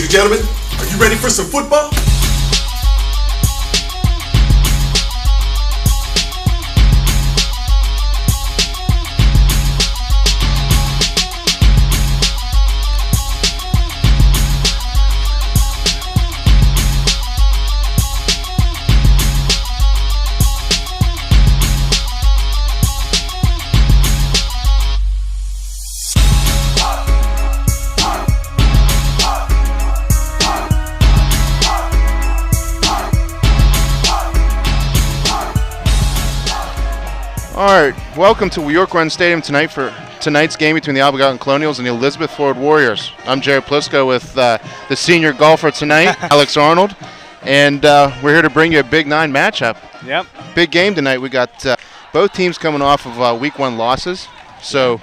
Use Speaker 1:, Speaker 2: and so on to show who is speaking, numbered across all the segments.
Speaker 1: and gentlemen, are you ready for some football?
Speaker 2: All right, welcome to York Run Stadium tonight for tonight's game between the Gallatin Colonials and the Elizabeth Forward Warriors. I'm Jared Plisco with the senior golfer tonight, Alex Arnold, and we're here to bring you a Big 9 matchup.
Speaker 3: Yep.
Speaker 2: Big game tonight. We got both teams coming off of Week 1 losses. So,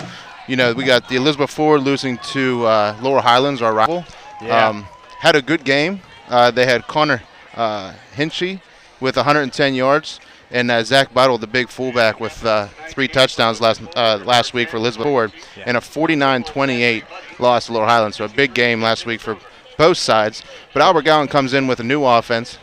Speaker 2: we got the Elizabeth Forward losing to Lower Highlands, our rival.
Speaker 3: Yeah.
Speaker 2: Had a good game. They had Connor Hinchy with 110 yards. And Zach Buttle, the big fullback, with 3 touchdowns last week for Elizabeth Forward, and a 49-28 loss to Lower Highlands. So a big game last week for both sides. But Albert Gallatin comes in with a new offense.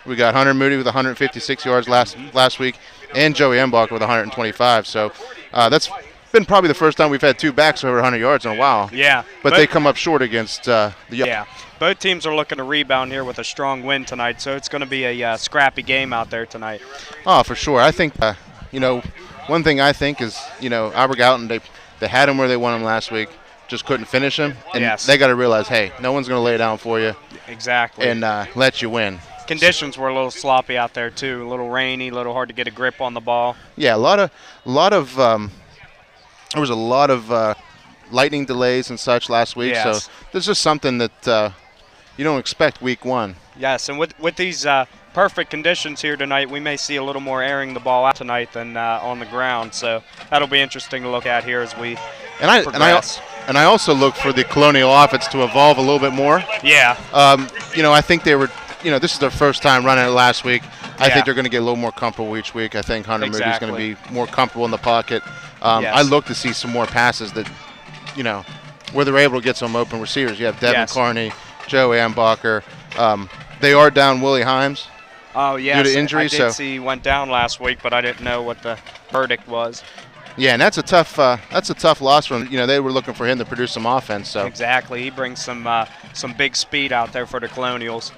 Speaker 2: We got Hunter Moody with 156 yards last week, and Joey Embacher with 125. So that's been probably the first time we've had 2 backs over 100 yards in a while.
Speaker 3: Yeah.
Speaker 2: But they come up short against the
Speaker 3: Yeah. Both teams are looking to rebound here with a strong win tonight, so it's going to be a scrappy game out there tonight.
Speaker 2: Oh, for sure. I think, one thing I think is, Albert Gallatin, they had him where they won him last week, just couldn't finish him. And they got to realize, hey, no one's going to lay it down for you.
Speaker 3: Exactly.
Speaker 2: And let you win.
Speaker 3: Conditions were a little sloppy out there, too. A little rainy, a little hard to get a grip on the ball.
Speaker 2: Yeah, there was a lot of lightning delays and such last week.
Speaker 3: Yes.
Speaker 2: So there's just something that you don't expect Week 1.
Speaker 3: Yes, and with these perfect conditions here tonight, we may see a little more airing the ball out tonight than on the ground. So that'll be interesting to look at here as we progress.
Speaker 2: And I also look for the Colonial offense to evolve a little bit more.
Speaker 3: Yeah.
Speaker 2: I think they were, this is their first time running it last week. I think they're going to get a little more comfortable each week. I think Hunter Moody's going to be more comfortable in the pocket. I look to see some more passes that, where they're able to get some open receivers. You have Devin Carney, Joey Embacher. They are down Willie Himes.
Speaker 3: Oh, yes.
Speaker 2: Due to injury.
Speaker 3: I did see he went down last week, but I didn't know what the verdict was.
Speaker 2: Yeah, and that's a tough loss for them. They were looking for him to produce some offense. So
Speaker 3: exactly, he brings some big speed out there for the Colonials.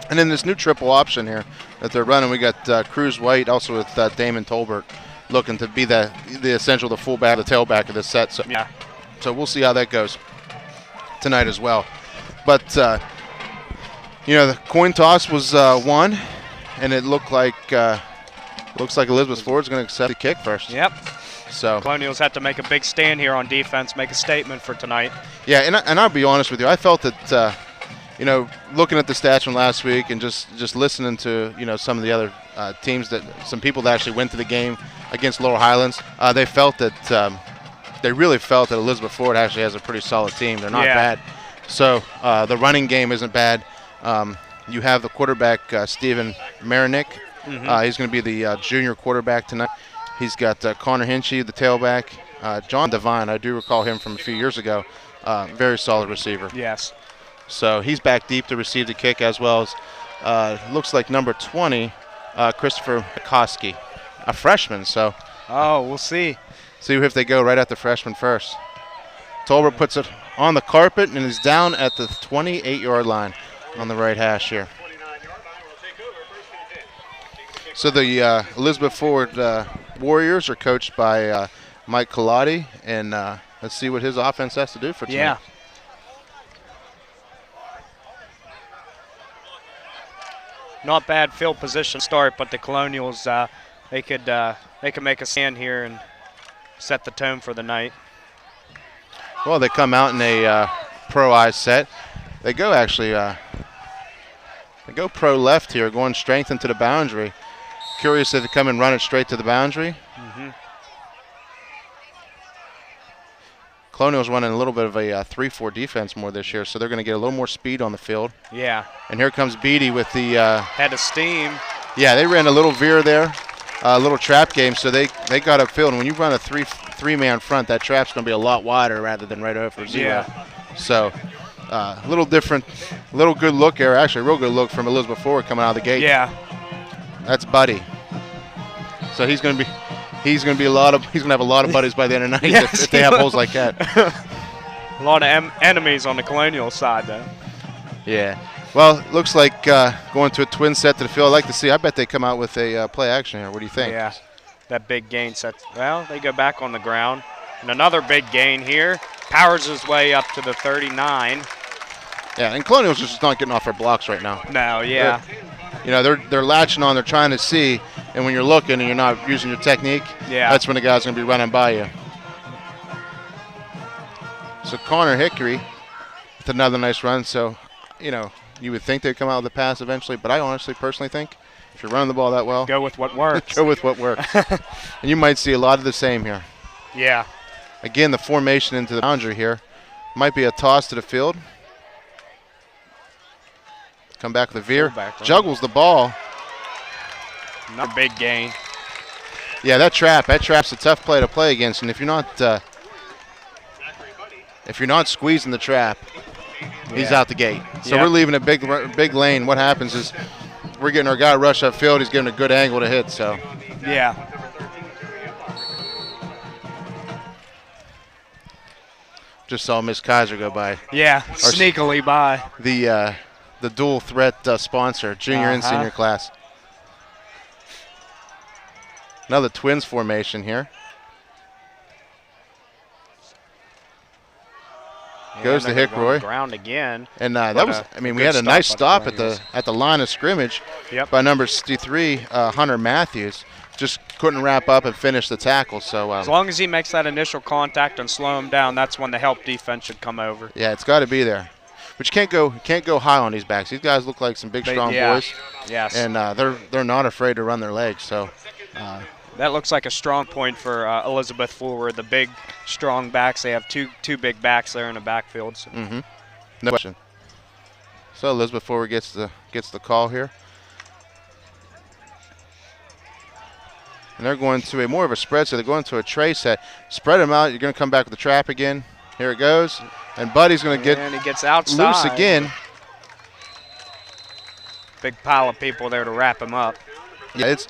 Speaker 2: And then this new triple option here that they're running, we got Cruz White also with Damon Tolbert looking to be the essential, the fullback, the tailback of this set. So,
Speaker 3: yeah.
Speaker 2: So we'll see how that goes tonight as well. But the coin toss was won, and it looks like Elizabeth Ford's going to accept the kick first.
Speaker 3: Yep.
Speaker 2: So
Speaker 3: Colonials have to make a big stand here on defense, make a statement for tonight.
Speaker 2: Yeah, and I'll be honest with you, I felt that looking at the stats from last week and just listening to some of the other teams, that some people that actually went to the game against Lower Highlands, they really felt that Elizabeth Ford actually has a pretty solid team. They're not bad. So the running game isn't bad. You have the quarterback, Stephen Marinick. Mm-hmm. He's going to be the junior quarterback tonight. He's got Connor Hinchy, the tailback. John Devine, I do recall him from a few years ago. Very solid receiver.
Speaker 3: Yes.
Speaker 2: So he's back deep to receive the kick, as well as looks like number 20, Christopher Koski, a freshman. So
Speaker 3: we'll see.
Speaker 2: See if they go right at the freshman first. Tolbert puts it on the carpet and is down at the 28-yard line on the right hash here. So the Elizabeth Forward Warriors are coached by Mike Colati, and let's see what his offense has to do for tonight.
Speaker 3: Yeah. Not bad field position start, but the Colonials they could make a stand here and set the tone for the night.
Speaker 2: Well, they come out in a pro-eye set. They go pro left here, going strength into the boundary. Curious if they come and run it straight to the boundary.
Speaker 3: Mm-hmm.
Speaker 2: Colonials running a little bit of a 3-4 defense more this year, so they're going to get a little more speed on the field.
Speaker 3: Yeah.
Speaker 2: And here comes Beatty with the
Speaker 3: head of steam.
Speaker 2: Yeah, they ran a little veer there, a little trap game, so they got upfield. And when you run a three-man front, that trap's going to be a lot wider rather than right over zero.
Speaker 3: Yeah.
Speaker 2: So A little different, little good look there. Actually, a real good look from Elizabeth Forward coming out of the gate.
Speaker 3: Yeah.
Speaker 2: That's Buddy. So he's gonna be a lot of. He's gonna have a lot of buddies by the end of the night
Speaker 3: Yes,
Speaker 2: if they have holes like that.
Speaker 3: A lot of enemies on the Colonial side, though.
Speaker 2: Yeah. Well, it looks like going to a twin set to the field. I'd like to see. I bet they come out with a play action here. What do you think?
Speaker 3: Yeah. That big gain set. Well, they go back on the ground. And another big gain here. Powers his way up to the 39.
Speaker 2: Yeah, and Colonials just not getting off their blocks right now.
Speaker 3: No, yeah.
Speaker 2: They're latching on. They're trying to see, and when you're looking and you're not using your technique, that's when the guy's going to be running by you. So Connor Hickory with another nice run. So, you would think they'd come out with a pass eventually, but I honestly, personally think if you're running the ball that well,
Speaker 3: go with what works.
Speaker 2: Go with what works. And you might see a lot of the same here.
Speaker 3: Yeah.
Speaker 2: Again, the formation into the boundary here might be a toss to the field. Come back with a veer. Juggles the ball.
Speaker 3: Another big gain.
Speaker 2: Yeah, that trap's a tough play to play against, and if you're not squeezing the trap, he's out the gate. So we're leaving a big lane. What happens is we're getting our guy rush upfield. He's giving a good angle to hit. So
Speaker 3: yeah.
Speaker 2: Just saw Miss Kaiser go by.
Speaker 3: Yeah, sneakily by.
Speaker 2: The dual threat sponsor, junior and senior class. Another twins formation here. Goes to Hickroy.
Speaker 3: Ground again.
Speaker 2: And that was, we had a nice stop at the line of scrimmage by number 63, Hunter Matthews. Just couldn't wrap up and finish the tackle. So
Speaker 3: as long as he makes that initial contact and slow him down, that's when the help defense should come over.
Speaker 2: Yeah, it's got to be there. But you can't go high on these backs. These guys look like some big, strong boys.
Speaker 3: Yes.
Speaker 2: And they're not afraid to run their legs. So
Speaker 3: that looks like a strong point for Elizabeth Forward. The big, strong backs. They have two big backs there in the backfield. So.
Speaker 2: No question. So Elizabeth Forward gets the call here. And they're going to more of a spread, so they're going to a tray set. Spread them out. You're going to come back with the trap again. Here it goes. And Buddy's going to
Speaker 3: he gets outside.
Speaker 2: Loose again.
Speaker 3: Big pile of people there to wrap him up.
Speaker 2: Yeah, it's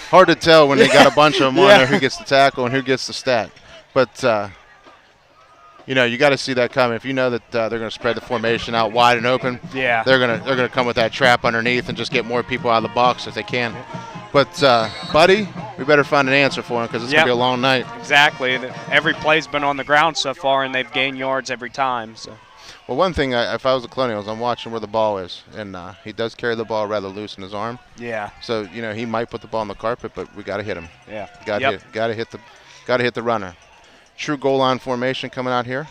Speaker 2: hard to tell when they got a bunch of them on there who gets the tackle and who gets the stat. But, you got to see that coming. If you know that they're going to spread the formation out wide and open, they're going to come with that trap underneath and just get more people out of the box if they can. But, Buddy, we better find an answer for him because it's going to be a long night.
Speaker 3: Exactly. Every play's been on the ground so far, and they've gained yards every time. So.
Speaker 2: Well, one thing, if I was the Colonials, I'm watching where the ball is, and he does carry the ball rather loose in his arm.
Speaker 3: Yeah.
Speaker 2: So he might put the ball on the carpet, but we got to hit him.
Speaker 3: Yeah.
Speaker 2: Got to hit the runner. True goal line formation coming out here.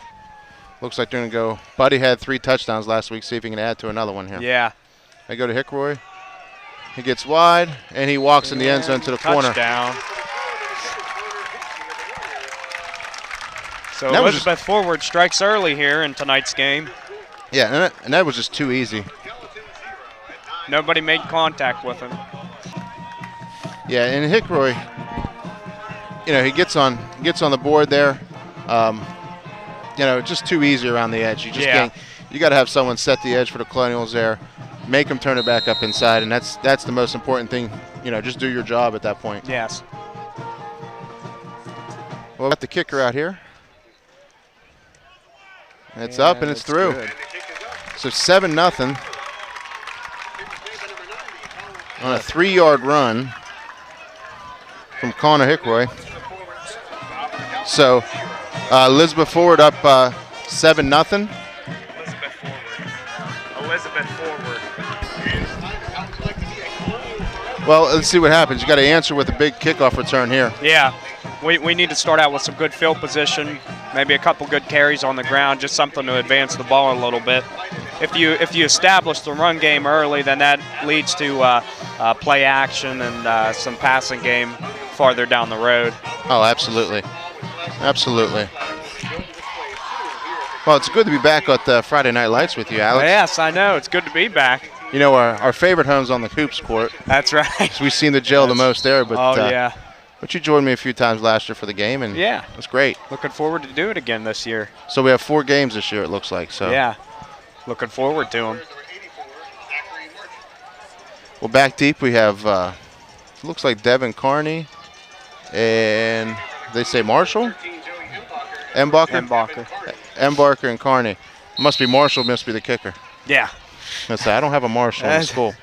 Speaker 2: Looks like they're going to go. Buddy had 3 touchdowns last week. See if he can add to another one here.
Speaker 3: Yeah.
Speaker 2: They go to Hickroy. He gets wide, and he walks in the end zone to the corner.
Speaker 3: Touchdown. So Elizabeth Forward strikes early here in tonight's game.
Speaker 2: Yeah, and that was just too easy.
Speaker 3: Nobody made contact with him.
Speaker 2: Yeah, and Hickroy, he gets on the board there. Just too easy around the edge. You got to have someone set the edge for the Colonials there, make them turn it back up inside, and that's the most important thing. Just do your job at that point.
Speaker 3: Yes.
Speaker 2: Well, got the kicker out here. It's up and it's through.
Speaker 3: Good.
Speaker 2: So 7-0 on a 3-yard run from Connor Hickroy. So Elizabeth Forward up 7-0.
Speaker 3: Elizabeth Forward.
Speaker 2: Well, let's see what happens. You got to answer with a big kickoff return here.
Speaker 3: Yeah. We need to start out with some good field position, maybe a couple good carries on the ground, just something to advance the ball a little bit. If you establish the run game early, then that leads to play action and some passing game farther down the road.
Speaker 2: Oh, absolutely. Absolutely. Well, it's good to be back at Friday Night Lights with you, Alex.
Speaker 3: Yes, I know. It's good to be back.
Speaker 2: Our favorite home's on the Hoops court.
Speaker 3: That's right.
Speaker 2: So we've seen the gel the most there. But,
Speaker 3: yeah.
Speaker 2: But you joined me a few times last year for the game, and it was great.
Speaker 3: Looking forward to do it again this year.
Speaker 2: So we have 4 games this year, it looks like. So
Speaker 3: yeah. Looking forward to him.
Speaker 2: Well, back deep we have, looks like Devin Carney and they say Marshall?
Speaker 3: Embacher.
Speaker 2: Embarker and Carney. Must be Marshall, must be the kicker.
Speaker 3: Yeah.
Speaker 2: I don't have a Marshall in school.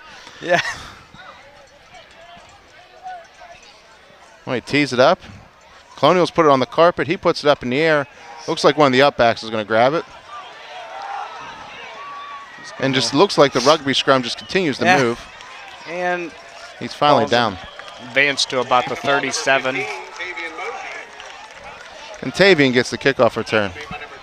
Speaker 3: Yeah.
Speaker 2: Well, he tees it up. Colonials put it on the carpet. He puts it up in the air. Looks like one of the upbacks is going to grab it. And just looks like the rugby scrum just continues to move.
Speaker 3: And
Speaker 2: he's finally down.
Speaker 3: Advanced to about the 37.
Speaker 2: And Tavian gets the kickoff return.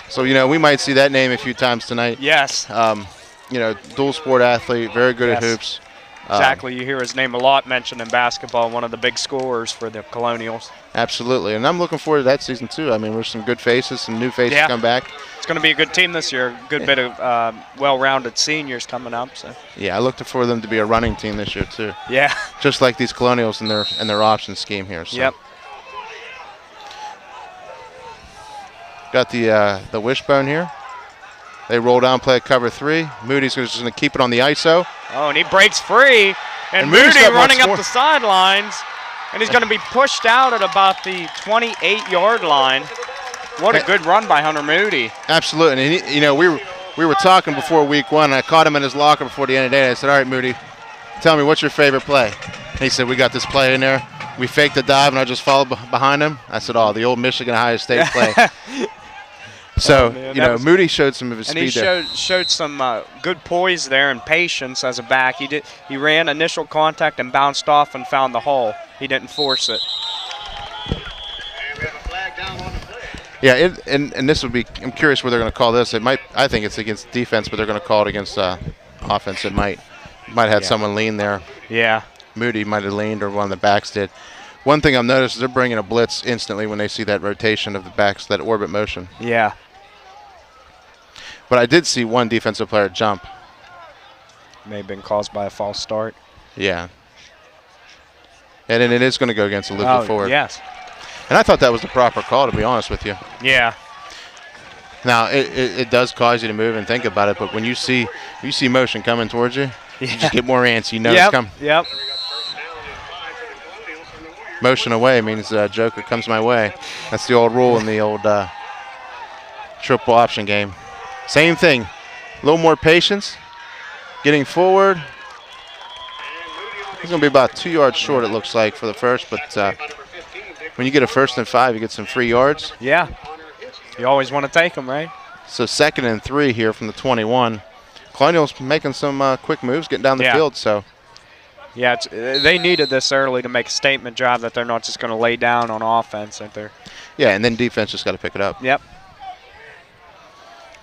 Speaker 2: So, we might see that name a few times tonight.
Speaker 3: Yes.
Speaker 2: Dual sport athlete, very good at hoops.
Speaker 3: Exactly. You hear his name a lot mentioned in basketball, one of the big scorers for the Colonials.
Speaker 2: Absolutely. And I'm looking forward to that season, too. I mean, there's some good faces, some new faces come back.
Speaker 3: It's going to be a good team this year. Good bit of well-rounded seniors coming up. So.
Speaker 2: Yeah, I look for them to be a running team this year, too.
Speaker 3: Yeah.
Speaker 2: Just like these Colonials in their option scheme here. So.
Speaker 3: Yep.
Speaker 2: Got the wishbone here. They roll down, play cover 3. Moody's just going to keep it on the ISO.
Speaker 3: Oh, and he breaks free. And Moody running up the sidelines. And he's going to be pushed out at about the 28-yard line. What a good run by Hunter Moody.
Speaker 2: Absolutely. And, we were talking before week 1. And I caught him in his locker before the end of the day. I said, all right, Moody, tell me, what's your favorite play? And he said, we got this play in there. We faked the dive, and I just followed behind him. I said, the old Michigan Ohio State play. So, Moody showed some of his speed there.
Speaker 3: And he showed some good poise there and patience as a back. He ran initial contact and bounced off and found the hole. He didn't force it.
Speaker 2: Yeah, and this would be, I'm curious where they're going to call this. I think it's against defense, but they're going to call it against offense. It might have had someone lean there.
Speaker 3: Yeah.
Speaker 2: Moody might have leaned, or one of the backs did. One thing I've noticed is they're bringing a blitz instantly when they see that rotation of the backs, that orbit motion.
Speaker 3: Yeah.
Speaker 2: But I did see one defensive player jump.
Speaker 3: May have been caused by a false start.
Speaker 2: Yeah. And then it is going to go against the loop forward.
Speaker 3: Yes.
Speaker 2: And I thought that was the proper call, to be honest with you.
Speaker 3: Yeah.
Speaker 2: Now, it does cause you to move and think about it, but when you see motion coming towards you, you just get more antsy. You know it's coming.
Speaker 3: Yep.
Speaker 2: Motion away means Joker comes my way. That's the old rule in the old triple option game. Same thing. A little more patience. Getting forward. He's going to be about 2 yards short, it looks like, for the first. But when you get a 1st and 5, you get some free yards.
Speaker 3: Yeah. You always want to take them, right?
Speaker 2: So 2nd and 3 here from the 21. Colonials making some quick moves, getting down the field. So.
Speaker 3: Yeah, they needed this early to make a statement drive that they're not just going to lay down on offense.
Speaker 2: Yeah, and then defense just got to pick it up.
Speaker 3: Yep.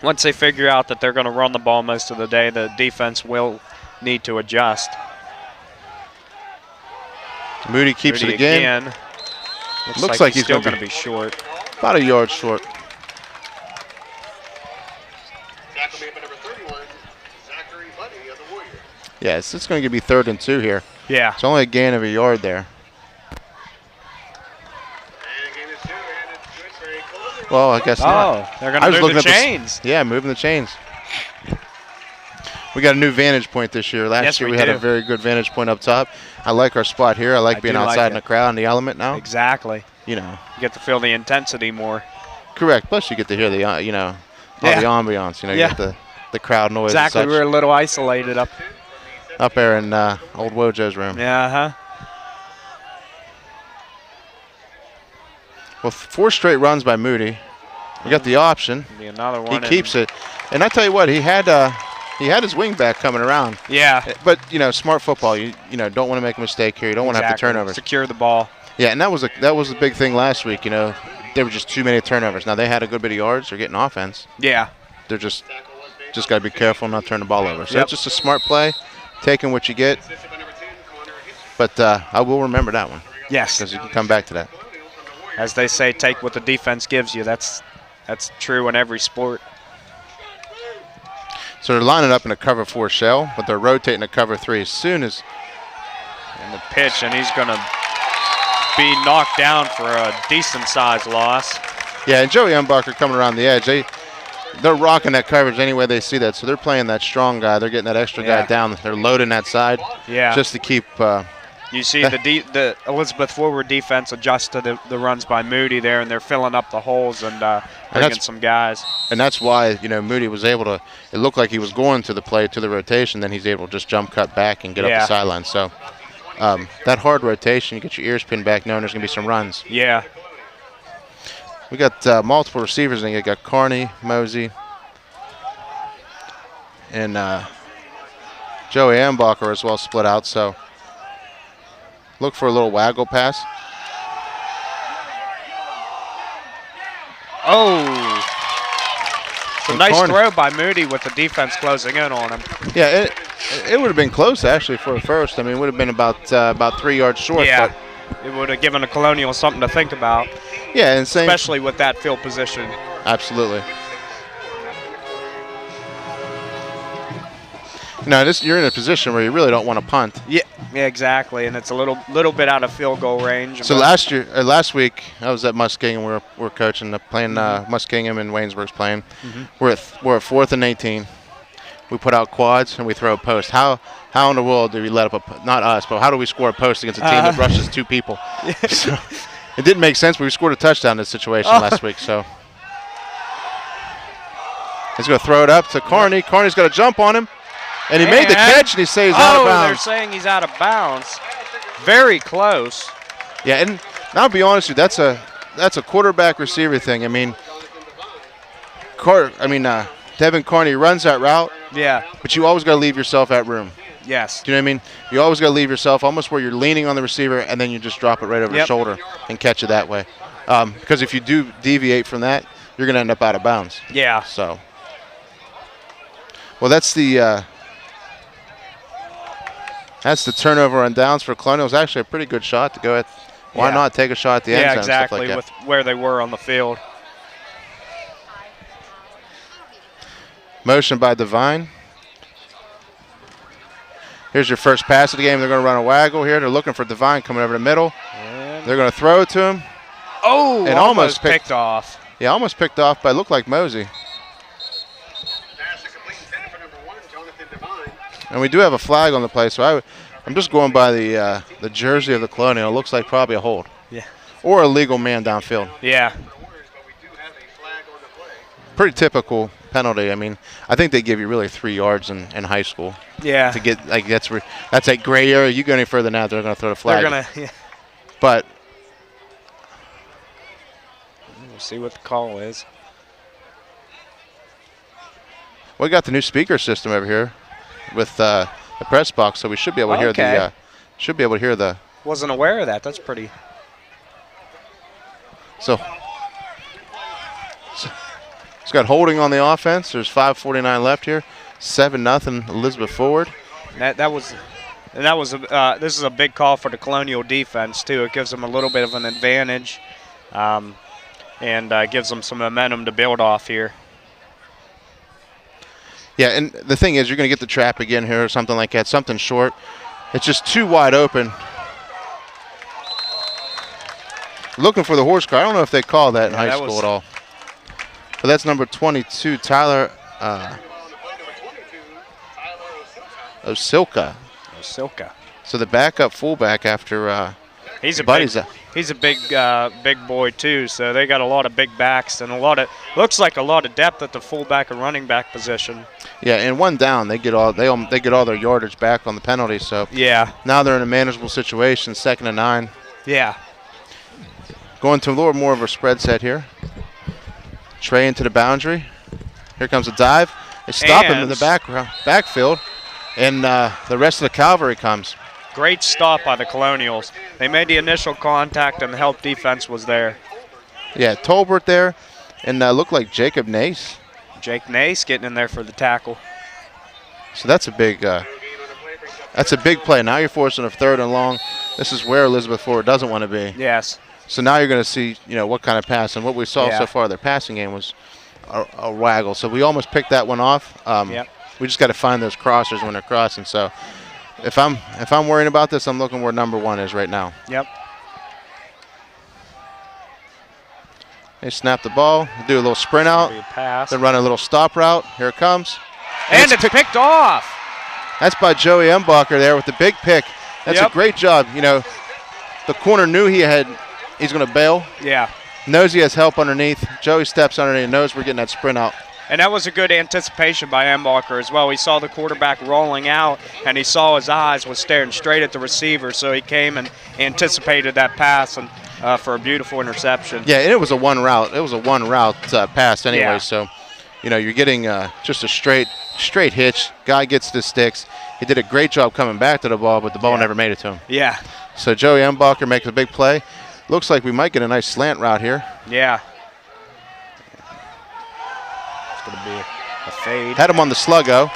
Speaker 3: Once they figure out that they're going to run the ball most of the day, the defense will need to adjust.
Speaker 2: Moody keeps it again.
Speaker 3: Looks like he's still going to be short.
Speaker 2: About a yard short. Yeah, it's just going to be 3rd and 2 here.
Speaker 3: Yeah.
Speaker 2: It's only a gain of a yard there. Well, I guess not.
Speaker 3: Oh, they're going to move the chains.
Speaker 2: Yeah, moving the chains. We got a new vantage point this year. Last year we had a very good vantage point up top. I like our spot here. I like being outside in the crowd in the element now.
Speaker 3: Exactly. You get to feel the intensity more.
Speaker 2: Correct. Plus you get to hear the, all the ambiance. You get the crowd noise.
Speaker 3: Exactly.
Speaker 2: And such.
Speaker 3: We're a little isolated up
Speaker 2: there in old Wojo's room.
Speaker 3: Yeah,
Speaker 2: Well, 4 straight runs by Moody. We got the option.
Speaker 3: Be another one.
Speaker 2: He keeps it. And I tell you what, he had his wing back coming around.
Speaker 3: Yeah.
Speaker 2: But, smart football, you don't want to make a mistake here. You don't want to have the turnovers.
Speaker 3: Secure the ball.
Speaker 2: Yeah, and that was a big thing last week, There were just too many turnovers. Now, they had a good bit of yards. They're getting offense.
Speaker 3: Yeah.
Speaker 2: They're just got to be careful not turn the ball over. So it's just a smart play, taking what you get. But I will remember that one.
Speaker 3: Yes.
Speaker 2: Because you can come back to that.
Speaker 3: As they say, take what the defense gives you. That's true in every sport.
Speaker 2: So they're lining up in a cover 4 shell, but they're rotating a cover 3 as soon as.
Speaker 3: And the pitch, and he's going to be knocked down for a decent-sized loss.
Speaker 2: Yeah, and Joey Umbacher coming around the edge. they're rocking that coverage any way they see that. So they're playing that strong guy. They're getting that extra guy down. They're loading that side just to keep
Speaker 3: you see the Elizabeth forward defense adjust to the runs by Moody there, and they're filling up the holes and bringing some guys. And
Speaker 2: that's why, Moody was able to – it looked like he was going to the play, to the rotation. Then he's able to just jump cut back and get up the sideline. So that hard rotation, you get your ears pinned back knowing there's going to be some runs.
Speaker 3: Yeah.
Speaker 2: We got multiple receivers. And you got Carney, Mosey, and Joey Ambacher as well split out. So look for a little waggle pass.
Speaker 3: Oh. It's a nice throw by Moody with the defense closing in on him.
Speaker 2: Yeah, it would have been close, actually, for a first. I mean, it would have been about 3 yards short.
Speaker 3: Yeah,
Speaker 2: but
Speaker 3: it would have given the Colonials something to think about.
Speaker 2: Yeah, and
Speaker 3: especially with that field position.
Speaker 2: Absolutely. You're in a position where you really don't want to punt.
Speaker 3: Yeah, exactly, and it's a little bit out of field goal range.
Speaker 2: So last week, I was at Muskingum. We're coaching, playing Muskingum and Waynesburg's playing. We're at 4th and 18. We put out quads and we throw a post. How in the world do we let up not us, but how do we score a post against a team that rushes 2 people? So it didn't make sense, but we scored a touchdown in this situation last week. So he's going to throw it up to Carney. Carney's got to jump on him. And he made the catch, and he says he's out of bounds.
Speaker 3: They're saying he's out of bounds. Very close.
Speaker 2: Yeah, and I'll be honest with you, that's a quarterback receiver thing. I mean, Devin Carney runs that route.
Speaker 3: Yeah.
Speaker 2: But you always got to leave yourself that room.
Speaker 3: Yes.
Speaker 2: Do you know what I mean? You always got to leave yourself almost where you're leaning on the receiver, and then you just drop it right over the shoulder and catch it that way. Because if you do deviate from that, you're going to end up out of bounds.
Speaker 3: Yeah.
Speaker 2: So, well, that's the turnover on downs for Colonials. Actually, a pretty good shot to go at. Why not take a shot at the end zone?
Speaker 3: Yeah, exactly,
Speaker 2: Like
Speaker 3: with where they were on the field.
Speaker 2: Motion by Devine. Here's your first pass of the game. They're going to run a waggle here. They're looking for Devine coming over the middle. And they're going to throw it to him.
Speaker 3: Oh, and almost picked off.
Speaker 2: Yeah, almost picked off, but it looked like Mosey. And we do have a flag on the play, so I'm just going by the jersey of the Colonial. It looks like probably a hold.
Speaker 3: Yeah.
Speaker 2: Or a legal man downfield.
Speaker 3: Yeah.
Speaker 2: Pretty typical penalty. I mean, I think they give you really 3 yards in high school.
Speaker 3: Yeah.
Speaker 2: To get that's a gray area. You go any further than that, they're going to throw the flag.
Speaker 3: They're going to. Yeah.
Speaker 2: But
Speaker 3: we'll see what the call is.
Speaker 2: We got the new speaker system over here with the press box, so we should be able to hear the.
Speaker 3: Wasn't aware of that. That's pretty.
Speaker 2: So it's got holding on the offense. There's 5:49 left here. 7-0 Elizabeth forward.
Speaker 3: This is a big call for the Colonial defense too. It gives them a little bit of an advantage, and gives them some momentum to build off here.
Speaker 2: Yeah, and the thing is, you're going to get the trap again here or something like that, something short. It's just too wide open. Looking for the horse car. I don't know if they call that in high school at all. But that's number 22, Tyler Osilka. So the backup fullback after
Speaker 3: he's a big boy too. So they got a lot of big backs and looks like a lot of depth at the fullback and running back position.
Speaker 2: Yeah, and one down, they get all their yardage back on the penalty. So
Speaker 3: yeah,
Speaker 2: now they're in a manageable situation. 2nd and 9.
Speaker 3: Yeah.
Speaker 2: Going to a little more of a spread set here. Trey into the boundary. Here comes a dive. They stop him in the backfield, and the rest of the cavalry comes.
Speaker 3: Great stop by the Colonials. They made the initial contact, and the help defense was there.
Speaker 2: Yeah, Tolbert there, and looked like Jacob Nace.
Speaker 3: Jake Nace getting in there for the tackle.
Speaker 2: So that's a big play. Now you're forcing a 3rd and long. This is where Elizabeth Forward doesn't want to be.
Speaker 3: Yes.
Speaker 2: So now you're going to see, what kind of pass. And what we saw so far, their passing game was a waggle. So we almost picked that one off. We just got to find those crossers when they're crossing. So if I'm worrying about this, I'm looking where number 1 is right now.
Speaker 3: Yep.
Speaker 2: They snap the ball, do a little sprint out,
Speaker 3: Pass.
Speaker 2: then run a little stop route. Here it comes.
Speaker 3: And it's picked off.
Speaker 2: That's by Joey Embacher there with the big pick. That's a great job. You know, the corner knew he's going to bail.
Speaker 3: Yeah.
Speaker 2: Knows he has help underneath. Joey steps underneath, knows we're getting that sprint out.
Speaker 3: And that was a good anticipation by Embacher as well. He saw the quarterback rolling out, and he saw his eyes was staring straight at the receiver, so he came and anticipated that pass and for a beautiful interception.
Speaker 2: Yeah, and it was a one route. It was a one route pass anyway,
Speaker 3: Yeah.
Speaker 2: so, you know, you're getting just a straight hitch. Guy gets the sticks. He did a great job coming back to the ball, but the ball never made it to him.
Speaker 3: Yeah.
Speaker 2: So Joey Embacher makes a big play. Looks like we might get a nice slant route here.
Speaker 3: Yeah. It's going to be a fade.
Speaker 2: Had him on the sluggo.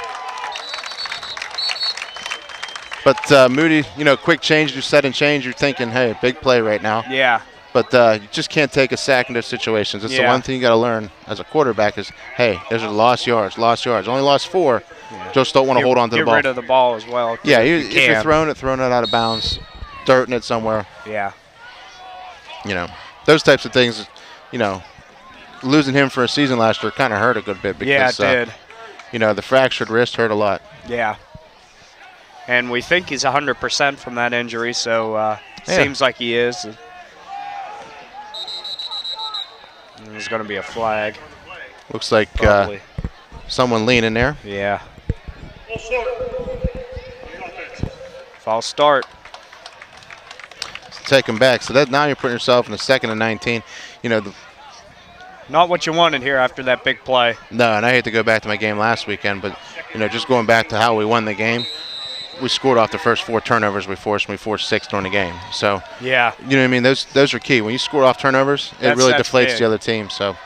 Speaker 2: But Moody, you know, quick change, you set and change, you're thinking, hey, big play right now.
Speaker 3: Yeah.
Speaker 2: But you just can't take a sack in those situations. It's the one thing you got to learn as a quarterback is, hey, there's lost yards. Only lost 4. Yeah. Just don't want to hold on to the ball.
Speaker 3: Get rid of the ball as well.
Speaker 2: Yeah, if you're throwing it out of bounds, dirting it somewhere.
Speaker 3: Yeah.
Speaker 2: You know, those types of things, you know, losing him for a season last year kind of hurt a good bit. Because,
Speaker 3: yeah, it did.
Speaker 2: You know, the fractured wrist hurt a lot.
Speaker 3: Yeah. And we think he's 100% from that injury, so seems like he is. There's going to be a flag.
Speaker 2: Looks like someone leaning there.
Speaker 3: Yeah. False start.
Speaker 2: Take him back. So that now you're putting yourself in the 2nd and 19. You know,
Speaker 3: not what you wanted here after that big play.
Speaker 2: No, and I hate to go back to my game last weekend, but, you know, just going back to how we won the game, we scored off the first 4 turnovers we forced, and we forced 6 during the game. So,
Speaker 3: yeah,
Speaker 2: you know what I mean? Those are key. When you score off turnovers, it really deflates
Speaker 3: big.
Speaker 2: The other team. So,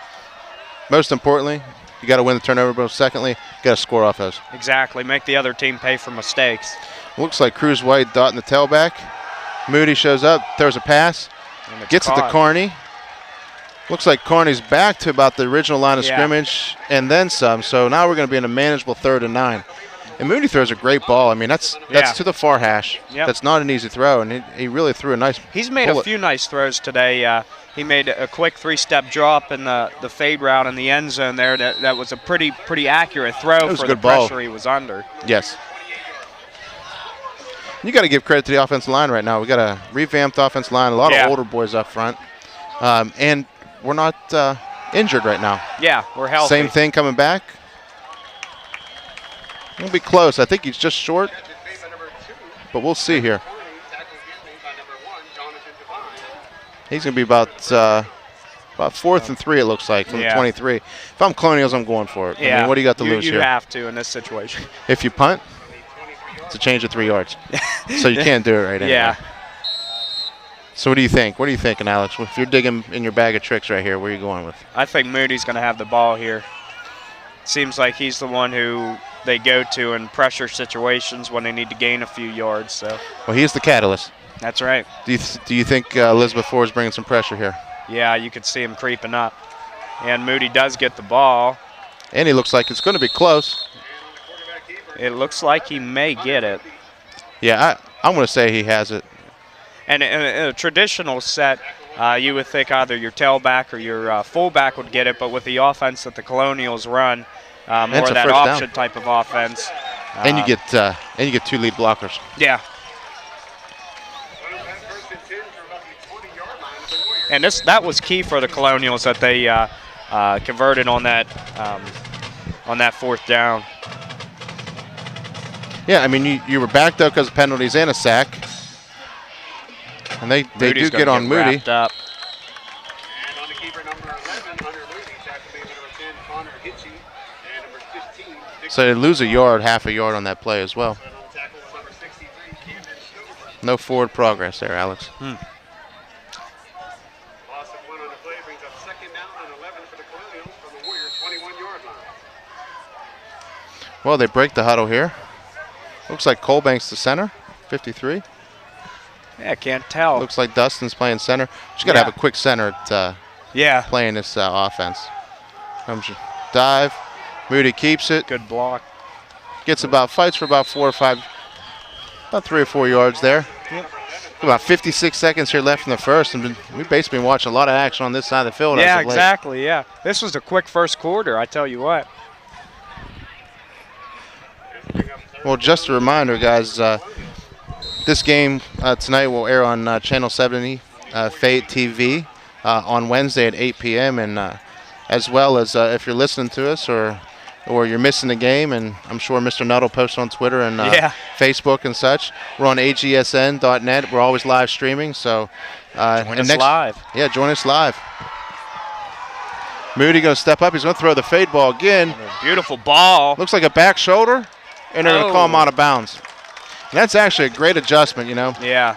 Speaker 2: most importantly, you got to win the turnover, but secondly, you got to score off those.
Speaker 3: Exactly. Make the other team pay for mistakes.
Speaker 2: Looks like Cruz White dotting the tailback. Moody shows up, throws a pass, gets it to Carney. Looks like Carney's back to about the original line of scrimmage and then some. So now we're going to be in a manageable 3rd and 9. And Moody throws a great ball. I mean, that's to the far hash. Yep. That's not an easy throw, and he really threw a nice
Speaker 3: He's made a few nice throws today. He made a quick 3-step drop in the fade route in the end zone there. That was a pretty accurate throw for the pressure he was under.
Speaker 2: Yes. You got to give credit to the offensive line right now. We got a revamped offensive line, a lot of older boys up front, and we're not injured right now.
Speaker 3: Yeah, we're healthy.
Speaker 2: Same thing coming back. It'll be close. I think he's just short, but we'll see here. He's going to be about 4th and 3, it looks like, from the 23. If I'm Colonials, I'm going for it.
Speaker 3: Yeah.
Speaker 2: I mean, what do you got to lose here?
Speaker 3: You have to in this situation.
Speaker 2: If you punt, it's a change of 3 yards. So you can't do it right anyway.
Speaker 3: Yeah.
Speaker 2: So what do you think? What are you thinking, Alex? If you're digging in your bag of tricks right here, where are you going with?
Speaker 3: I think Moody's going to have the ball here. Seems like he's the one who they go to in pressure situations when they need to gain a few yards. So.
Speaker 2: Well, he's the catalyst.
Speaker 3: That's right.
Speaker 2: Do you think Elizabeth Ford is bringing some pressure here?
Speaker 3: Yeah, you could see him creeping up. And Moody does get the ball.
Speaker 2: And he looks like it's going to be close.
Speaker 3: It looks like he may get it.
Speaker 2: Yeah, I'm going to say he has it.
Speaker 3: And in a traditional set, you would think either your tailback or your fullback would get it, but with the offense that the Colonials run, more that option type of offense.
Speaker 2: And you get 2 lead blockers.
Speaker 3: Yeah. And that was key for the Colonials that they converted on that 4th down.
Speaker 2: Yeah, I mean, you were backed up because of penalties and a sack. And they do get on Moody.
Speaker 3: Up.
Speaker 1: And on the keeper, number 11, under Moody, tackle number 10, Connor Hitchie, and number 15.
Speaker 2: So they lose a yard, half a yard on that play as well. No forward progress there, Alex.
Speaker 1: Loss of 1 on the play brings up 2nd down and 11 for the Colonials from the Warrior 21-yard line.
Speaker 2: Well, they break the huddle here. Looks like Colbank's the center, 53.
Speaker 3: Yeah, I can't tell.
Speaker 2: Looks like Dustin's playing center. Just got to have a quick center at playing this offense. Comes dive. Moody keeps it.
Speaker 3: Good block.
Speaker 2: Fights for about 4 or 5, about 3 or 4 yards there.
Speaker 3: Yep.
Speaker 2: About 56 seconds here left in the first, and we've basically been watching a lot of action on this side of the field.
Speaker 3: Yeah,
Speaker 2: as of late.
Speaker 3: exactly. Yeah, this was a quick first quarter. I tell you what.
Speaker 2: Well, just a reminder, guys. This game tonight will air on Channel 70, Fayette TV, on Wednesday at 8 p.m. And as well as if you're listening to us or you're missing the game, and I'm sure Mr. Nutt will post on Twitter and Facebook and such. We're on agsn.net. We're always live streaming. So
Speaker 3: join us live.
Speaker 2: Yeah, join us live. Moody going to step up. He's going to throw the fade ball again.
Speaker 3: Beautiful ball.
Speaker 2: Looks like a back shoulder, and they're going to call him out of bounds. And that's actually a great adjustment, you know.
Speaker 3: Yeah.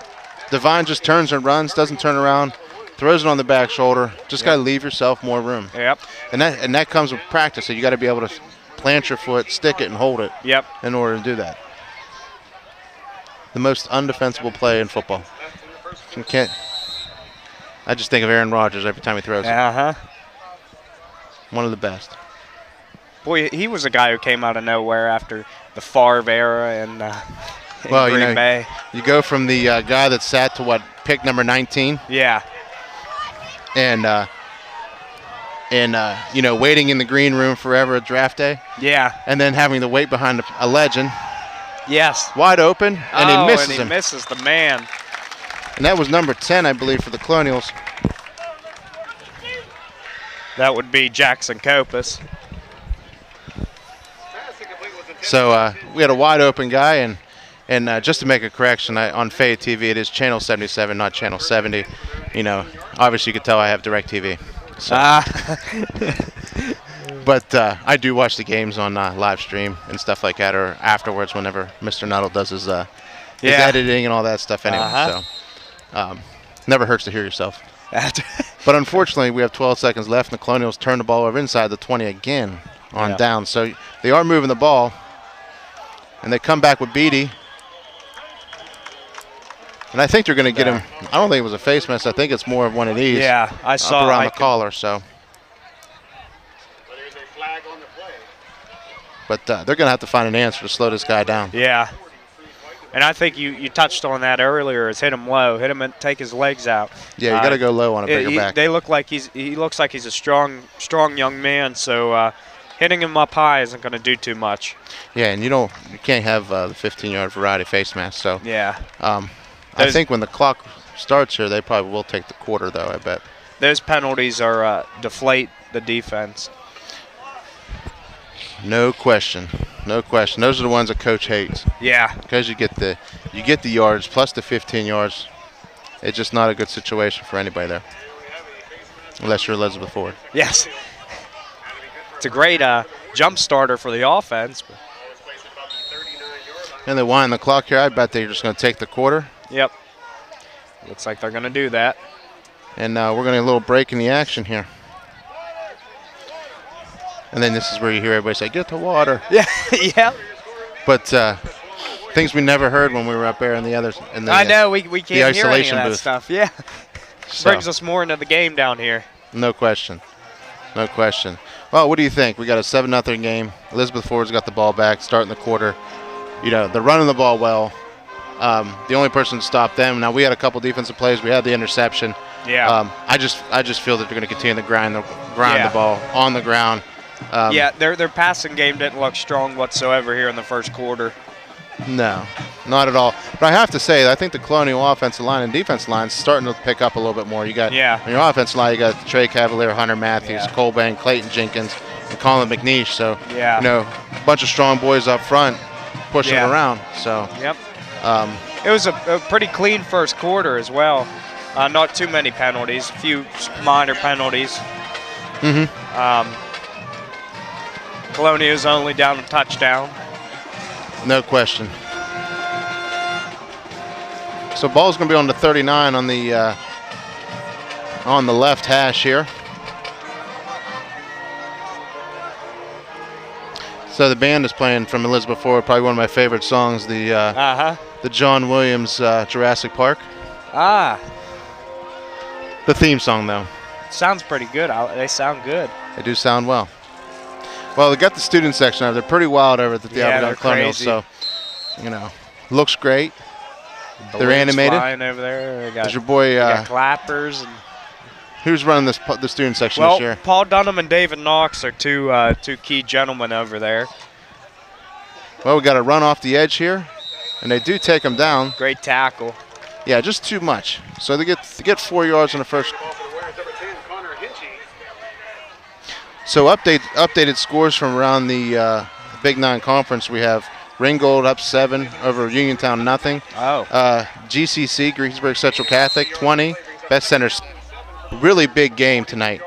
Speaker 2: Devine just turns and runs, doesn't turn around, throws it on the back shoulder. Just got to leave yourself more room.
Speaker 3: Yep.
Speaker 2: And that comes with practice. So you got to be able to plant your foot, stick it, and hold it.
Speaker 3: Yep.
Speaker 2: In order to do that. The most undefensible play in football. You can't. I just think of Aaron Rodgers every time he throws it.
Speaker 3: Uh-huh.
Speaker 2: One of the best.
Speaker 3: Boy, he was a guy who came out of nowhere after the Favre era and Green Bay.
Speaker 2: You go from the guy that sat to pick number 19.
Speaker 3: Yeah.
Speaker 2: And waiting in the green room forever at draft day.
Speaker 3: Yeah.
Speaker 2: And then having to wait behind a legend.
Speaker 3: Yes.
Speaker 2: Wide open, and he misses him.
Speaker 3: And he misses the man.
Speaker 2: And that was number 10, I believe, for the Colonials.
Speaker 3: That would be Jackson Copus.
Speaker 2: So we had a wide open guy, and just to make a correction, on Fayette TV, it is Channel 77, not Channel 70. You know, obviously you could tell I have DirecTV. So. But I do watch the games on live stream and stuff like that, or afterwards whenever Mr. Nuttall does his editing and all that stuff anyway. So never hurts to hear yourself. But unfortunately, we have 12 seconds left, and the Colonials turn the ball over inside the 20 again on down. So they are moving the ball, and they come back with Beatty. And I think they're going to get him. I don't think it was a face mask. I think it's more of one of these.
Speaker 3: Yeah, I saw
Speaker 2: up around the collar. So. But they're going to have to find an answer to slow this guy down.
Speaker 3: Yeah. And I think you touched on that earlier, is hit him low, hit him and take his legs out.
Speaker 2: Yeah, you got to go low on a bigger back.
Speaker 3: They look like he looks like he's a strong young man, so hitting him up high isn't going to do too much.
Speaker 2: Yeah, and you can't have the 15-yard variety face mask. So
Speaker 3: yeah.
Speaker 2: I think when the clock starts here, they probably will take the quarter, though, I bet.
Speaker 3: Those penalties are deflate the defense.
Speaker 2: No question. No question. Those are the ones that coach hates.
Speaker 3: Yeah.
Speaker 2: Because you get the yards plus the 15 yards. It's just not a good situation for anybody there. Unless you're Elizabeth Ford.
Speaker 3: Yes. It's a great jump starter for the offense.
Speaker 2: And they wind the clock here. I bet they're just going to take the quarter.
Speaker 3: Yep. Looks like they're going to do that.
Speaker 2: And we're going to get a little break in the action here. And then this is where you hear everybody say, "Get the water."
Speaker 3: Yeah, yeah.
Speaker 2: But things we never heard when we were up there in the others.
Speaker 3: I know we can't hear any of that
Speaker 2: booth.
Speaker 3: stuff. Yeah,
Speaker 2: So,
Speaker 3: brings us more into the game down here.
Speaker 2: No question, no question. Well, what do you think? We got a 7-0 game. Elizabeth Ford's got the ball back, starting the quarter. You know, they're running the ball well. The only person to stop them. Now we had a couple defensive plays. We had the interception.
Speaker 3: Yeah.
Speaker 2: I just feel that they're going to continue to grind the ball on the ground.
Speaker 3: Yeah, their passing game didn't look strong whatsoever here in the first quarter.
Speaker 2: No, not at all. But I have to say, I think the Colonial offensive line and defensive line is starting to pick up a little bit more. You got on your offensive line, you got Trey Cavalier, Hunter Matthews, Colbang, Clayton Jenkins, and Colin McNeish. So you know, a bunch of strong boys up front pushing around. So
Speaker 3: it was a pretty clean first quarter as well. Not too many penalties, a few minor penalties. Colonials only down a touchdown.
Speaker 2: No question. So ball's going to be on the 39 on the left hash here. So the band is playing from Elizabeth Ford, probably one of my favorite songs, the John Williams Jurassic Park. The theme song, though.
Speaker 3: Sounds pretty good. They sound good.
Speaker 2: They do sound well. Well, they got the student section over. They're pretty wild over at the Alabama Colonials, so, you know, looks great. They're animated.
Speaker 3: Flying over there. They got,
Speaker 2: There's your boy.
Speaker 3: they got clappers. And
Speaker 2: Who's running the student section
Speaker 3: well,
Speaker 2: this year?
Speaker 3: Paul Dunham and David Knox are two key gentlemen over there.
Speaker 2: Well, we got a run off the edge here, and they do take them down.
Speaker 3: Great tackle.
Speaker 2: Yeah, just too much. So they get 4 yards in the first. So updated scores from around the Big Nine Conference. We have Ringgold up 7 over Uniontown, nothing.
Speaker 3: Oh.
Speaker 2: GCC, Greensburg Central Catholic, 20. Best Centers. Really big game tonight.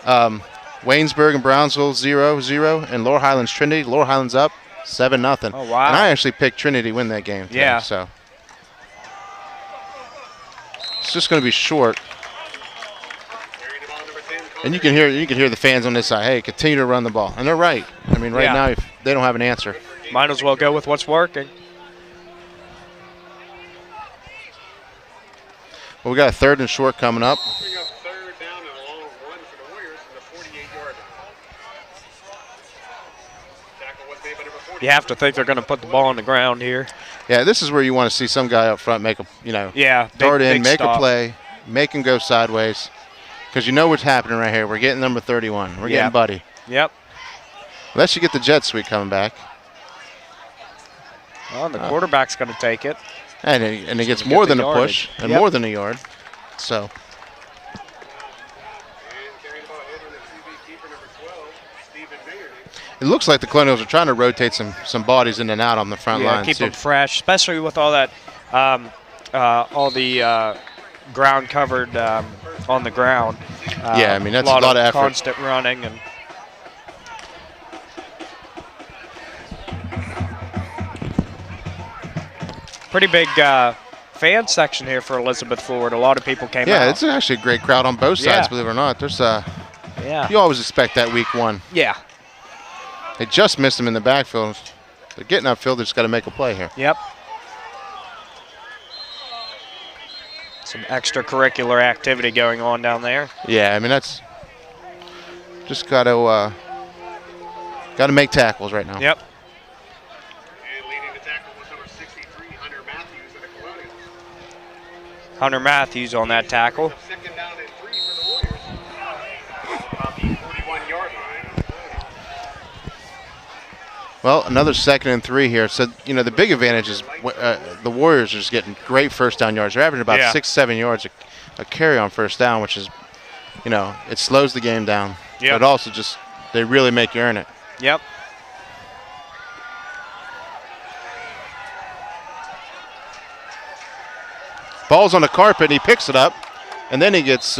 Speaker 2: Waynesburg and Brownsville 0-0, and Lower Highlands Trinity. Lower Highlands up 7-0.
Speaker 3: Oh wow!
Speaker 2: And I actually picked Trinity to win that game today,
Speaker 3: yeah.
Speaker 2: So it's just going to be short. And you can hear the fans on this side. Hey, continue to run the ball, and they're right. I mean, right now if they don't have an answer.
Speaker 3: Might as well go with what's working.
Speaker 2: Well, we got a 3rd and short coming up.
Speaker 3: You have to think they're going to put the ball on the ground here.
Speaker 2: Yeah, this is where you want to see some guy up front make a, dart in, make a play, make him go sideways. Because you know what's happening right here. We're getting number 31. We're getting Buddy.
Speaker 3: Yep.
Speaker 2: Unless you get the jet sweep coming back.
Speaker 3: Well, the quarterback's going to take it.
Speaker 2: And it gets more than a push and more than a yard. So. It looks like the Colonials are trying to rotate some bodies in and out on the front line.
Speaker 3: Keep them fresh, especially with all that, all the ground covered on the ground.
Speaker 2: Yeah, I mean, that's a lot of effort.
Speaker 3: Constant running. And pretty big fan section here for Elizabeth Ford. A lot of people came out.
Speaker 2: Yeah, it's actually a great crowd on both sides, believe it or not. There's you always expect that week 1.
Speaker 3: Yeah.
Speaker 2: They just missed them in the backfield. They're getting upfield. They just got to make a play here.
Speaker 3: Yep. Some extracurricular activity going on down there.
Speaker 2: Yeah, I mean that's just got to make tackles right now.
Speaker 3: Yep.
Speaker 1: And leading the tackle was number 63, Hunter Matthews of the Colonials.
Speaker 3: Hunter Matthews on that tackle.
Speaker 1: Second down and 3 for the Warriors. About the 41-yard line.
Speaker 2: Well, another 2nd and 3 here. So, the big advantage is the Warriors are just getting great first down yards. They're averaging about 6-7 yards a carry on first down, which is, it slows the game down.
Speaker 3: Yep.
Speaker 2: But also just, they really make you earn it.
Speaker 3: Yep.
Speaker 2: Ball's on the carpet, and he picks it up. And then he gets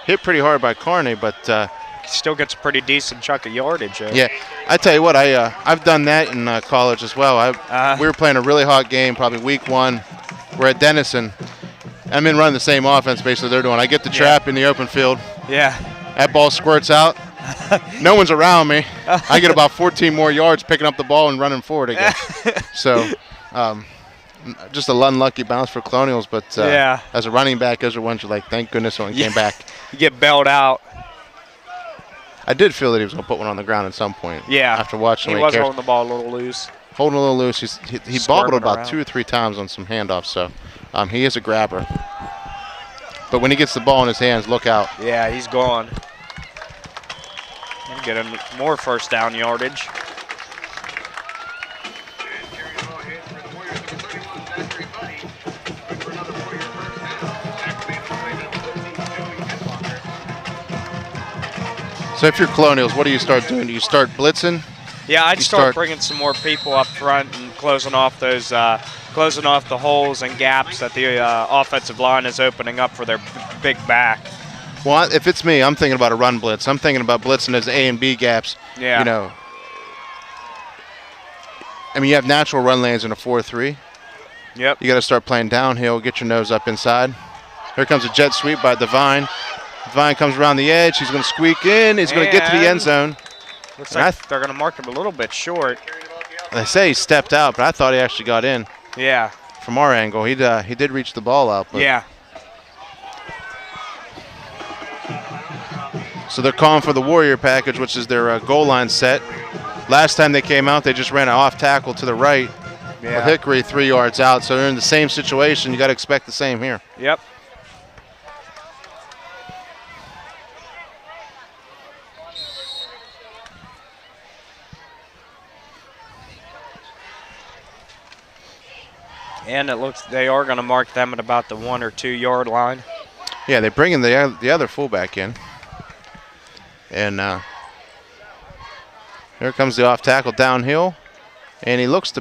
Speaker 2: hit pretty hard by Carney, but
Speaker 3: still gets a pretty decent chunk of yardage.
Speaker 2: Yeah, I tell you what, I've done that in college as well. We were playing a really hot game, probably week 1. We're at Denison. I'm in running the same offense basically they're doing. I get the trap in the open field.
Speaker 3: Yeah.
Speaker 2: That ball squirts out. No one's around me. I get about 14 more yards picking up the ball and running forward again. So, just a unlucky bounce for Colonials, but as a running back, those are ones you're like, thank goodness one came back.
Speaker 3: You get bailed out.
Speaker 2: I did feel that he was going to put one on the ground at some point.
Speaker 3: Yeah.
Speaker 2: After watching
Speaker 3: he was holding the ball a little loose.
Speaker 2: Holding a little loose. He bobbled about around 2 or 3 times on some handoffs, so he is a grabber. But when he gets the ball in his hands, look out.
Speaker 3: Yeah, he's gone. He'll get him more first down yardage.
Speaker 2: So if you're Colonials, what do you start doing? Do you start blitzing?
Speaker 3: Yeah, I'd start bringing some more people up front and closing off those, closing off the holes and gaps that the offensive line is opening up for their big back.
Speaker 2: Well, if it's me, I'm thinking about a run blitz. I'm thinking about blitzing those A and B gaps.
Speaker 3: Yeah.
Speaker 2: I mean, you have natural run lanes in a 4-3.
Speaker 3: Yep.
Speaker 2: You got to start playing downhill, get your nose up inside. Here comes a jet sweep by Devine. Devine comes around the edge. He's going to squeak in. He's going to get to the end zone.
Speaker 3: Looks like they're going to mark him a little bit short.
Speaker 2: They say he stepped out, but I thought he actually got in.
Speaker 3: Yeah.
Speaker 2: From our angle, he did reach the ball out. But
Speaker 3: yeah.
Speaker 2: So they're calling for the Warrior package, which is their goal line set. Last time they came out, they just ran an off tackle to the right. With Hickory 3 yards out, so they're in the same situation. You got to expect the same here.
Speaker 3: Yep. And it looks they are going to mark them at about the 1 or 2 yard line.
Speaker 2: Yeah, they bring in the other fullback in. And here comes the off tackle downhill. And he appears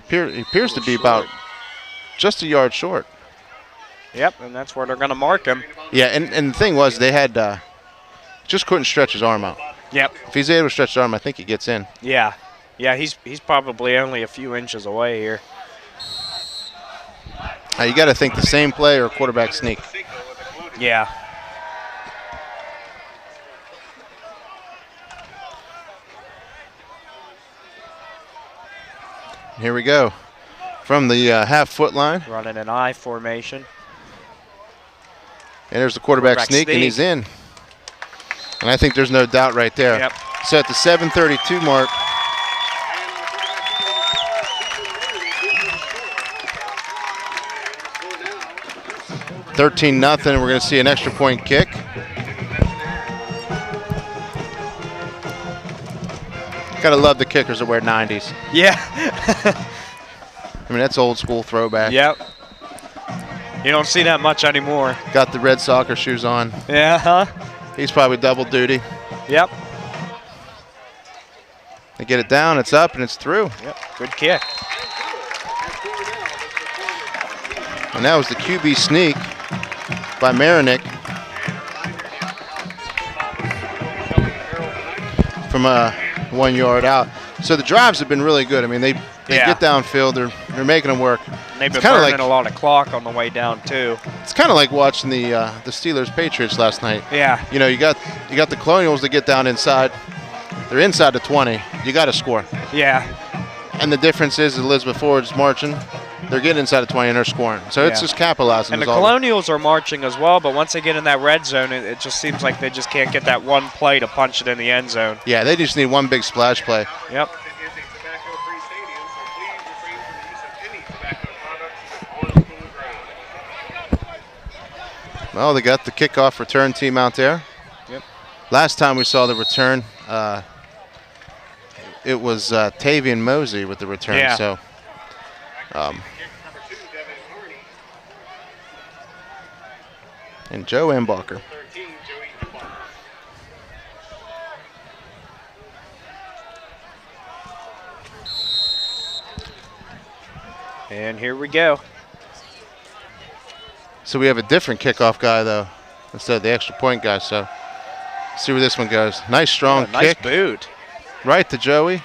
Speaker 2: to be about just a yard short.
Speaker 3: Yep, and that's where they're going to mark him.
Speaker 2: Yeah, and the thing was they had just couldn't stretch his arm out.
Speaker 3: Yep.
Speaker 2: If he's able to stretch his arm, I think he gets in.
Speaker 3: Yeah. Yeah, he's probably only a few inches away here.
Speaker 2: Now you got to think the same play or quarterback sneak.
Speaker 3: Yeah.
Speaker 2: Here we go. From the half-foot line.
Speaker 3: Running an I formation.
Speaker 2: And there's the quarterback sneak, and he's in. And I think there's no doubt right there.
Speaker 3: Yep.
Speaker 2: So at the 7:32 mark, $13-0, and we're going to see an extra point kick. Gotta love the kickers that wear 90s.
Speaker 3: Yeah.
Speaker 2: I mean, that's old school throwback.
Speaker 3: Yep. You don't see that much anymore.
Speaker 2: Got the red soccer shoes on.
Speaker 3: Yeah, huh?
Speaker 2: He's probably double duty.
Speaker 3: Yep.
Speaker 2: They get it down, it's up, and it's through.
Speaker 3: Yep, good kick.
Speaker 2: And that was the QB sneak by Marinick from 1 yard out. So the drives have been really good. I mean, they get downfield. They're making them work.
Speaker 3: And they've been burning a lot of clock on the way down too.
Speaker 2: It's kind of like watching the Steelers Patriots last night.
Speaker 3: Yeah.
Speaker 2: You know, you got the Colonials that get down inside. They're inside the 20. You got to score.
Speaker 3: Yeah.
Speaker 2: And the difference is Elizabeth Ford's marching. They're getting inside the 20 and they're scoring. So it's just capitalizing.
Speaker 3: And the Colonials are marching as well, but once they get in that red zone, it just seems like they just can't get that one play to punch it in the end zone.
Speaker 2: Yeah, they just need one big splash play.
Speaker 3: Yep.
Speaker 2: Well, they got the kickoff return team out there.
Speaker 3: Yep.
Speaker 2: Last time we saw the return, it was Tavian Mosey with the return.
Speaker 3: Yeah.
Speaker 2: So. And Joe Embacher.
Speaker 3: And here we go.
Speaker 2: So we have a different kickoff guy, though, instead of the extra point guy. So see where this one goes. Nice, strong kick.
Speaker 3: Nice boot.
Speaker 2: Right to Joey.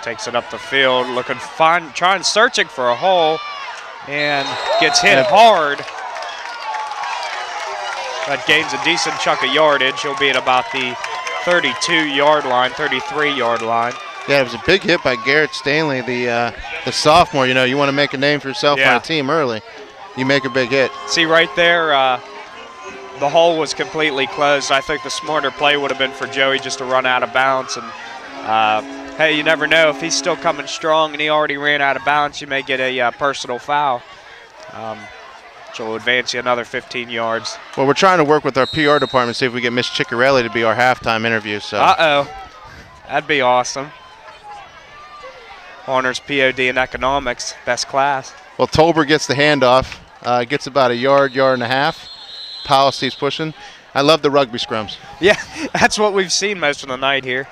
Speaker 3: Takes it up the field, looking fine, searching for a hole, and gets hit hard. That gains a decent chunk of yardage. He'll be at about the 32-yard line, 33-yard line.
Speaker 2: Yeah, it was a big hit by Garrett Stanley, the sophomore. You know, you want to make a name for yourself on a team early. You make a big hit.
Speaker 3: See right there, the hole was completely closed. I think the smarter play would have been for Joey just to run out of bounds. And hey, you never know. If he's still coming strong and he already ran out of bounds, you may get a personal foul. Which will advance you another 15 yards.
Speaker 2: Well, we're trying to work with our PR department, see if we get Miss Ciccarelli to be our halftime interview. So.
Speaker 3: Uh-oh. That'd be awesome. Honors POD in economics, best class.
Speaker 2: Well, Tolbert gets the handoff, gets about a yard and a half. Policy's pushing. I love the rugby scrums.
Speaker 3: Yeah, that's what we've seen most of the night here.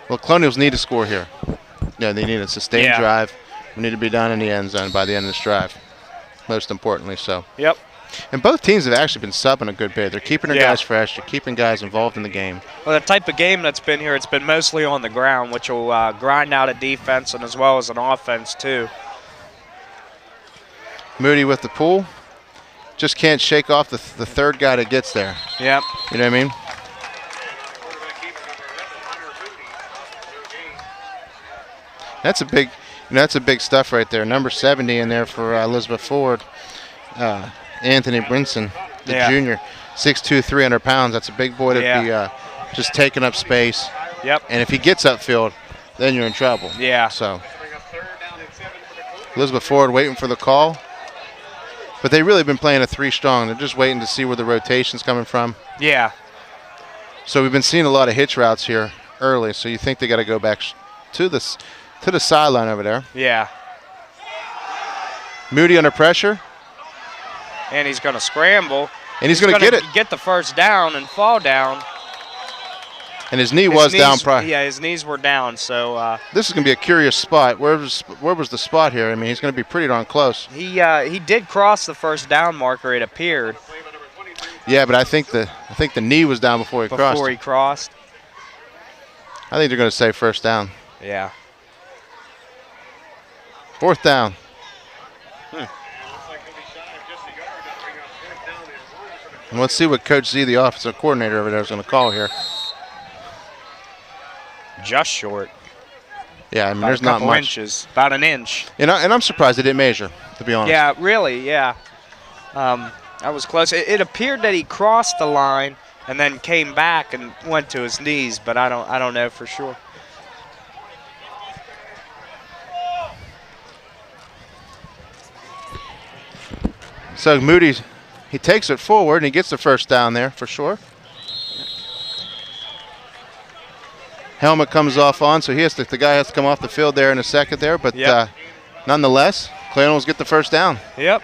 Speaker 2: Well, Colonials need to score here. Yeah, they need a sustained drive. We need to be down in the end zone by the end of this drive, most importantly. So.
Speaker 3: Yep.
Speaker 2: And both teams have actually been subbing a good bit. They're keeping their guys fresh. They're keeping guys involved in the game.
Speaker 3: Well, the type of game that's been here, it's been mostly on the ground, which will grind out a defense and as well as an offense, too.
Speaker 2: Moody with the pull. Just can't shake off the third guy that gets there.
Speaker 3: Yep.
Speaker 2: You know what I mean? That's a big stuff right there. Number 70 in there for Elizabeth Ford. Anthony Brinson, the junior. 6'2", 300 pounds. That's a big boy to be just taking up space.
Speaker 3: Yep.
Speaker 2: And if he gets upfield, then you're in trouble.
Speaker 3: Yeah.
Speaker 2: So Elizabeth Ford waiting for the call. But they really have been playing a 3 strong. They're just waiting to see where the rotation's coming from.
Speaker 3: Yeah.
Speaker 2: So we've been seeing a lot of hitch routes here early. So you think they got to go back to the sideline over there.
Speaker 3: Yeah.
Speaker 2: Moody under pressure.
Speaker 3: And he's going to scramble.
Speaker 2: And he's going to get it.
Speaker 3: Get the first down and fall down.
Speaker 2: And his knee was down prior.
Speaker 3: Yeah, his knees were down. So
Speaker 2: this is going to be a curious spot. Where was the spot here? I mean, he's going to be pretty darn close.
Speaker 3: He did cross the first down marker. It appeared.
Speaker 2: Yeah, but I think the knee was down before he crossed.
Speaker 3: Before he crossed.
Speaker 2: I think they're going to say first down.
Speaker 3: Yeah.
Speaker 2: 4th down. And let's see what Coach Z, the offensive coordinator over there, is going to call here.
Speaker 3: Just short.
Speaker 2: Yeah, I mean, there's not much.
Speaker 3: Inches, about an inch.
Speaker 2: And I'm surprised they didn't measure, to be honest.
Speaker 3: Yeah, really, yeah. That was close. It appeared that he crossed the line and then came back and went to his knees, but I don't know for sure.
Speaker 2: So Moody, he takes it forward and he gets the first down there for sure. Helmet comes off on, so the guy has to come off the field there in a second there. But nonetheless, Colonials get the first down.
Speaker 3: Yep.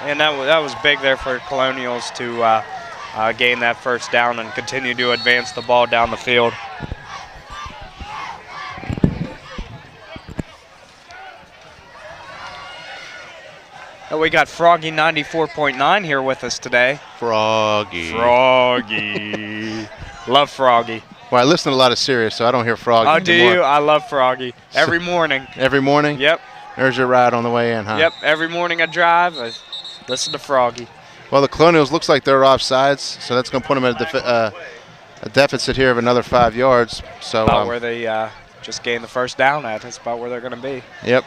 Speaker 3: And that was big there for Colonials to gain that first down and continue to advance the ball down the field. We got Froggy 94.9 here with us today.
Speaker 2: Froggy.
Speaker 3: Love Froggy.
Speaker 2: Well, I listen to a lot of Sirius, so I don't hear Froggy
Speaker 3: Oh, do
Speaker 2: anymore.
Speaker 3: you? I love Froggy. Every morning.
Speaker 2: Every morning?
Speaker 3: Yep.
Speaker 2: There's your ride on the way in, huh?
Speaker 3: Yep. Every morning I drive, I listen to Froggy.
Speaker 2: Well, the Colonials looks like they're offsides, so that's going to put them at a deficit here of another 5 yards. So
Speaker 3: about where they just gained the first down at. That's about where they're going to be.
Speaker 2: Yep.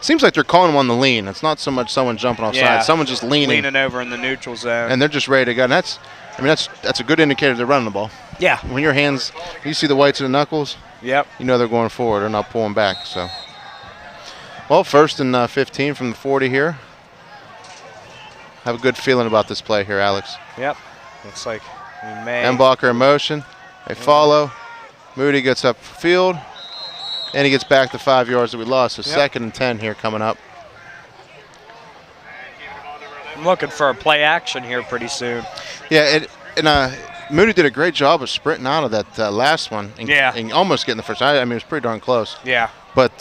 Speaker 2: Seems like they're calling them on the lean. It's not so much someone jumping offside. Someone just
Speaker 3: leaning over in the neutral zone.
Speaker 2: And they're just ready to go. And that's a good indicator they're running the ball.
Speaker 3: Yeah.
Speaker 2: When your hands, you see the whites of the knuckles,
Speaker 3: yep,
Speaker 2: you know they're going forward. They're not pulling back. So, well, 1st and 15 from the 40 here. Have a good feeling about this play here, Alex.
Speaker 3: Yep. Looks like we may.
Speaker 2: Embacher in motion. They follow. Moody gets up field. And he gets back the 5 yards that we lost. So 2nd and 10 here coming up.
Speaker 3: I'm looking for a play action here pretty soon.
Speaker 2: Yeah, and Moody did a great job of sprinting out of that last one. And almost getting the first. I mean, it was pretty darn close.
Speaker 3: Yeah.
Speaker 2: But,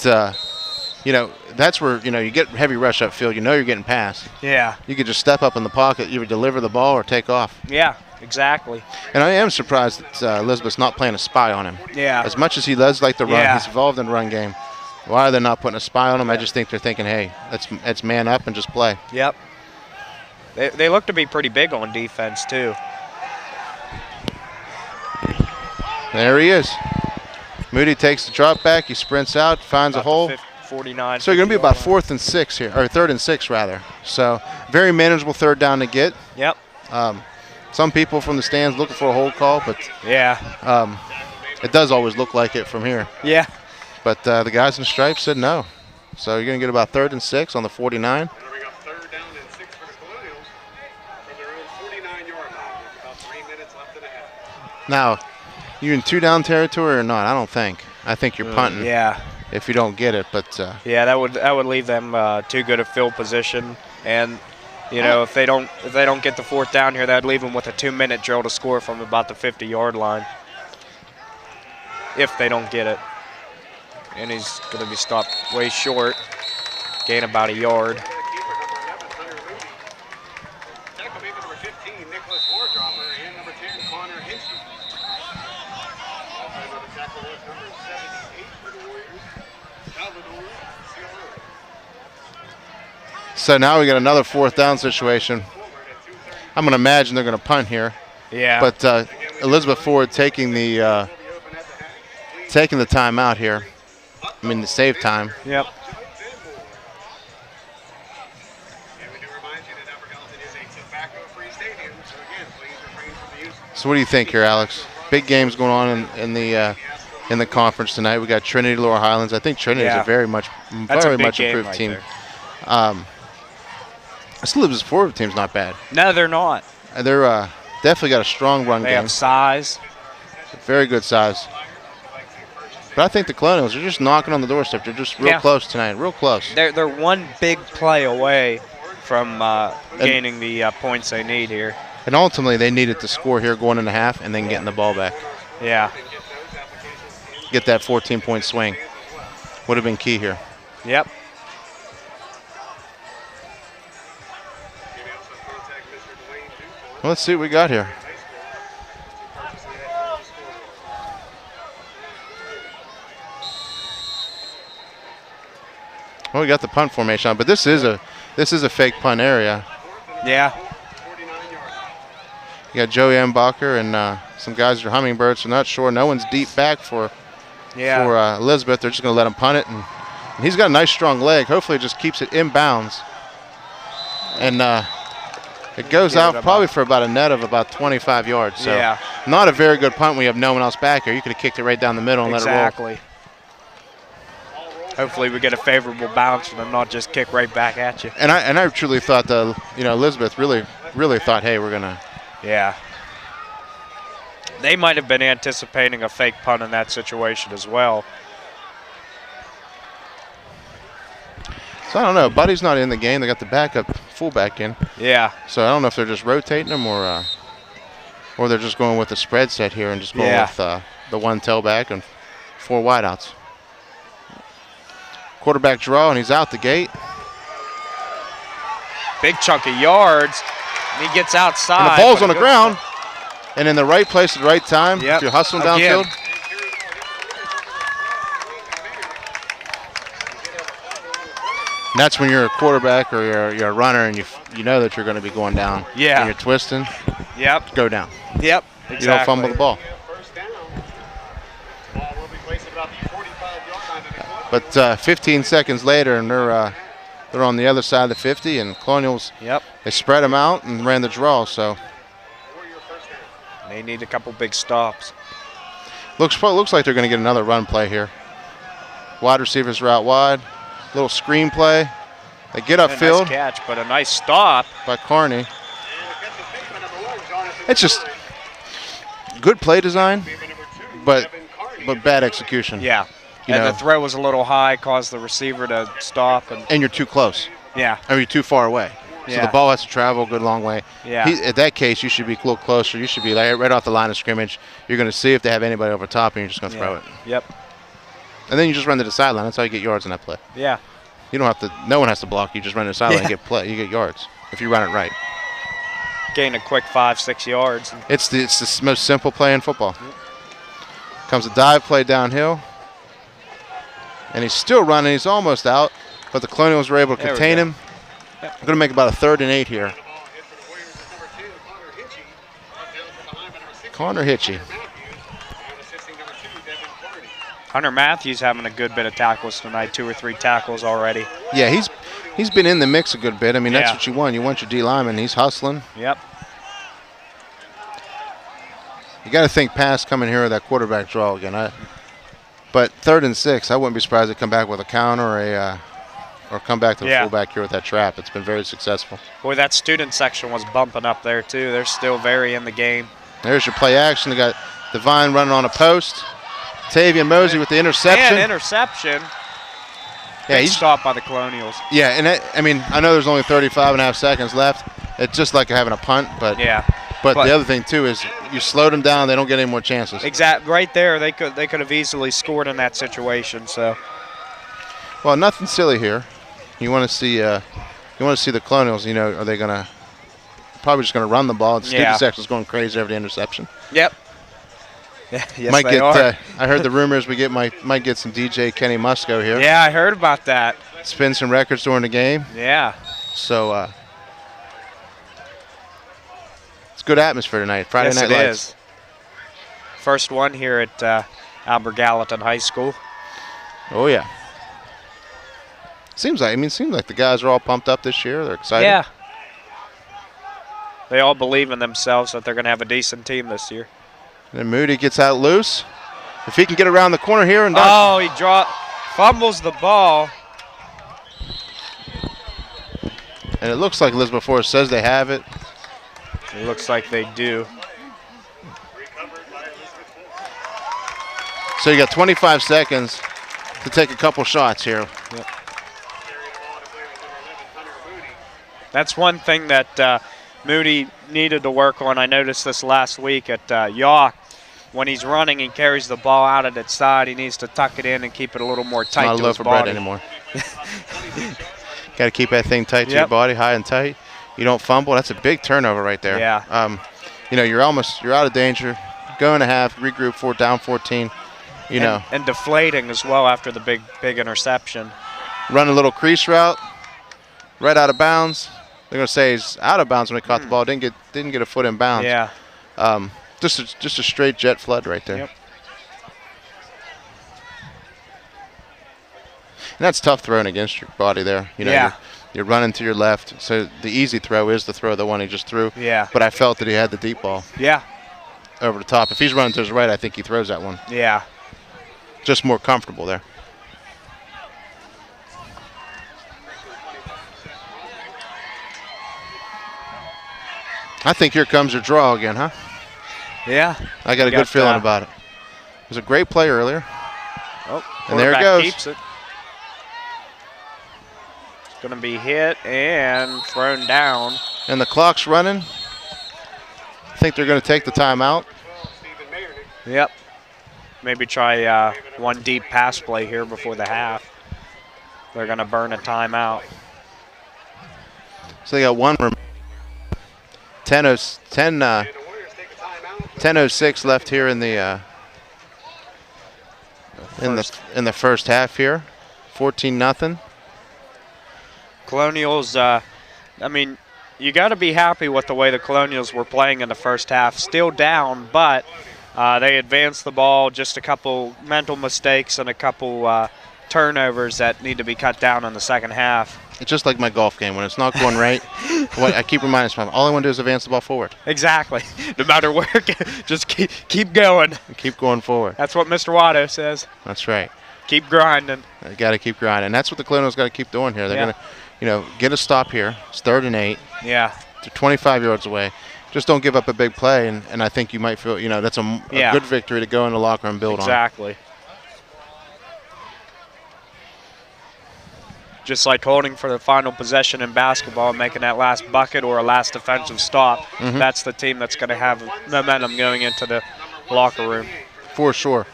Speaker 2: that's where, you get heavy rush upfield. You know you're getting past.
Speaker 3: Yeah.
Speaker 2: You could just step up in the pocket, either deliver the ball or take off.
Speaker 3: Yeah. Exactly.
Speaker 2: And I am surprised that Elizabeth's not playing a spy on him.
Speaker 3: Yeah.
Speaker 2: As much as he does like to run, he's involved in the run game. Why are they not putting a spy on him? I just think they're thinking, hey, let's man up and just play.
Speaker 3: Yep. They look to be pretty big on defense, too.
Speaker 2: There he is. Moody takes the drop back. He sprints out, finds a hole.
Speaker 3: 49.
Speaker 2: So you're going to be about 4th and 6 here, or 3rd and 6 rather. So very manageable 3rd down to get.
Speaker 3: Yep.
Speaker 2: Some people from the stands looking for a hold call, but it does always look like it from here.
Speaker 3: Yeah.
Speaker 2: But the guys in stripes said no. So you're going to get about 3rd and 6 on the 49.
Speaker 1: We got 3rd down and 6 for the Colonials from their own 49-yard line. There's about 3 minutes left in the half.
Speaker 2: Now, you in 2-down territory or not? I don't think. I think you're punting.
Speaker 3: Yeah.
Speaker 2: If you don't get it, but
Speaker 3: yeah, that would leave them too good a field position, and if they don't get the 4th down here, that'd leave them with a 2-minute drill to score from about the 50-yard line. If they don't get it, and he's going to be stopped way short, gain about a yard.
Speaker 2: So now we got another 4th down situation. I'm going to imagine they're going to punt here.
Speaker 3: Yeah.
Speaker 2: But Elizabeth Ford taking the timeout here. I mean, the save time.
Speaker 3: Yep.
Speaker 2: So what do you think here, Alex? Big games going on in the conference tonight. We got Trinity, Laurel Highlands. I think Trinity is a very much improved team. Sliv's forward team's not bad.
Speaker 3: No, they're not.
Speaker 2: They're definitely got a strong run game.
Speaker 3: They have size.
Speaker 2: Very good size. But I think the Colonials are just knocking on the doorstep. They're just real close tonight, real close.
Speaker 3: They're one big play away from gaining the points they need here.
Speaker 2: And ultimately, they needed to score here going in the half and then getting the ball back.
Speaker 3: Yeah.
Speaker 2: Get that 14-point swing. Would have been key here.
Speaker 3: Yep.
Speaker 2: Well, let's see what we got here. Well, we got the punt formation on, but this is a fake punt area.
Speaker 3: Yeah.
Speaker 2: You got Joey Embacher and some guys are hummingbirds, so not sure. No one's deep back for Elizabeth. They're just going to let him punt it, and he's got a nice strong leg. Hopefully, it just keeps it in bounds. And it goes out probably for about a net of about 25 yards. So not a very good punt when you have no one else back here. You could have kicked it right down the middle and let it roll.
Speaker 3: Exactly. Hopefully we get a favorable bounce and not just kick right back at you.
Speaker 2: And I truly thought Elizabeth really thought, hey, we're gonna.
Speaker 3: Yeah. They might have been anticipating a fake punt in that situation as well.
Speaker 2: So I don't know. Buddy's not in the game. They got the backup fullback in.
Speaker 3: Yeah.
Speaker 2: So I don't know if they're just rotating them or they're just going with the spread set here and just going with the one tailback and 4 wideouts. Quarterback draw, and he's out the gate.
Speaker 3: Big chunk of yards. And he gets outside.
Speaker 2: And the ball's on the ground. And in the right place at the right time to hustle downfield. And that's when you're a quarterback or you're a runner and you know that you're going to be going down.
Speaker 3: Yeah.
Speaker 2: And you're twisting.
Speaker 3: Yep.
Speaker 2: Go down.
Speaker 3: Yep. Exactly.
Speaker 2: You don't fumble the ball. But 15 seconds later, and they're on the other side of the 50, and Colonials, they spread them out and ran the draw. So
Speaker 3: they need a couple big stops.
Speaker 2: Looks like they're going to get another run play here. Wide receivers are out wide. Little screen play. They get upfield.
Speaker 3: Nice catch, but a nice stop
Speaker 2: by Carney. It's just good play design, but bad execution.
Speaker 3: Yeah. And the throw was a little high, caused the receiver to stop. And
Speaker 2: you're too close.
Speaker 3: Yeah.
Speaker 2: Or you're too far away. So the ball has to travel a good long way.
Speaker 3: Yeah.
Speaker 2: At that case, you should be a little closer. You should be right off the line of scrimmage. You're going to see if they have anybody over top, and you're just going to throw it.
Speaker 3: Yep.
Speaker 2: And then you just run to the sideline. That's how you get yards in that play.
Speaker 3: Yeah.
Speaker 2: You don't have to. No one has to block. You just run to the sideline and you get yards if you run it right.
Speaker 3: Gain a quick 5-6 yards.
Speaker 2: It's the most simple play in football. Comes a dive play downhill. And he's still running. He's almost out. But the Colonials were able to contain him. We're going to make about a 3rd and 8 here. Connor Hitchie.
Speaker 3: Hunter Matthews having a good bit of tackles tonight, 2 or 3 tackles already.
Speaker 2: Yeah, he's been in the mix a good bit. I mean, that's what you want. You want your D lineman. He's hustling.
Speaker 3: Yep.
Speaker 2: You got to think pass coming here with that quarterback draw again. But 3rd and 6, I wouldn't be surprised to come back with a counter or come back to the fullback here with that trap. It's been very successful.
Speaker 3: Boy, that student section was bumping up there too. They're still very in the game.
Speaker 2: There's your play action. They got Devine running on a post. Tavian Mosey with the interception.
Speaker 3: And interception.
Speaker 2: Yeah, he's
Speaker 3: stopped by the Colonials.
Speaker 2: Yeah, and I know there's only 35.5 seconds left. It's just like having a punt, but But the other thing too is you slowed them down; they don't get any more chances.
Speaker 3: Exactly, right there, they could have easily scored in that situation. So,
Speaker 2: well, nothing silly here. You want to see the Colonials. You know, are they gonna probably just gonna run the ball? The student section's going crazy over the interception.
Speaker 3: Yep. Yes, they are.
Speaker 2: I heard the rumors we might get some DJ Kenny Musco here.
Speaker 3: Yeah, I heard about that.
Speaker 2: Spin some records during the game.
Speaker 3: Yeah.
Speaker 2: So it's good atmosphere tonight. Friday Night Lights.
Speaker 3: Yes, it is. First one here at Albert Gallatin High School.
Speaker 2: Oh yeah. Seems like the guys are all pumped up this year. They're excited.
Speaker 3: Yeah. they all believe in themselves that they're going to have a decent team this year.
Speaker 2: And Moody gets out loose. If he can get around the corner here and
Speaker 3: he fumbles the ball.
Speaker 2: And it looks like Elizabeth Forest says they have it.
Speaker 3: It looks like they do.
Speaker 2: So you got 25 seconds to take a couple shots here.
Speaker 3: Yep. That's one thing that Moody needed to work on. I noticed this last week at York. When he's running and carries the ball out at its side, he needs to tuck it in and keep it a little more tight
Speaker 2: Not
Speaker 3: to
Speaker 2: a
Speaker 3: his
Speaker 2: loaf of
Speaker 3: body.
Speaker 2: bread anymore. Got to keep that thing tight to your body, high and tight. You don't fumble. That's a big turnover right there.
Speaker 3: Yeah.
Speaker 2: You know, you're out of danger. Going to half, regroup, down 14.
Speaker 3: And deflating as well after the big interception.
Speaker 2: Run a little crease route, right out of bounds. They're going to say he's out of bounds when he caught the ball. Didn't get a foot in bounds.
Speaker 3: Yeah.
Speaker 2: Just a straight jet flood right there.
Speaker 3: Yep.
Speaker 2: And that's tough throwing against your body there. You know, you're running to your left. So the easy throw is the throw, the one he just threw.
Speaker 3: Yeah.
Speaker 2: But I felt that he had the deep ball.
Speaker 3: Yeah.
Speaker 2: Over the top. If he's running to his right, I think he throws that one.
Speaker 3: Yeah.
Speaker 2: Just more comfortable there. I think here comes your draw again, huh?
Speaker 3: Yeah.
Speaker 2: I got a good feeling about it. It was a great play earlier.
Speaker 3: Oh,
Speaker 2: and there it goes.
Speaker 3: Keeps it. It's going to be hit and thrown down.
Speaker 2: And the clock's running. I think they're going to take the timeout.
Speaker 3: Yep. Maybe try one deep pass play here before the half. They're going to burn a timeout.
Speaker 2: So they got one. 10:06 left here in the first half here. 14-0.
Speaker 3: Colonials. I mean, you got to be happy with the way the Colonials were playing in the first half. Still down, but they advanced the ball. Just a couple mental mistakes and a couple turnovers that need to be cut down in the second half.
Speaker 2: It's just like my golf game. When it's not going right, I keep reminding myself, all I want to do is advance the ball forward.
Speaker 3: Exactly. No matter where, just keep going.
Speaker 2: Keep going forward.
Speaker 3: That's what Mr. Watto says.
Speaker 2: That's right.
Speaker 3: Keep grinding.
Speaker 2: They got to keep grinding. And that's what the Colonials got to keep doing here. They're going to, get a stop here. It's 3rd and 8.
Speaker 3: Yeah.
Speaker 2: They're 25 yards away. Just don't give up a big play, and I think you might feel, that's a good victory to go in the locker room and build on.
Speaker 3: Exactly. Just like holding for the final possession in basketball, making that last bucket or a last defensive stop. That's the team that's going to have momentum going into the locker room.
Speaker 2: For sure.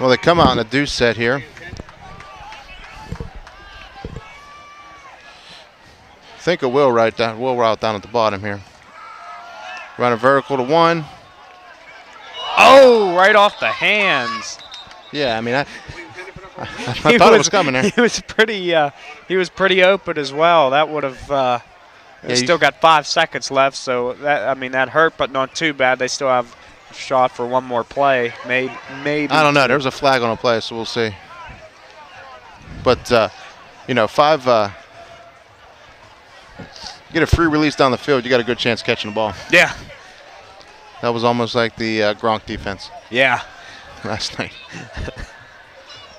Speaker 2: Well, they come out in a deuce set here. Think of Will route down at the bottom here. Run a vertical to one.
Speaker 3: Oh, right off the hands.
Speaker 2: Yeah, I mean, I thought it was coming there.
Speaker 3: He was pretty open as well. That would have. Still got 5 seconds left, so that hurt, but not too bad. They still have a shot for one more play, maybe.
Speaker 2: I don't know. There was a flag on a play, so we'll see. But 5. Get a free release down the field, you got a good chance catching the ball.
Speaker 3: Yeah.
Speaker 2: That was almost like the Gronk defense.
Speaker 3: Yeah.
Speaker 2: Last night.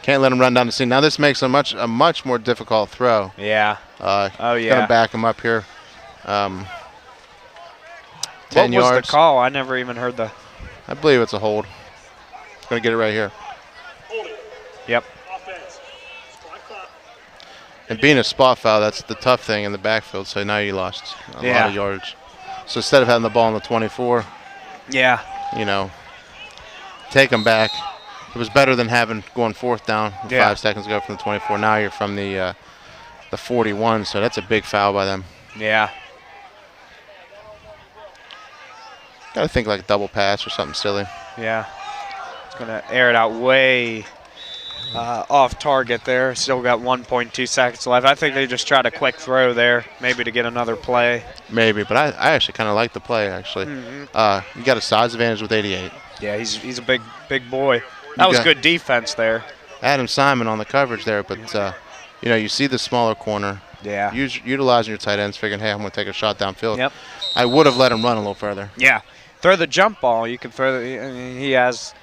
Speaker 2: Can't let him run down the seam. Now this makes a much more difficult throw.
Speaker 3: Yeah.
Speaker 2: Gonna back him up here. 10
Speaker 3: what
Speaker 2: yards.
Speaker 3: Was the call? I never even heard the.
Speaker 2: I believe it's a hold. Gonna get it right here.
Speaker 3: Yep.
Speaker 2: And being a spot foul, that's the tough thing in the backfield. So now you lost a lot of yards. So instead of having the ball on the 24, take them back. It was better than going 4th down 5 seconds ago from the 24. Now you're from the 41, so that's a big foul by them.
Speaker 3: Yeah.
Speaker 2: Got to think like a double pass or something silly.
Speaker 3: Yeah. It's going to air it out way off target there. Still got 1.2 seconds left. I think they just tried a quick throw there, maybe to get another play.
Speaker 2: Maybe, but I actually kind of like the play, actually. You got a size advantage with 88.
Speaker 3: Yeah, he's a big boy. That was good defense there.
Speaker 2: Adam Simon on the coverage there, but you see the smaller corner.
Speaker 3: Yeah.
Speaker 2: Utilizing your tight ends, figuring, hey, I'm going to take a shot downfield.
Speaker 3: Yep.
Speaker 2: I would have let him run a little further.
Speaker 3: Yeah. Throw the jump ball. You can throw he has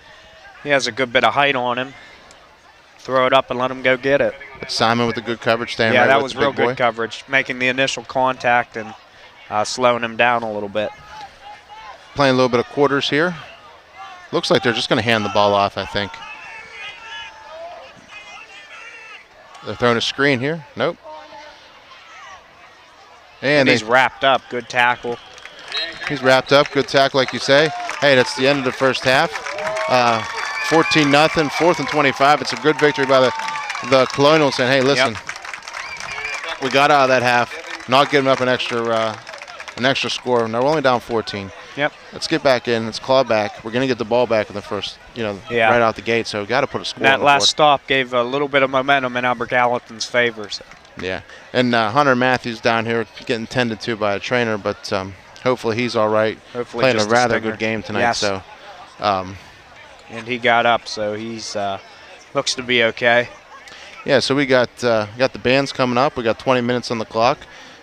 Speaker 3: a good bit of height on him. Throw it up and let him go get it.
Speaker 2: But Simon with the good coverage, staying
Speaker 3: Yeah,
Speaker 2: right
Speaker 3: that
Speaker 2: with
Speaker 3: was
Speaker 2: the
Speaker 3: real
Speaker 2: big boy.
Speaker 3: good coverage, making the initial contact and slowing him down a little bit.
Speaker 2: Playing a little bit of quarters here. Looks like they're just going to hand the ball off, I think. They're throwing a screen here. Nope.
Speaker 3: And he's wrapped up. Good tackle.
Speaker 2: He's wrapped up. Good tackle, like you say. Hey, that's the end of the first half. 14-0, 4th and 25. It's a good victory by the Colonials saying, hey, listen, we got out of that half, not giving up an extra score. Now we're only down 14.
Speaker 3: Yep.
Speaker 2: Let's get back in. Let's claw back. We're going to get the ball back in the first, right out the gate. So got to put a score on
Speaker 3: that
Speaker 2: the
Speaker 3: last
Speaker 2: board.
Speaker 3: stop gave a little bit of momentum in Albert Gallatin's favor. So.
Speaker 2: Yeah. And Hunter Matthews down here getting tended to by a trainer, but hopefully he's all right.
Speaker 3: Hopefully
Speaker 2: playing a
Speaker 3: just a
Speaker 2: rather
Speaker 3: stinger.
Speaker 2: good game tonight.
Speaker 3: Yes.
Speaker 2: So.
Speaker 3: And he got up, so he's looks to be okay.
Speaker 2: Yeah, so we got the bands coming up. We got 20 minutes on the clock.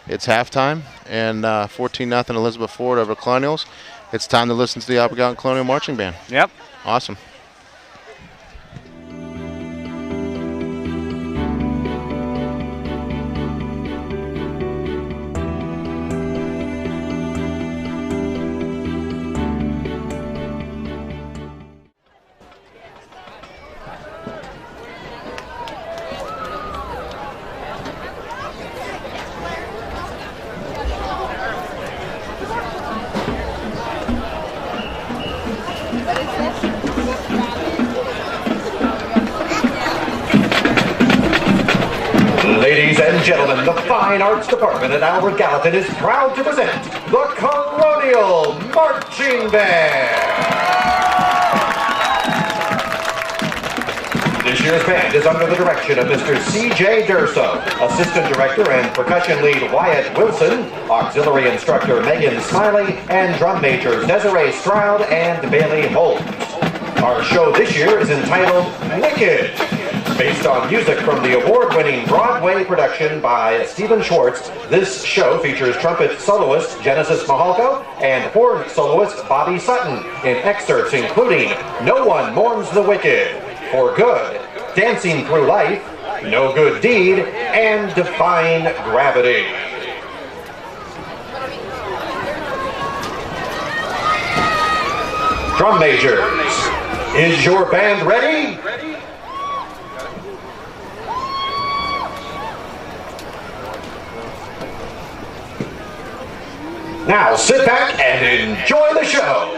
Speaker 2: It's halftime, and 14-0 Elizabeth Ford over Colonials. It's time to listen to the Albert Gallatin Colonial Marching Band.
Speaker 3: Yep.
Speaker 2: Awesome.
Speaker 4: Ladies and gentlemen, the Fine Arts Department at Albert Gallatin is proud to present the Colonial Marching Band. This year's band is under the direction of Mr. C.J. Durso, Assistant Director and Percussion Lead Wyatt Wilson, Auxiliary Instructor Megan Smiley, and Drum Majors Desiree Stroud and Bailey Holmes. Our show this year is entitled Wicked, based on music from the award-winning Broadway production by Stephen Schwartz. This show features trumpet soloist Genesis Mahalko and horn soloist Bobby Sutton in excerpts including No One Mourns the Wicked, For Good, Dancing Through Life, No Good Deed, and Defying Gravity. Drum majors, is your band ready? Now sit back and enjoy the show.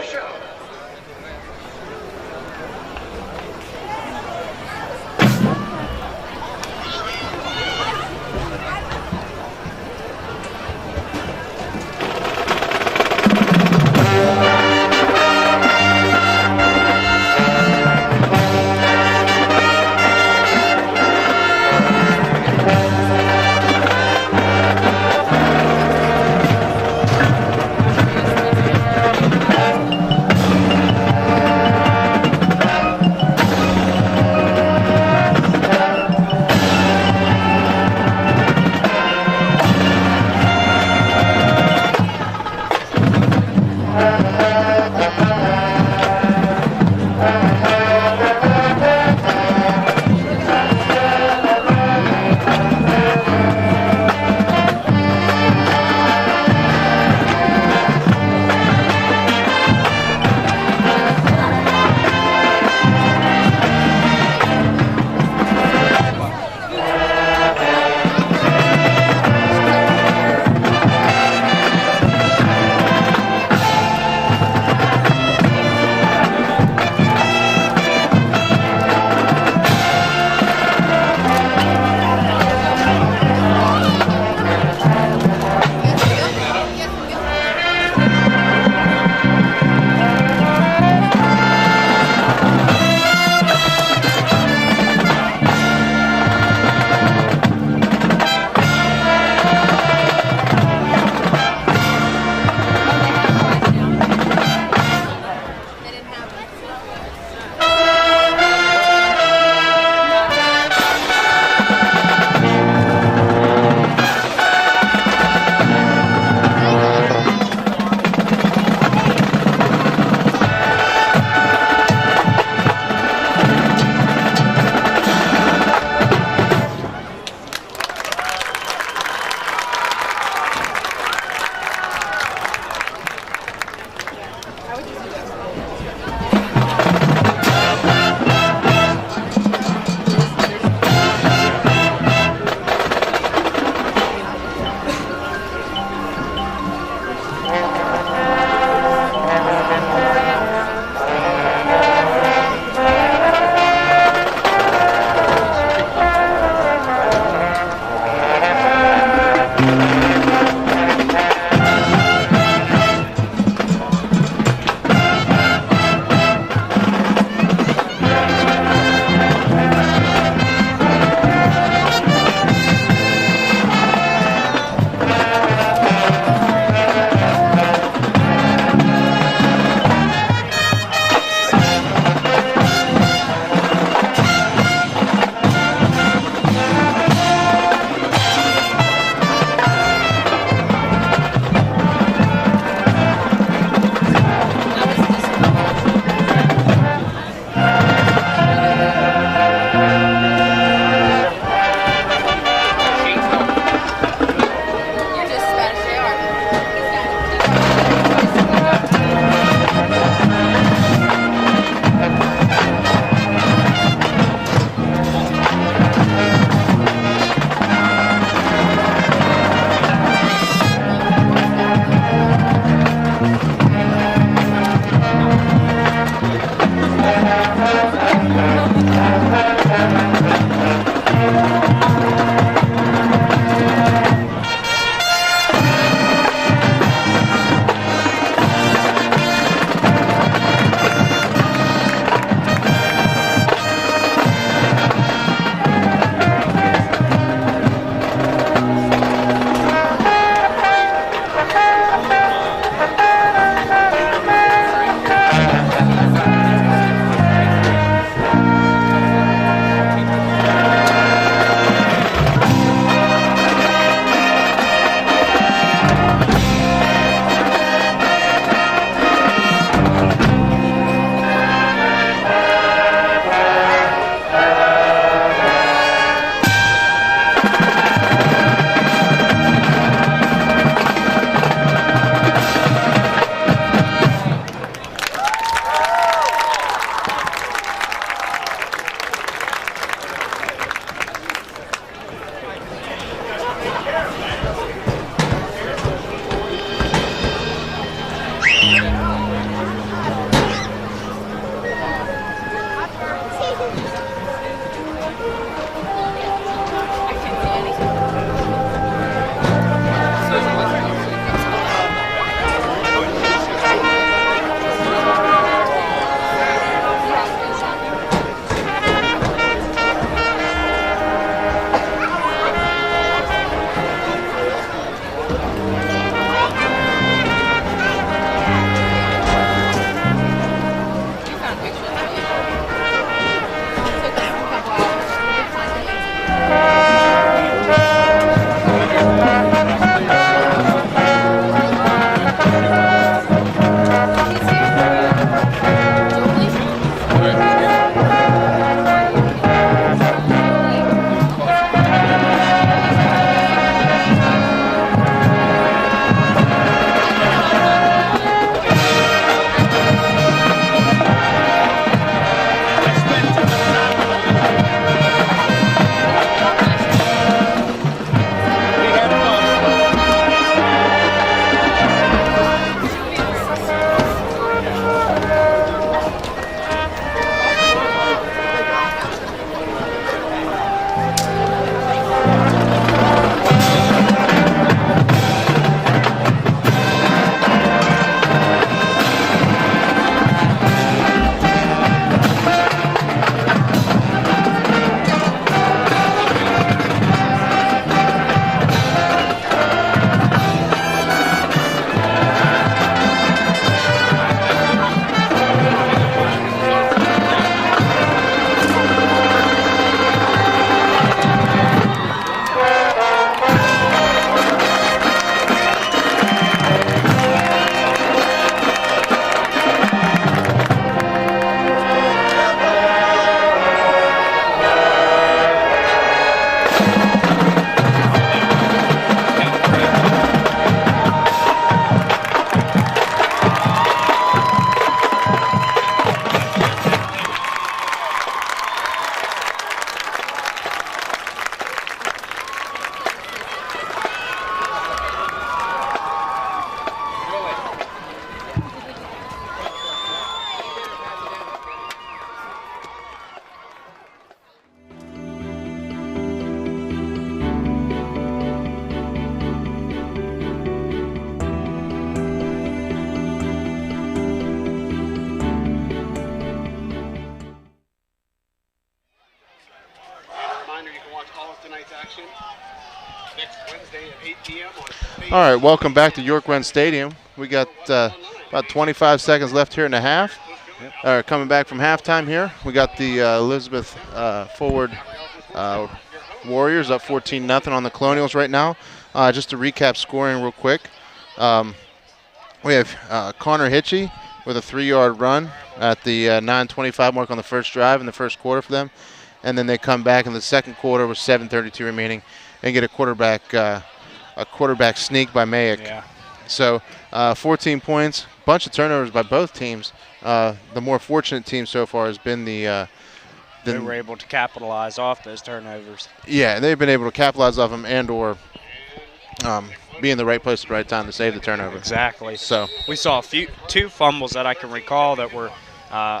Speaker 1: p.m. on
Speaker 2: All right, welcome back to York Run Stadium. We got about 25 seconds left here in the half. Coming back from halftime here, we got the Elizabeth forward Warriors up 14-0 on the Colonials right now. Just to recap scoring real quick, we have Connor Hitchie with a 3-yard run at the 9:25 mark on the first drive in the first quarter for them, and then they come back in the second quarter with 7:32 remaining and get a quarterback sneak by Mayick.
Speaker 3: Yeah.
Speaker 2: So 14 points, bunch of turnovers by both teams. The more fortunate team so far has been the
Speaker 3: they were able to capitalize off those turnovers.
Speaker 2: Yeah, they've been able to capitalize off them and or be in the right place at the right time to save the turnover.
Speaker 3: Exactly.
Speaker 2: So
Speaker 3: we saw two fumbles that I can recall that were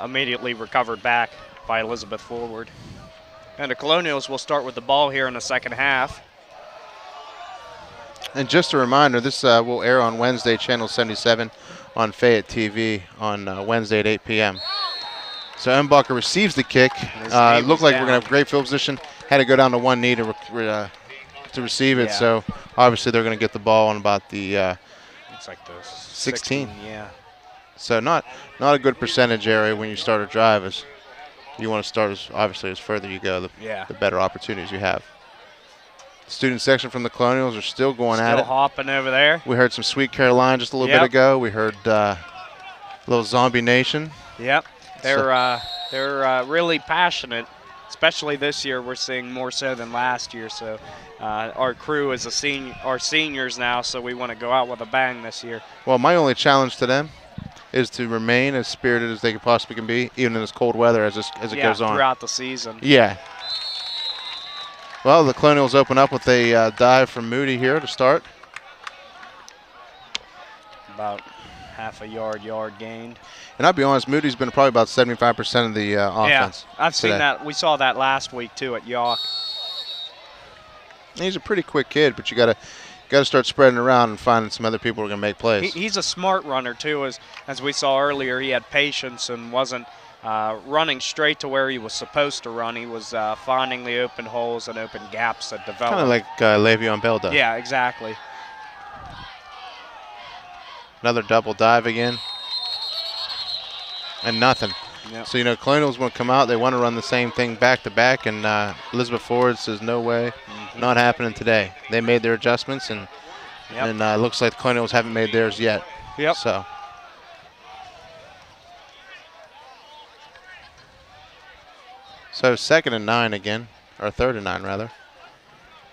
Speaker 3: immediately recovered back by Elizabeth forward. And the Colonials will start with the ball here in the second half.
Speaker 2: And just a reminder, this will air on Wednesday, Channel 77 on Fayette TV on Wednesday at 8 p.m. So Embacher receives the kick. Looked like we're going to have great field position. Had to go down to one knee to receive it.
Speaker 3: Yeah.
Speaker 2: So obviously they're going to get the ball on about the
Speaker 3: It's like the
Speaker 2: 16.
Speaker 3: Yeah.
Speaker 2: So not a good percentage area when you start a drive. As you want to start as further you go, the better opportunities you have. Student section from the Colonials are still going at it.
Speaker 3: Still hopping over there.
Speaker 2: We heard some Sweet Caroline just a little bit ago. We heard little Zombie Nation.
Speaker 3: Yep. They're really passionate, especially this year. We're seeing more so than last year. So our crew is our seniors now, so we want to go out with a bang this year.
Speaker 2: Well, my only challenge to them is to remain as spirited as they could possibly can be, even in this cold weather as it goes on.
Speaker 3: Throughout the season.
Speaker 2: Yeah. Well, the Colonials open up with a dive from Moody here to start.
Speaker 3: About half a yard gained.
Speaker 2: And I'll be honest, Moody's been probably about 75% of the offense.
Speaker 3: Yeah, I've seen
Speaker 2: today.
Speaker 3: that. We saw that last week too at York.
Speaker 2: He's a pretty quick kid, but you got to start spreading around and finding some other people who are going to make plays.
Speaker 3: He's a smart runner too, as we saw earlier. He had patience and wasn't running straight to where he was supposed to run. He was finding the open holes and open gaps that developed.
Speaker 2: Kind of like Le'Veon Bell does.
Speaker 3: Yeah, exactly.
Speaker 2: Another double dive again. And nothing.
Speaker 3: Yep.
Speaker 2: So, Colonials want to come out. They want to run the same thing back to back. And Elizabeth Ford says, no way, not happening today. They made their adjustments, and it looks like the Colonials haven't made theirs yet.
Speaker 3: Yep.
Speaker 2: So 2nd and 9 again, or 3rd and 9 rather.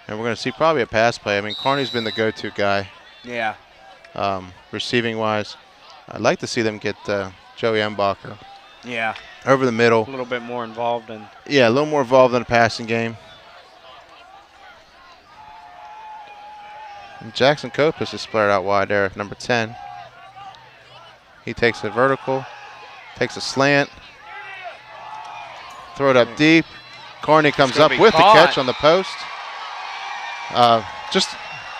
Speaker 2: And we're going to see probably a pass play. I mean, Carney's been the go-to guy.
Speaker 3: Yeah.
Speaker 2: Receiving wise, I'd like to see them get Joey Embacher.
Speaker 3: Yeah.
Speaker 2: Over the middle.
Speaker 3: A little bit more involved in.
Speaker 2: Yeah, a little more involved in the passing game. And Jackson Kopis is spread out wide there, number 10. He takes a vertical, takes a slant, throw it up deep. Carney comes up with the catch on the post. Just,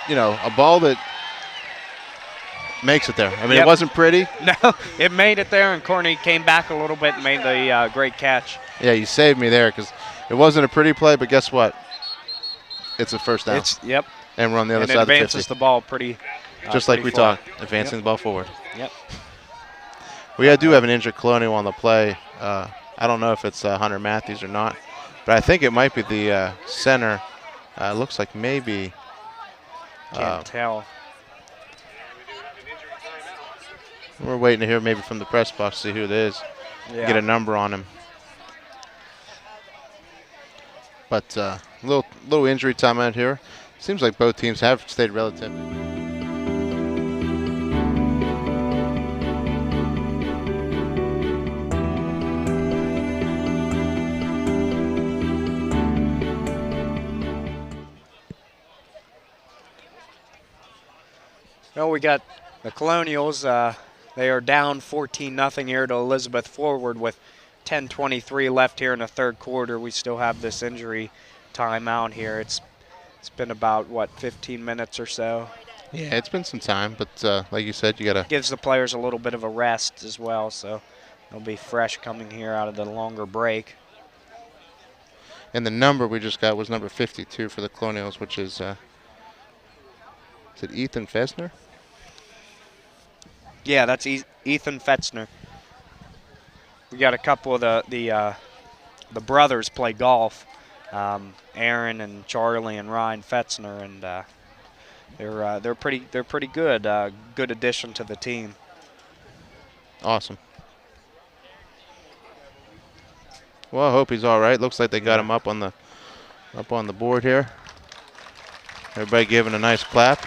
Speaker 2: a ball that makes it there. I mean, it wasn't pretty.
Speaker 3: No, it made it there, and Corney came back a little bit and made the great catch.
Speaker 2: Yeah, you saved me there because it wasn't a pretty play, but guess what? It's a first down.
Speaker 3: Yep.
Speaker 2: And we're on the other side
Speaker 3: it
Speaker 2: of the 50.
Speaker 3: advances the ball pretty
Speaker 2: just like we talked, advancing the ball forward.
Speaker 3: Yep.
Speaker 2: We do have an injured Colonial on the play. I don't know if it's Hunter Matthews or not, but I think it might be the center. Looks like maybe.
Speaker 3: Can't tell.
Speaker 2: We're waiting to hear maybe from the press box to see who it is.
Speaker 3: Yeah.
Speaker 2: Get a number on him. But little injury time out here. Seems like both teams have stayed relatively.
Speaker 3: Well, we got the Colonials. They are down 14-0 here to Elizabeth forward with 10:23 left here in the third quarter. We still have this injury timeout here. It's been about, 15 minutes or so.
Speaker 2: Yeah, it's been some time, but like you said, you got to.
Speaker 3: Gives the players a little bit of a rest as well, so they'll be fresh coming here out of the longer break.
Speaker 2: And the number we just got was number 52 for the Colonials, which is Is it Ethan Fesner?
Speaker 3: Yeah, that's Ethan Fetzner. We got a couple of the brothers play golf. Aaron and Charlie and Ryan Fetzner, and they're pretty good. Good addition to the team.
Speaker 2: Awesome. Well, I hope he's all right. Looks like they got him up on the board here. Everybody giving a nice clap.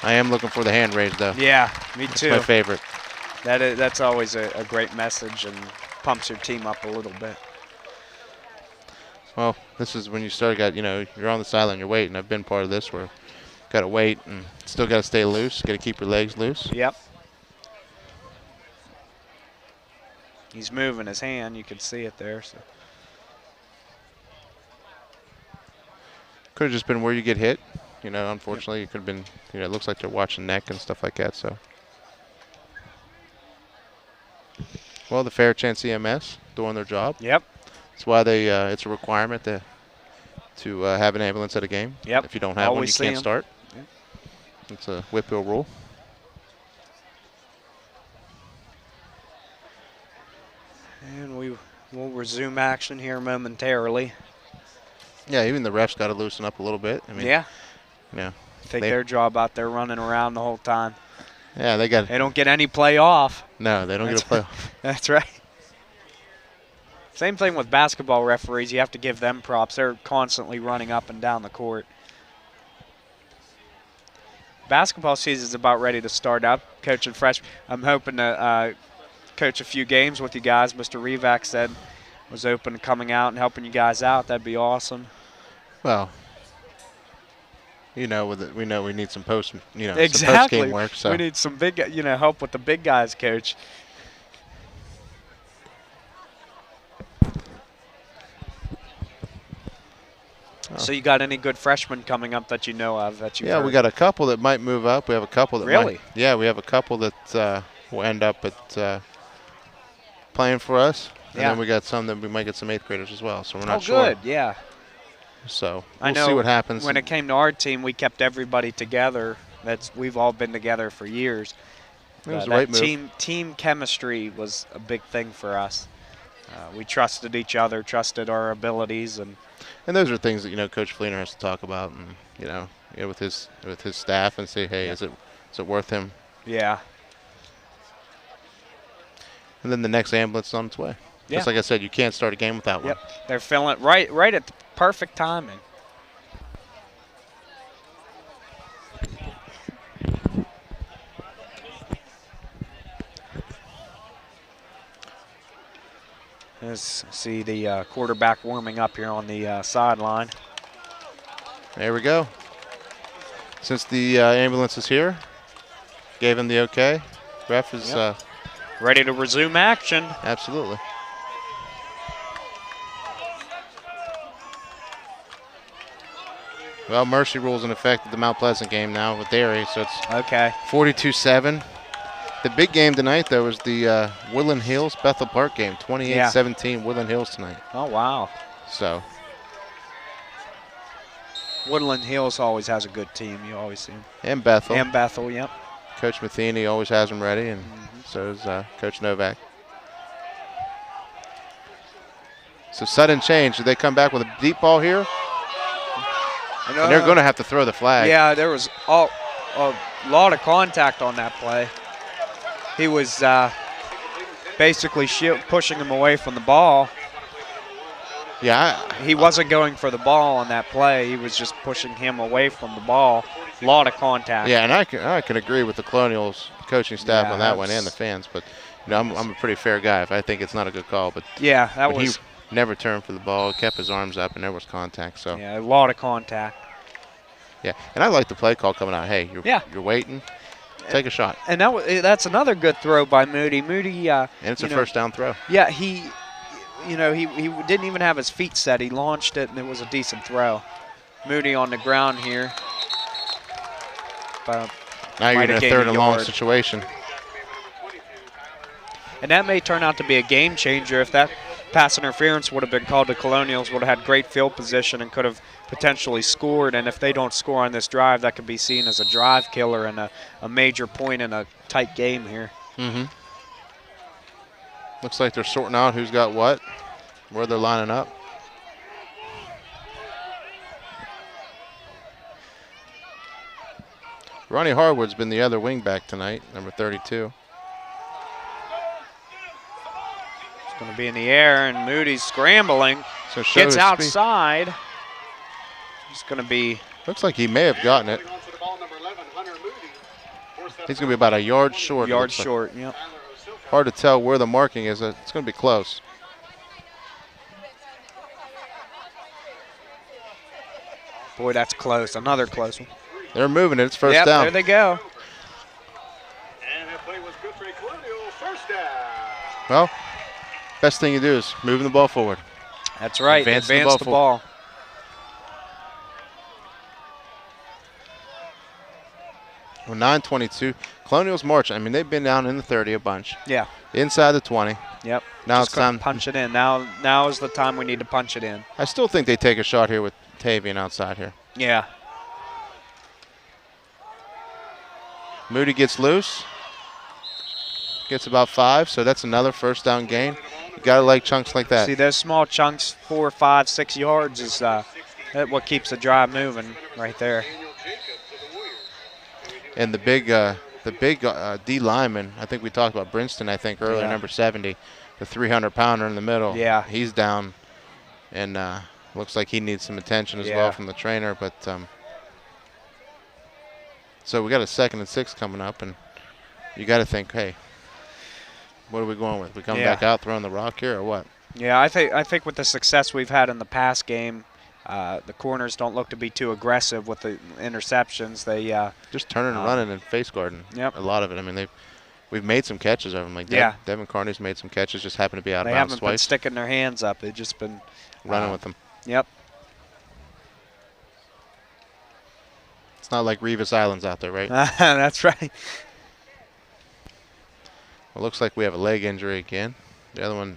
Speaker 2: I am looking for the hand raise, though.
Speaker 3: Yeah, me too.
Speaker 2: That's my favorite.
Speaker 3: That's always a great message and pumps your team up a little bit.
Speaker 2: Well, this is when you start you're on the sideline, you're waiting. I've been part of this where got to wait and still got to stay loose. Got to keep your legs loose.
Speaker 3: Yep. He's moving his hand. You can see it there. So.
Speaker 2: Could have just been where you get hit. Unfortunately, it could have been, it looks like they're watching neck and stuff like that. So, well, the Fair Chance EMS doing their job.
Speaker 3: Yep.
Speaker 2: That's why it's a requirement to have an ambulance at a game.
Speaker 3: Yep.
Speaker 2: If you don't have
Speaker 3: Always
Speaker 2: one, you can't
Speaker 3: see 'em.
Speaker 2: start.
Speaker 3: Yep.
Speaker 2: It's a WPIAL rule.
Speaker 3: And we'll resume action here momentarily.
Speaker 2: Yeah, even the refs got to loosen up a little bit.
Speaker 3: Yeah.
Speaker 2: Yeah.
Speaker 3: Take their job out there running around the whole time.
Speaker 2: Yeah, they
Speaker 3: don't get any play off.
Speaker 2: No, they don't get a play off.
Speaker 3: That's right. Same thing with basketball referees. You have to give them props. They're constantly running up and down the court. Basketball season's about ready to start up. Coaching freshmen. I'm hoping to coach a few games with you guys. Mr. Revac said was open to coming out and helping you guys out. That'd be awesome.
Speaker 2: Well, we know we need some post,
Speaker 3: exactly.
Speaker 2: some post-game work. So
Speaker 3: we need some big, help with the big guys, coach.
Speaker 2: Oh.
Speaker 3: So you got any good freshmen coming up that you know of that you?
Speaker 2: Yeah, we got a couple that might move up. We have a couple that
Speaker 3: really.
Speaker 2: We have a couple that will end up at playing for us. And then we got some that we might get some 8th graders as well. So we're not sure.
Speaker 3: Oh, good. Yeah.
Speaker 2: So
Speaker 3: I
Speaker 2: we'll
Speaker 3: know
Speaker 2: see what happens.
Speaker 3: When it came to our team, we kept everybody together. We've all been together for years.
Speaker 2: It was the right move.
Speaker 3: Team chemistry was a big thing for us. We trusted each other, trusted our abilities, and
Speaker 2: those are things that Coach Fleener has to talk about, and with his staff, and say, hey, is it worth him?
Speaker 3: Yeah.
Speaker 2: And then the next ambulance is on its way.
Speaker 3: Yeah.
Speaker 2: Just like I said, you can't start a game without one.
Speaker 3: Yep. They're filling it right at the perfect timing. Let's see the quarterback warming up here on the sideline.
Speaker 2: There we go. Since the ambulance is here, gave him the okay. Ref is
Speaker 3: ready to resume action.
Speaker 2: Absolutely. Well, mercy rules in effect at the Mount Pleasant game now with Derry, so it's 42-7. The big game tonight, though, was the Woodland Hills Bethel Park game, 28-17 Woodland Hills tonight.
Speaker 3: Oh, wow.
Speaker 2: So.
Speaker 3: Woodland Hills always has a good team. You always see them.
Speaker 2: And Bethel.
Speaker 3: And Bethel, yep.
Speaker 2: Coach Matheny always has them ready, and so does Coach Novak. So sudden change. Did they come back with a deep ball here? And they're going to have to throw the flag.
Speaker 3: Yeah, there was a lot of contact on that play. He was basically pushing him away from the ball.
Speaker 2: Yeah.
Speaker 3: He wasn't going for the ball on that play. He was just pushing him away from the ball. A lot of contact.
Speaker 2: Yeah, and I can agree with the Colonials coaching staff on that one and the fans. But I'm a pretty fair guy if I think it's not a good call. But
Speaker 3: yeah,
Speaker 2: he never turned for the ball, kept his arms up, and there was contact. So
Speaker 3: yeah, a lot of contact.
Speaker 2: Yeah, and I like the play call coming out. Hey, you're waiting. Take a shot.
Speaker 3: And that's another good throw by Moody. Moody.
Speaker 2: And it's a first down throw.
Speaker 3: Yeah, he didn't even have his feet set. He launched it, and it was a decent throw. Moody on the ground here.
Speaker 2: Now you're in a 3rd and long situation.
Speaker 3: And that may turn out to be a game changer if that pass interference would have been called to Colonials, would have had great field position and could have potentially scored. And if they don't score on this drive, that could be seen as a drive killer and a major point in a tight game here.
Speaker 2: Mm-hmm. Looks like they're sorting out who's got what, where they're lining up. Ronnie Harwood's been the other wingback tonight, number 32.
Speaker 3: It's going to be in the air, and Moody's scrambling.
Speaker 2: So
Speaker 3: gets outside. He's going to be.
Speaker 2: Looks like he may have gotten it. He's going to be about a yard short.
Speaker 3: Yard short, yep.
Speaker 2: Hard to tell where the marking is. It's going to be close.
Speaker 3: Boy, that's close. Another close one.
Speaker 2: They're moving it. It's first
Speaker 3: Yep,
Speaker 2: down.
Speaker 3: there they go.
Speaker 1: And that play was good for a Colonial first down.
Speaker 2: Well, best thing you do is moving the ball forward.
Speaker 3: That's right.
Speaker 2: Advance
Speaker 3: the ball.
Speaker 2: Well, 9:22. Colonials march. I mean, they've been down in the 30 a bunch.
Speaker 3: Yeah.
Speaker 2: Inside the 20.
Speaker 3: Yep.
Speaker 2: Now
Speaker 3: Just
Speaker 2: it's time.
Speaker 3: Punch it in. Now is the time we need to punch it in.
Speaker 2: I still think they take a shot here with Tavian outside here.
Speaker 3: Yeah.
Speaker 2: Moody gets loose. Gets about 5, so that's another first down gain. You got to like chunks like that.
Speaker 3: See, those small chunks, 4, 5, 6 yards is what keeps the drive moving right there.
Speaker 2: And the big D lineman, I think we talked about Brinston, I think, earlier,
Speaker 3: Yeah.
Speaker 2: number 70, the 300-pounder in the middle.
Speaker 3: Yeah.
Speaker 2: He's down, and looks like he needs some attention as well from the trainer. But so we got a 2nd and 6 coming up, and you got to think, hey, what are we going with? We come back out throwing the rock here or what?
Speaker 3: Yeah, I think with the success we've had in the pass game, the corners don't look to be too aggressive with the interceptions. They
Speaker 2: just turning and running and face guarding.
Speaker 3: Yep.
Speaker 2: A lot of it. I mean, we've made some catches of them. Like Devin Carney's made some catches, just happened to be out of bounds twice.
Speaker 3: They haven't been sticking their hands up. They've just been
Speaker 2: running with them.
Speaker 3: Yep.
Speaker 2: It's not like Revis Island's out there, right?
Speaker 3: That's right.
Speaker 2: Well, looks like we have a leg injury again. The other one,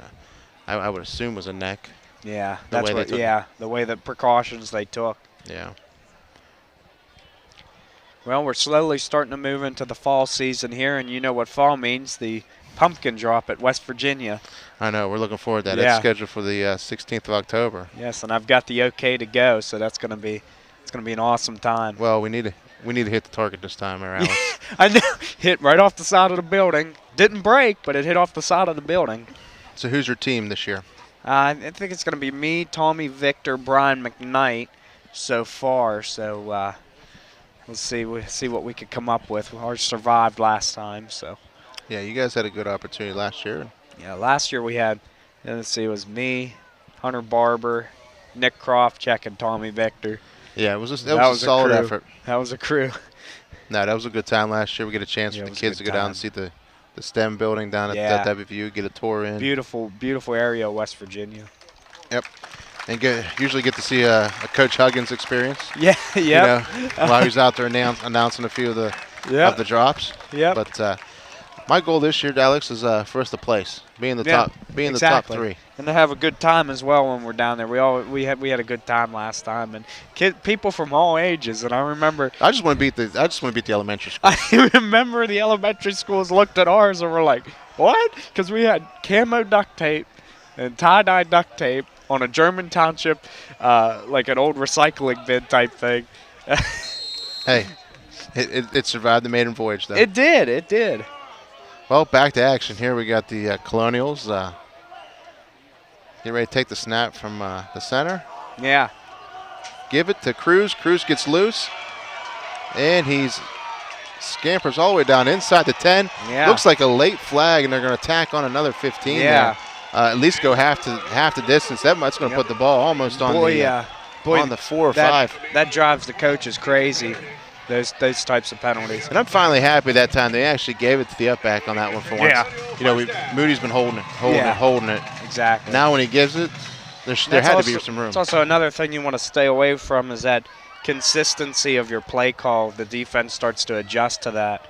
Speaker 2: I would assume, was a neck.
Speaker 3: Yeah, that's what. Yeah, the way the precautions they took.
Speaker 2: Yeah.
Speaker 3: Well, we're slowly starting to move into the fall season here, and you know what fall means, the pumpkin drop at West Virginia.
Speaker 2: I know. We're looking forward to that.
Speaker 3: Yeah.
Speaker 2: It's scheduled for the 16th of October.
Speaker 3: Yes, and I've got the okay to go, so that's going to be an awesome time.
Speaker 2: Well, we need to hit the target this time, Alex.
Speaker 3: I know. Hit right off the side of the building. Didn't break, but it hit off the side of the building.
Speaker 2: So who's your team this year?
Speaker 3: I think it's going to be me, Tommy Victor, Brian McKnight so far. So we'll see what we could come up with. Ours survived last time, so.
Speaker 2: Yeah, you guys had a good opportunity last year.
Speaker 3: Yeah, last year we had, let's see, it was me, Hunter Barber, Nick Krofchek, and Tommy Victor.
Speaker 2: Yeah, it was a solid effort.
Speaker 3: That was a crew.
Speaker 2: No, that was a good time last year. We get a chance for the kids to go down and see the STEM building down at WVU, get a tour in.
Speaker 3: Beautiful, beautiful area of West Virginia.
Speaker 2: Yep. And usually get to see a Coach Huggins experience.
Speaker 3: Yeah, yeah.
Speaker 2: While he's out there announcing a few of the drops.
Speaker 3: Yeah.
Speaker 2: But my goal this year, Alex, is for us to place, be in the top, the top 3.
Speaker 3: And to have a good time as well when we're down there. We had a good time last time, and people from all ages. And I remember.
Speaker 2: I just want to beat the elementary school.
Speaker 3: I remember the elementary schools looked at ours and were like, "What?" Because we had camo duct tape and tie-dye duct tape on a German township, like an old recycling bin type thing.
Speaker 2: Hey, it survived the maiden voyage, though.
Speaker 3: It did. It did.
Speaker 2: Well, back to action here. We got the Colonials. Get ready to take the snap from the center.
Speaker 3: Yeah.
Speaker 2: Give it to Cruz. Cruz gets loose. And he's scampers all the way down inside the 10.
Speaker 3: Yeah.
Speaker 2: Looks like a late flag, and they're going to tack on another 15 there. At least go half the distance. That's going to put the ball almost on on the 4 or 5.
Speaker 3: That drives the coaches crazy. Those types of penalties.
Speaker 2: And I'm finally happy that time they actually gave it to the upback on that one for once.
Speaker 3: Yeah.
Speaker 2: Moody's been holding it.
Speaker 3: Exactly.
Speaker 2: Now when he gives it, there had to be some room.
Speaker 3: It's also another thing you want to stay away from is that consistency of your play call. The defense starts to adjust to that.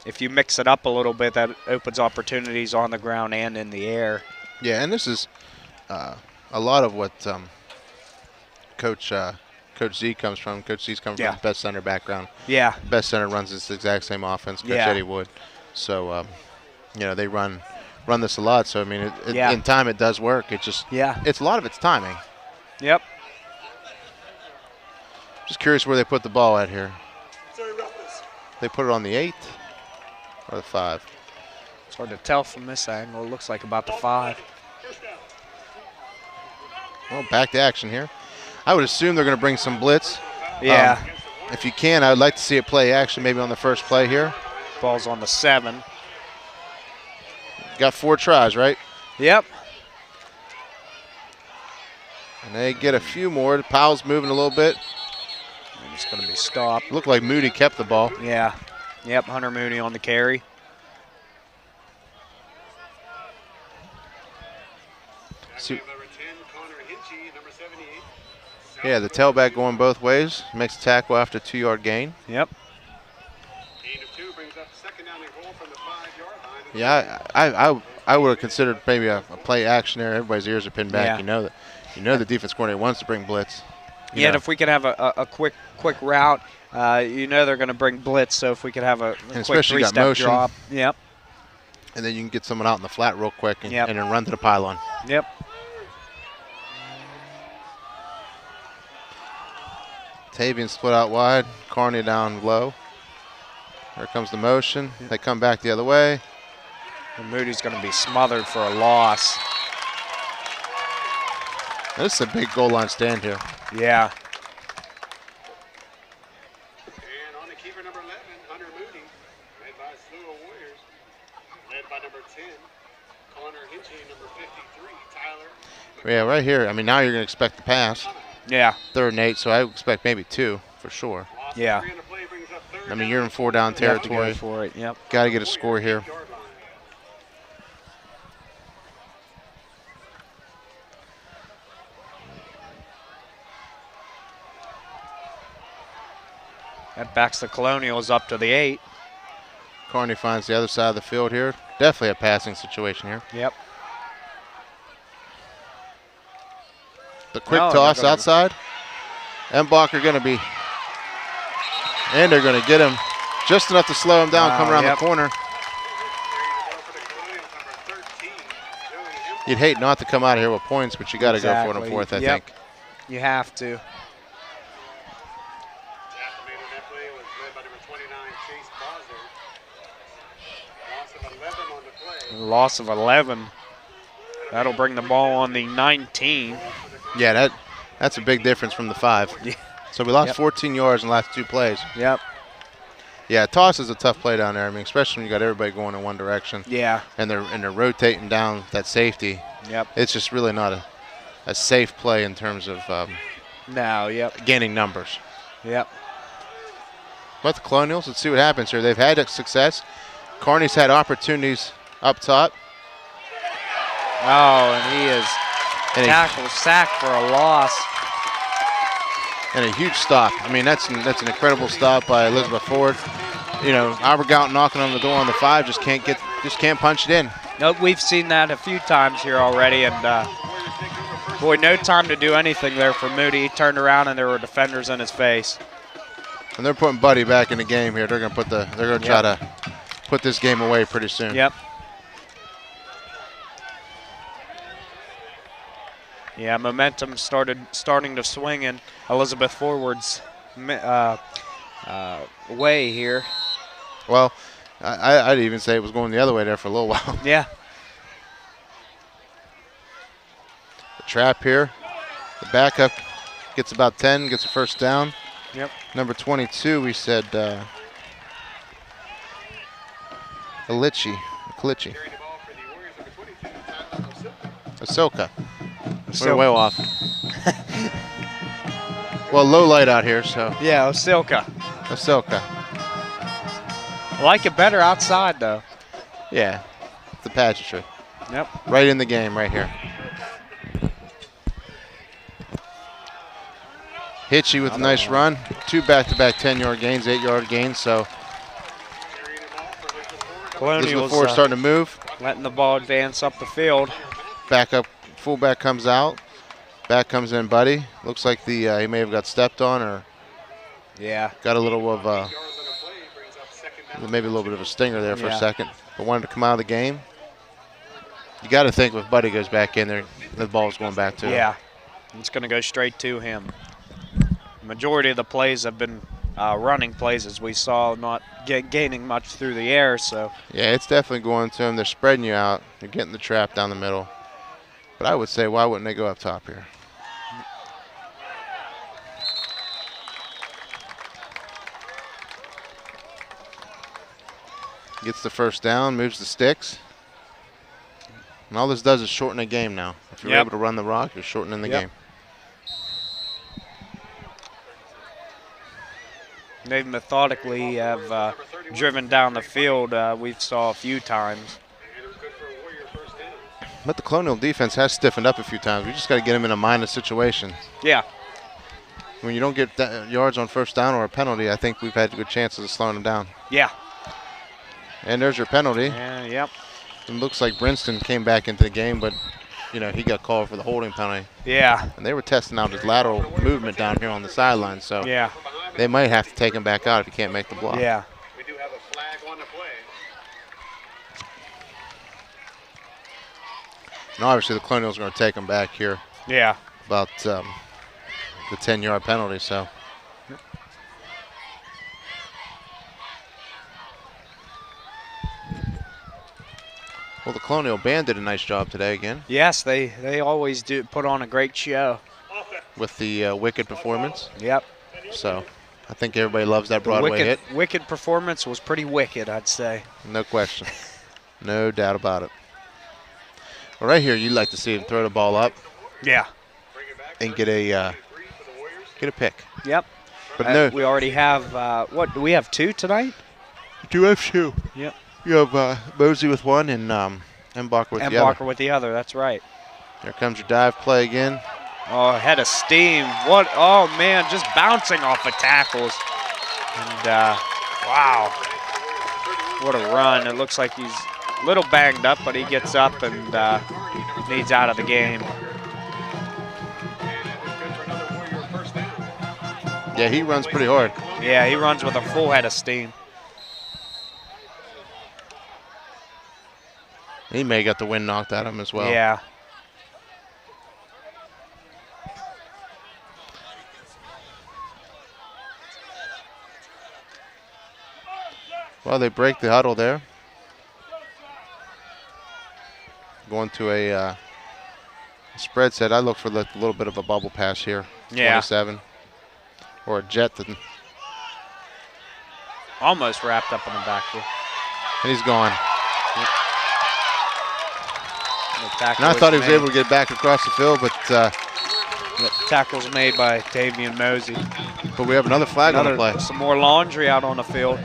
Speaker 3: If you mix it up a little bit, that opens opportunities on the ground and in the air.
Speaker 2: Yeah, and this is a lot of what Coach Z comes from. Coach Z's coming from the best center background.
Speaker 3: Yeah.
Speaker 2: Best center runs this exact same offense. Coach
Speaker 3: Yeah.
Speaker 2: Eddie Wood. So, you know, they run this a lot. So, I mean,
Speaker 3: Yeah.
Speaker 2: in time it does work. It just it's a lot of it's timing.
Speaker 3: Yep.
Speaker 2: Just curious where they put the ball at here. They put it on the 8 or the 5.
Speaker 3: It's hard to tell from this angle. It looks like about the 5.
Speaker 2: Well, back to action here. I would assume they're going to bring some blitz.
Speaker 3: Yeah.
Speaker 2: If you can, I would like to see it play action maybe on the first play here.
Speaker 3: Ball's on the 7.
Speaker 2: Got 4 tries, right?
Speaker 3: Yep.
Speaker 2: And they get a few more. The Powell's moving a little bit.
Speaker 3: And it's going to be stopped.
Speaker 2: Looked like Moody kept the ball.
Speaker 3: Yeah. Yep, Hunter Moody on the carry.
Speaker 2: See, yeah, the tailback going both ways. Makes a tackle after a 2-yard gain.
Speaker 3: Yep.
Speaker 1: Gain of 2 brings up second down and goal from the 5-yard line.
Speaker 2: Yeah, I would have considered maybe a play action there. Everybody's ears are pinned back.
Speaker 3: Yeah.
Speaker 2: You know the defense coordinator wants to bring blitz.
Speaker 3: Yeah, and if we could have a quick route, you know they're going to bring blitz. So if we could have a quick 3-step drop. Yep.
Speaker 2: And then you can get someone out in the flat real quick and,
Speaker 3: Yep.
Speaker 2: and then run to the pylon.
Speaker 3: Yep.
Speaker 2: Tavian split out wide. Carney down low. Here comes the motion. They come back the other way.
Speaker 3: And Moody's going to be smothered for a loss.
Speaker 2: This is a big goal line stand here.
Speaker 3: Yeah.
Speaker 1: And on the keeper, number 11, Hunter Moody, led by Slew of Warriors. Led by number 10, Connor Hitchie, number 53, Tyler.
Speaker 2: Yeah, right here. I mean, now you're going to expect the pass.
Speaker 3: Yeah.
Speaker 2: 3rd and 8, so I expect maybe 2 for sure.
Speaker 3: Yeah.
Speaker 2: I mean, you're in 4-down
Speaker 3: You have to go
Speaker 2: territory.
Speaker 3: for it. Yep.
Speaker 2: Got to get a score here.
Speaker 3: That backs the Colonials up to the 8.
Speaker 2: Carney finds the other side of the field here. Definitely a passing situation here.
Speaker 3: Yep.
Speaker 2: The quick toss outside. Embacher going to be, and they're going to get him just enough to slow him down, come around the corner. You'd hate not to come out of here with points, but you got to go for it on 4th, I think.
Speaker 3: You have to. Loss of 11. That'll bring the ball on the 19.
Speaker 2: Yeah, that's a big difference from the 5.
Speaker 3: Yeah.
Speaker 2: So we lost 14 yards in the last 2 plays.
Speaker 3: Yep.
Speaker 2: Yeah, toss is a tough play down there. I mean, especially when you got everybody going in one direction.
Speaker 3: Yeah.
Speaker 2: And they're rotating down that safety.
Speaker 3: Yep.
Speaker 2: It's just really not a safe play in terms of
Speaker 3: No, yep.
Speaker 2: gaining numbers.
Speaker 3: Yep.
Speaker 2: But the Colonials, let's see what happens here. They've had success. Carney's had opportunities up top.
Speaker 3: Oh, and he is tackled, sacked for a loss.
Speaker 2: And a huge stop. I mean, that's an incredible stop by Elizabeth Ford. You know, Albert Gaunt knocking on the door on the 5, just can't punch it in.
Speaker 3: Nope, we've seen that a few times here already, and boy, no time to do anything there for Moody. He turned around and there were defenders in his face.
Speaker 2: And they're putting Buddy back in the game here. They're going to try to put this game away pretty soon.
Speaker 3: Yep. Yeah, momentum starting to swing in Elizabeth Forward's way here.
Speaker 2: Well, I'd even say it was going the other way there for a little while.
Speaker 3: Yeah.
Speaker 2: The trap here. The backup gets about 10, gets a first down.
Speaker 3: Yep.
Speaker 2: Number 22, we said Kalichi. Ahsoka. We're way off. Well, low light out here, so.
Speaker 3: Yeah, Ahsoka. I like it better outside, though.
Speaker 2: Yeah, the pageantry.
Speaker 3: Yep.
Speaker 2: Right in the game right here. Hitchy with a nice run. 2 back-to-back 10-yard gains, 8-yard gains, so.
Speaker 3: Colonials
Speaker 2: Ford starting to move.
Speaker 3: letting the ball advance up the field.
Speaker 2: backup fullback comes out. Back comes in Buddy. Looks like he may have got stepped on or got a little of maybe a little bit of a stinger there for a second. But wanted to come out of the game. You got to think if Buddy goes back in there, the ball's going back to him.
Speaker 3: Yeah, it's going to go straight to him. The majority of the plays have been running plays, as we saw, not gaining much through the air. So
Speaker 2: yeah, it's definitely going to him. They're spreading you out. You're getting the trap down the middle. But I would say, why wouldn't they go up top here? Gets the first down, moves the sticks. And all this does is shorten the game now. If you're able to run the rock, you're shortening the game.
Speaker 3: They methodically have driven down the field. We've saw a few times.
Speaker 2: But the Colonial defense has stiffened up a few times. We just got to get them in a minus situation.
Speaker 3: Yeah.
Speaker 2: When you don't get yards on first down or a penalty, I think we've had good chances of slowing them down.
Speaker 3: Yeah.
Speaker 2: And there's your penalty.
Speaker 3: Yeah, yep.
Speaker 2: It looks like Brinston came back into the game, but, you know, he got called for the holding penalty.
Speaker 3: Yeah.
Speaker 2: And they were testing out his lateral movement down here on the sideline, so they might have to take him back out if he can't make the block.
Speaker 3: Yeah.
Speaker 1: We do have a flag on the play.
Speaker 2: And obviously the Colonials are going to take him back here.
Speaker 3: Yeah.
Speaker 2: About the 10-yard penalty, so. Well, the Colonial band did a nice job today again.
Speaker 3: Yes, they always do put on a great show.
Speaker 2: With the Wicked performance.
Speaker 3: Yep.
Speaker 2: So I think everybody loves that Broadway hit.
Speaker 3: Wicked performance was pretty wicked, I'd say.
Speaker 2: No question. No doubt about it. Well, right here, you'd like to see him throw the ball up.
Speaker 3: Yeah.
Speaker 2: And get a pick.
Speaker 3: Yep.
Speaker 2: But no.
Speaker 3: We already have, what, do we have 2 tonight?
Speaker 2: We do have 2.
Speaker 3: Yep.
Speaker 2: You have Mosey with one and Embacher with the other.
Speaker 3: Embacher with the other, that's right.
Speaker 2: Here comes your dive play again.
Speaker 3: Oh, head of steam. What? Oh, man, just bouncing off of tackles. And, wow. What a run. It looks like he's a little banged up, but he gets up and needs out of the game.
Speaker 2: Yeah, he runs pretty hard.
Speaker 3: Yeah, he runs with a full head of steam.
Speaker 2: He may have got the wind knocked out of him as well.
Speaker 3: Yeah.
Speaker 2: Well, they break the huddle there. Going to a spread set. I look for a little bit of a bubble pass here.
Speaker 3: Yeah.
Speaker 2: 27. Or a jet.
Speaker 3: Almost wrapped up in the backfield.
Speaker 2: And he's gone.
Speaker 3: Yep.
Speaker 2: And I thought he was able to get back across the field, but
Speaker 3: tackle's made by Tavian Mosey.
Speaker 2: But we have another flag on the play.
Speaker 3: Some more laundry out on the field.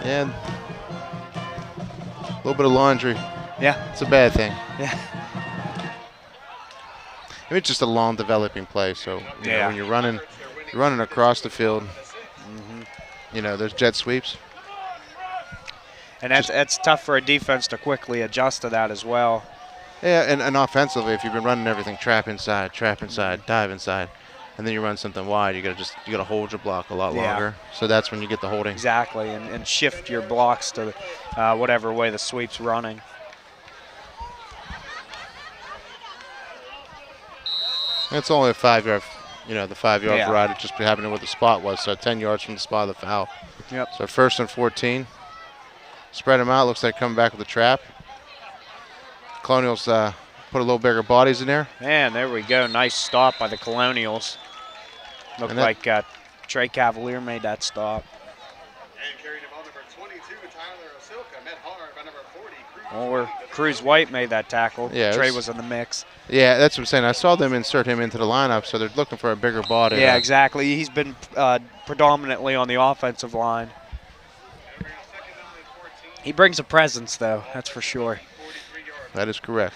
Speaker 2: And a little bit of laundry.
Speaker 3: Yeah.
Speaker 2: It's a bad thing.
Speaker 3: Yeah.
Speaker 2: I mean, it's just a long developing play. So you know, when you're running across the field, you know, there's jet sweeps.
Speaker 3: And that's tough for a defense to quickly adjust to that as well.
Speaker 2: Yeah, and offensively, if you've been running everything trap inside, dive inside, and then you run something wide, you gotta hold your block a lot longer. So that's when you get the holding.
Speaker 3: Exactly, and shift your blocks to whatever way the sweep's running.
Speaker 2: It's only a 5-yard, the 5-yard
Speaker 3: Yeah.
Speaker 2: ride. It just happened where the spot was, so 10 yards from the spot of the foul.
Speaker 3: Yep.
Speaker 2: So 1st and 14. Spread them out. Looks like coming back with a trap. Colonials put a little bigger bodies in there.
Speaker 3: And there we go. Nice stop by the Colonials. Looked like Trey Cavalier made that stop.
Speaker 1: And carrying the ball, number 22, Tyler Osilka, met hard by number 40,
Speaker 3: Or Cruz White made that tackle.
Speaker 2: Yeah,
Speaker 3: Trey was in the mix.
Speaker 2: Yeah, that's what I'm saying. I saw them insert him into the lineup, so they're looking for a bigger body.
Speaker 3: Yeah, exactly. He's been predominantly on the offensive line. He brings a presence, though. That's for sure.
Speaker 2: That is correct.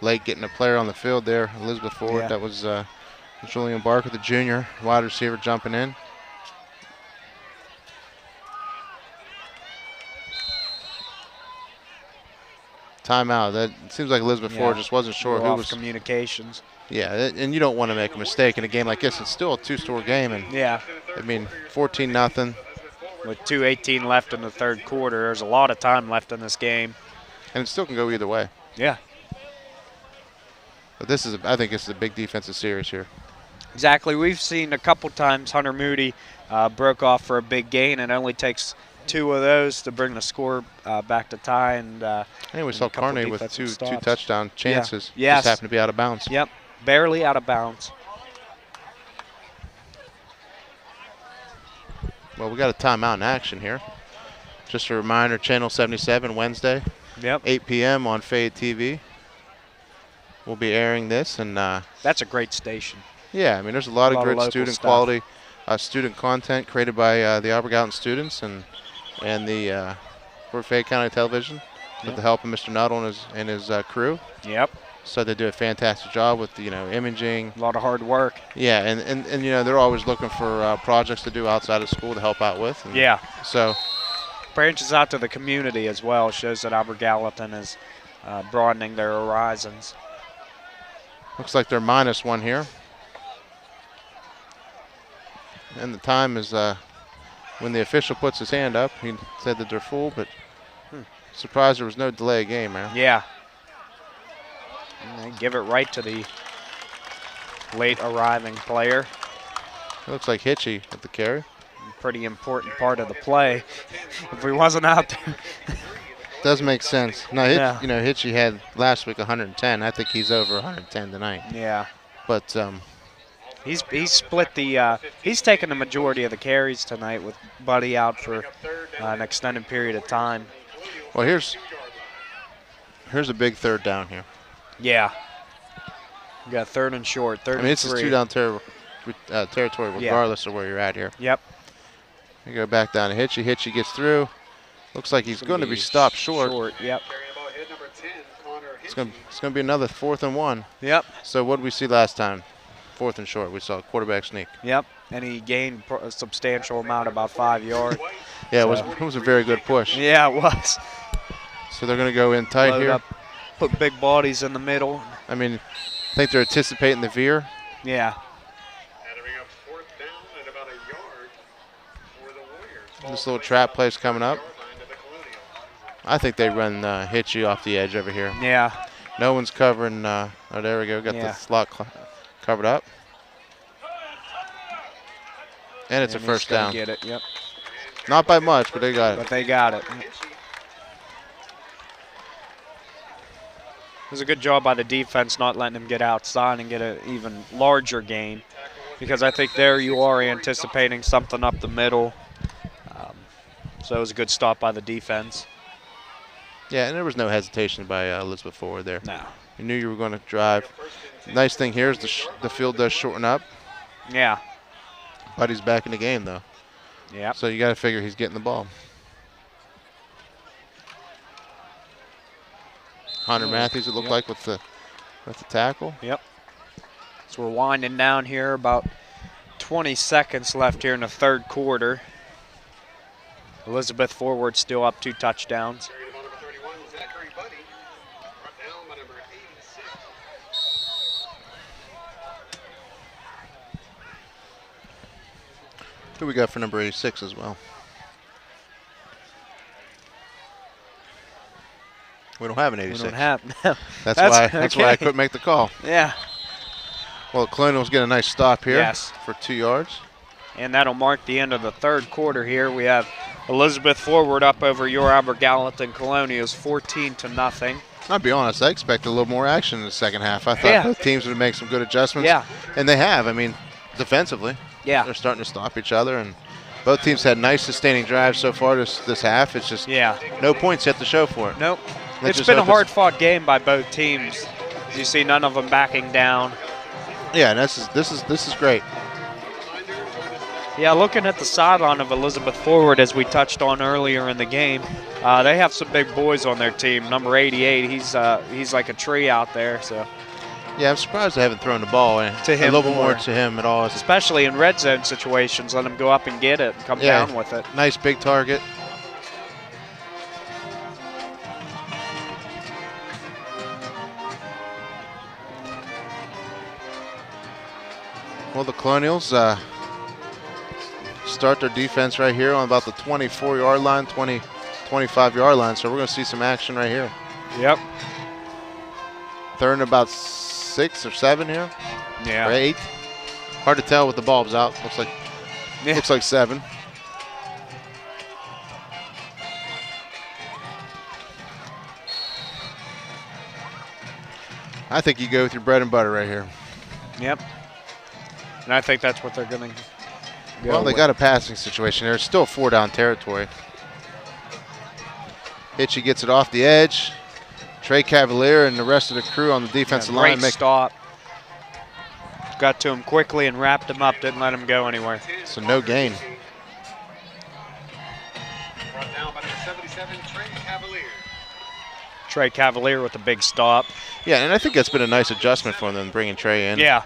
Speaker 2: Late getting a player on the field there, Elizabeth Ford.
Speaker 3: Yeah.
Speaker 2: That was Julian Barker, the junior wide receiver, jumping in. Timeout. That it seems like Elizabeth Ford just wasn't sure who was
Speaker 3: communications.
Speaker 2: Yeah, and you don't want to make a mistake in a game like this. It's still a two-score game, and
Speaker 3: yeah,
Speaker 2: I mean 14-0.
Speaker 3: With 2:18 left in the third quarter, there's a lot of time left in this game,
Speaker 2: and it still can go either way.
Speaker 3: Yeah.
Speaker 2: But I think this is a big defensive series here.
Speaker 3: Exactly. We've seen a couple times Hunter Moody broke off for a big gain, and it only takes 2 of those to bring the score back to tie. And
Speaker 2: we saw Kearney with two touchdown chances.
Speaker 3: Yeah. Yes.
Speaker 2: Just happened to be out of bounds.
Speaker 3: Yep, barely out of bounds.
Speaker 2: Well, we got a timeout in action here. Just a reminder, Channel 77 Wednesday, 8 p.m. on Fade TV. We'll be airing this, and
Speaker 3: that's a great station.
Speaker 2: Yeah, I mean, there's a lot of great student quality, student content created by the Auburn Gallatin students and the Fort Fayette County Television with the help of Mr. Nuttall and his crew.
Speaker 3: Yep.
Speaker 2: So they do a fantastic job with imaging.
Speaker 3: A lot of hard work.
Speaker 2: Yeah, and they're always looking for projects to do outside of school to help out with. And
Speaker 3: yeah.
Speaker 2: So
Speaker 3: branches out to the community as well. Shows that Auburn Gallatin is broadening their horizons.
Speaker 2: Looks like they're -1 here. And the time is when the official puts his hand up. He said that they're full, but surprised there was no delay game, man.
Speaker 3: Yeah. And they give it right to the late arriving player.
Speaker 2: It looks like Hitchie at the carry.
Speaker 3: Pretty important part of the play. If he wasn't out there.
Speaker 2: Does make sense. No, Hitchie had last week 110. I think he's over 110 tonight.
Speaker 3: Yeah.
Speaker 2: But
Speaker 3: he's split the he's taken the majority of the carries tonight with Buddy out for an extended period of time.
Speaker 2: Well, here's a big third down here.
Speaker 3: Yeah. You got 3rd and short, 3rd and 3.
Speaker 2: This is 2-down territory regardless of where you're at here.
Speaker 3: Yep.
Speaker 2: You go back down to Hitchie. Hitchie gets through. Looks like he's going to be stopped short.
Speaker 3: Yep.
Speaker 2: It's going to be another 4th and 1.
Speaker 3: Yep.
Speaker 2: So what did we see last time? 4th and short. We saw a quarterback sneak.
Speaker 3: Yep. And he gained a substantial amount, about 5 yards.
Speaker 2: Yeah, so it was a very good push.
Speaker 3: Yeah, it was.
Speaker 2: So they're going to go in tight
Speaker 3: Load
Speaker 2: here.
Speaker 3: Up, put big bodies in the middle.
Speaker 2: I mean, I think they're anticipating the veer.
Speaker 3: Yeah.
Speaker 2: This little trap play's coming up. I think they run Hitchie off the edge over here.
Speaker 3: Yeah.
Speaker 2: No one's covering. Oh, there we go. Got the slot covered up. And it's a first down.
Speaker 3: Get it. Yep.
Speaker 2: Not by much, but they got it.
Speaker 3: But they got it. It was a good job by the defense not letting him get outside and get an even larger gain, because I think there you are anticipating something up the middle. So it was a good stop by the defense.
Speaker 2: Yeah, and there was no hesitation by Elizabeth Ford there.
Speaker 3: No.
Speaker 2: You knew you were going to drive. Nice thing here is the field does shorten up.
Speaker 3: Yeah.
Speaker 2: Buddy's back in the game, though.
Speaker 3: Yeah.
Speaker 2: So you got to figure he's getting the ball. Hunter Matthews, it looked like with the tackle.
Speaker 3: Yep. So we're winding down here. About 20 seconds left here in the third quarter. Elizabeth Forward still up 2 touchdowns.
Speaker 2: Who we got for number 86 as well? We don't have an 86.
Speaker 3: We don't have. No.
Speaker 2: That's why I couldn't make the call.
Speaker 3: Yeah.
Speaker 2: Well, Colonials get a nice stop here.
Speaker 3: Yes.
Speaker 2: For 2 yards.
Speaker 3: And that'll mark the end of the third quarter here. We have Elizabeth Forward up over your Auburn Gallatin Colonials 14-0.
Speaker 2: I'll be honest, I expected a little more action in the second half. I thought both teams would make some good adjustments.
Speaker 3: Yeah.
Speaker 2: And they have. I mean, defensively.
Speaker 3: Yeah.
Speaker 2: They're starting to stop each other, and both teams had nice sustaining drives so far this half. It's just no points yet to show for it.
Speaker 3: Nope. It's been a hard-fought game by both teams. You see none of them backing down.
Speaker 2: Yeah, and this is great.
Speaker 3: Yeah, looking at the sideline of Elizabeth Forward, as we touched on earlier in the game, they have some big boys on their team. Number 88, he's like a tree out there. So.
Speaker 2: Yeah, I'm surprised they haven't thrown the ball
Speaker 3: to him
Speaker 2: a little more to him at all.
Speaker 3: Especially in red zone situations, let him go up and get it and come down with it.
Speaker 2: Nice big target. Well, the Colonials start their defense right here on about the 24-yard line, 25-yard line. So we're going to see some action right here.
Speaker 3: Yep.
Speaker 2: Third and about 6 or 7 here.
Speaker 3: Yeah.
Speaker 2: Or 8. Hard to tell with the bulbs out. Looks like 7. I think you go with your bread and butter right here.
Speaker 3: Yep. And I think that's what they're going to go
Speaker 2: Well, they
Speaker 3: with.
Speaker 2: got a passing situation there. It's still 4-down territory. Hitchie gets it off the edge. Trey Cavalier and the rest of the crew on the defensive line
Speaker 3: Great stop. Got to him quickly and wrapped him up. Didn't let him go anywhere.
Speaker 2: So no gain.
Speaker 1: Brought down by number 77, Trey Cavalier.
Speaker 3: Trey Cavalier with a big stop.
Speaker 2: Yeah, and I think that's been a nice adjustment for them bringing Trey in.
Speaker 3: Yeah.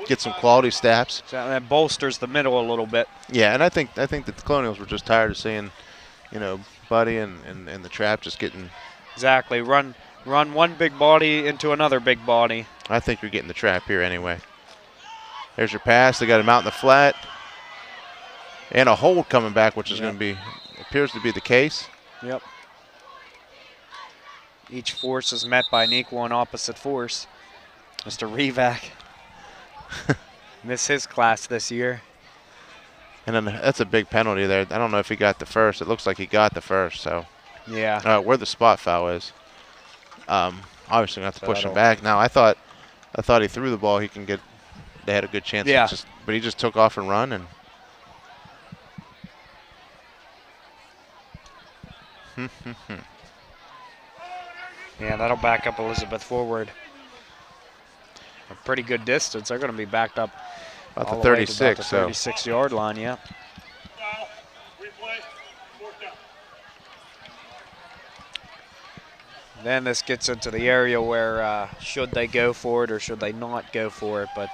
Speaker 2: Get some quality stats.
Speaker 3: So that bolsters the middle a little bit.
Speaker 2: Yeah, and I think that the Colonials were just tired of seeing, Buddy and the trap just getting.
Speaker 3: Exactly. Run one big body into another big body.
Speaker 2: I think you're getting the trap here anyway. There's your pass. They got him out in the flat. And a hold coming back, which is going to be, appears to be the case.
Speaker 3: Yep. Each force is met by an equal and opposite force. Mr. Revac missed his class this year.
Speaker 2: And then that's a big penalty there. I don't know if he got the first. It looks like he got the first. So
Speaker 3: Yeah.
Speaker 2: where the spot foul is. Obviously, going to have to push him back. Now, I thought he threw the ball. He can get. They had a good chance.
Speaker 3: Yeah.
Speaker 2: But he just took off and run and.
Speaker 3: Yeah, that'll back up Elizabeth forward. A pretty good distance. They're going to be backed up
Speaker 2: About
Speaker 3: all
Speaker 2: the
Speaker 3: the way to
Speaker 2: 36.
Speaker 3: about the 36-yard line, yeah. Then this gets into the area where should they go for it or should they not go for it, but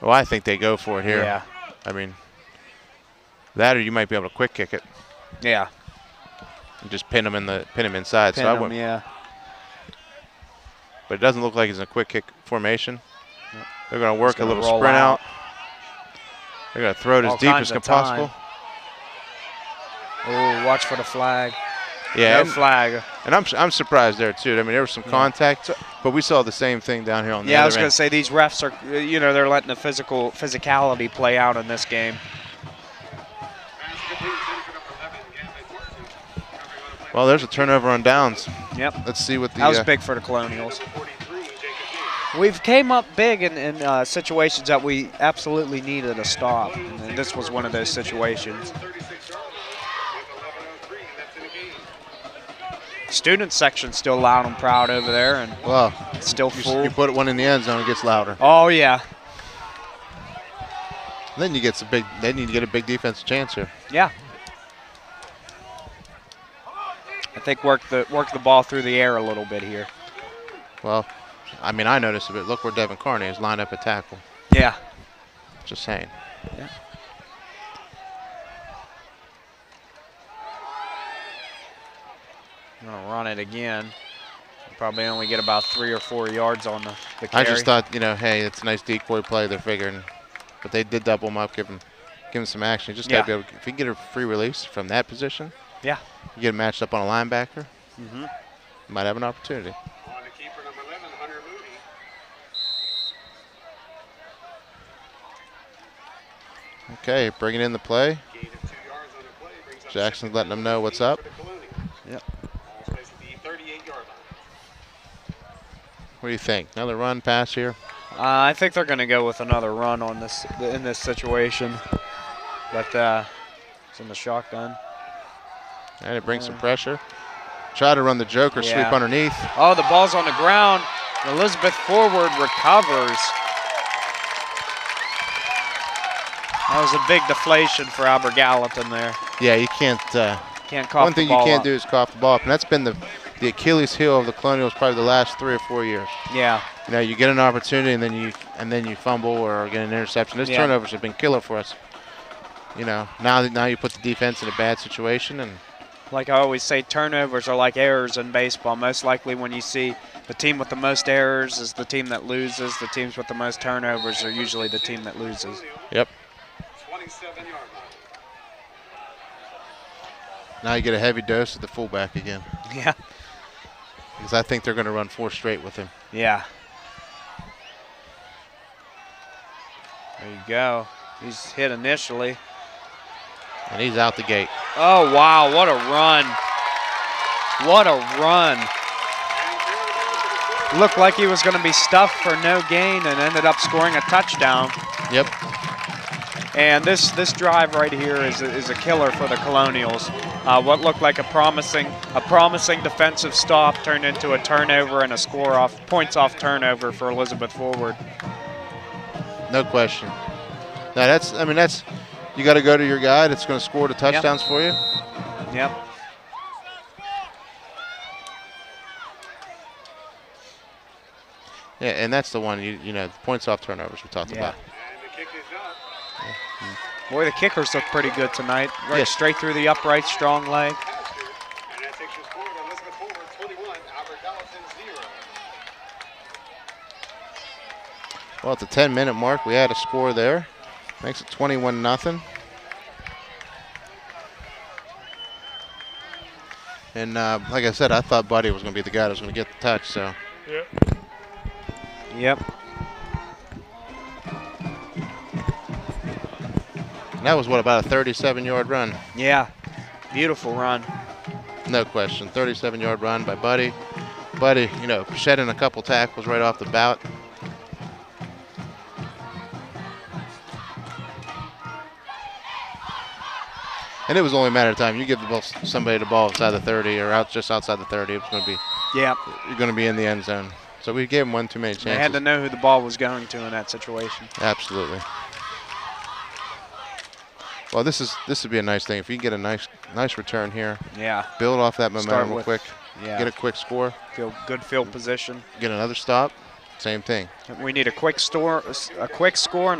Speaker 2: Well, I think they go for it here.
Speaker 3: yeah.
Speaker 2: I mean, that or you might be able to quick kick it
Speaker 3: Yeah.
Speaker 2: and just pin him inside.
Speaker 3: Pin
Speaker 2: so I
Speaker 3: him,
Speaker 2: wouldn't.
Speaker 3: yeah.
Speaker 2: But it doesn't look like it's a quick kick formation.
Speaker 3: Yep.
Speaker 2: They're going to work a
Speaker 3: gonna
Speaker 2: little
Speaker 3: roll
Speaker 2: sprint
Speaker 3: out.
Speaker 2: They're going to throw it as
Speaker 3: All
Speaker 2: deep
Speaker 3: kinds
Speaker 2: as
Speaker 3: of
Speaker 2: possible.
Speaker 3: Oh, watch for the flag.
Speaker 2: Yeah,
Speaker 3: No flag.
Speaker 2: and I'm surprised there too. I mean, there was some contact, but we saw the same thing down here on the
Speaker 3: Yeah, I
Speaker 2: other
Speaker 3: was going
Speaker 2: end.
Speaker 3: to say these refs are, they're letting the physicality play out in this game.
Speaker 2: Well, there's a turnover on downs.
Speaker 3: Yep.
Speaker 2: Let's see what the.
Speaker 3: That was big for the Colonials. We've came up big in situations that we absolutely needed a stop, and this was one of those situations. Student section still loud and proud over there, and
Speaker 2: Well,
Speaker 3: still full.
Speaker 2: you put one in the end zone, it gets louder.
Speaker 3: Oh yeah,
Speaker 2: Then you get some big. Then you get a big defensive chance here.
Speaker 3: yeah. I think work the ball through the air a little bit here.
Speaker 2: Well, I mean, I noticed it, but look where Devin Carney is lined up at tackle.
Speaker 3: Yeah.
Speaker 2: Just saying.
Speaker 3: Yeah. I'm gonna run it again. Probably only get about 3 or 4 yards on the carry.
Speaker 2: I just thought, hey, it's a nice decoy play. They're figuring, but they did double him up, give him some action. You just gotta be able to, if you can get a free release from that position,
Speaker 3: Yeah.
Speaker 2: you get him matched up on a linebacker,
Speaker 3: Mm-hmm.
Speaker 2: you might have an opportunity.
Speaker 1: On to keeper number 11, Hunter Moody.
Speaker 2: Okay, bringing in the play.
Speaker 1: Gain of 2 yards on the play brings up
Speaker 2: Jackson's letting them know what's up.
Speaker 1: for the Colonials.
Speaker 3: Yep.
Speaker 1: Ball stays at the 38-yard line.
Speaker 2: What do you think? Another run pass here?
Speaker 3: I think they're gonna go with another run on this in this situation, but it's in the shotgun.
Speaker 2: And it brings some pressure. Try to run the joker sweep
Speaker 3: Yeah.
Speaker 2: underneath.
Speaker 3: Oh, the ball's on the ground. Elizabeth forward recovers. That was a big deflation for Albert Gallatin there.
Speaker 2: Yeah, you can't.
Speaker 3: Can't cough
Speaker 2: One thing
Speaker 3: the
Speaker 2: you
Speaker 3: ball
Speaker 2: can't
Speaker 3: up.
Speaker 2: do is cough the ball up, and that's been the Achilles heel of the Colonials probably the last 3 or 4 years.
Speaker 3: Yeah.
Speaker 2: You get an opportunity and then you fumble or get an interception. Those turnovers have been killer for us. Now you put the defense in a bad situation, and
Speaker 3: Like I always say, turnovers are like errors in baseball. Most likely when you see the team with the most errors is the team that loses. The teams with the most turnovers are usually the team that loses.
Speaker 2: Yep.
Speaker 1: 27-yard line.
Speaker 2: Now you get a heavy dose at the fullback again.
Speaker 3: Yeah.
Speaker 2: Because I think they're going to run 4 straight with him.
Speaker 3: Yeah. There you go. He's hit initially.
Speaker 2: And he's out the gate.
Speaker 3: Oh, wow, what a run. What a run. Looked like he was going to be stuffed for no gain and ended up scoring a touchdown.
Speaker 2: Yep.
Speaker 3: And this drive right here is a killer for the Colonials. What looked like a promising defensive stop turned into a turnover and a points off turnover for Elizabeth Forward.
Speaker 2: No question. Now that's you got to go to your guy that's going to score the touchdowns for you.
Speaker 3: Yep.
Speaker 2: Yeah, and that's the one you know, the points off turnovers we talked about.
Speaker 1: And the kick is up.
Speaker 3: Boy, the kickers look pretty good tonight. Right,
Speaker 2: Yes.
Speaker 3: straight through the upright, strong leg.
Speaker 1: And that takes your score to Elizabeth Forward 21, Albert Gallatin 0.
Speaker 2: Well, at the 10-minute mark, we had a score there. Makes it 21-0. And like I said, I thought Buddy was going to be the guy that was going to get the touch. So.
Speaker 3: Yep.
Speaker 2: And that was what, about a 37-yard run?
Speaker 3: Yeah. Beautiful run.
Speaker 2: No question. 37-yard run by Buddy. Buddy, you know, shedding a couple tackles right off the bat. And it was only a matter of time. You give the ball, somebody the ball outside the 30 or just outside the 30, it's going to be,
Speaker 3: Yeah.
Speaker 2: you're going to be in the end zone. So we gave him one too many chances.
Speaker 3: They had to know who the ball was going to in that situation.
Speaker 2: Absolutely. Well, this would be a nice thing if you can get a nice return here.
Speaker 3: Yeah.
Speaker 2: Build off that momentum real
Speaker 3: with-
Speaker 2: quick.
Speaker 3: Yeah.
Speaker 2: Get a quick score.
Speaker 3: Good field position.
Speaker 2: Get another stop. Same thing.
Speaker 3: We need a quick score and a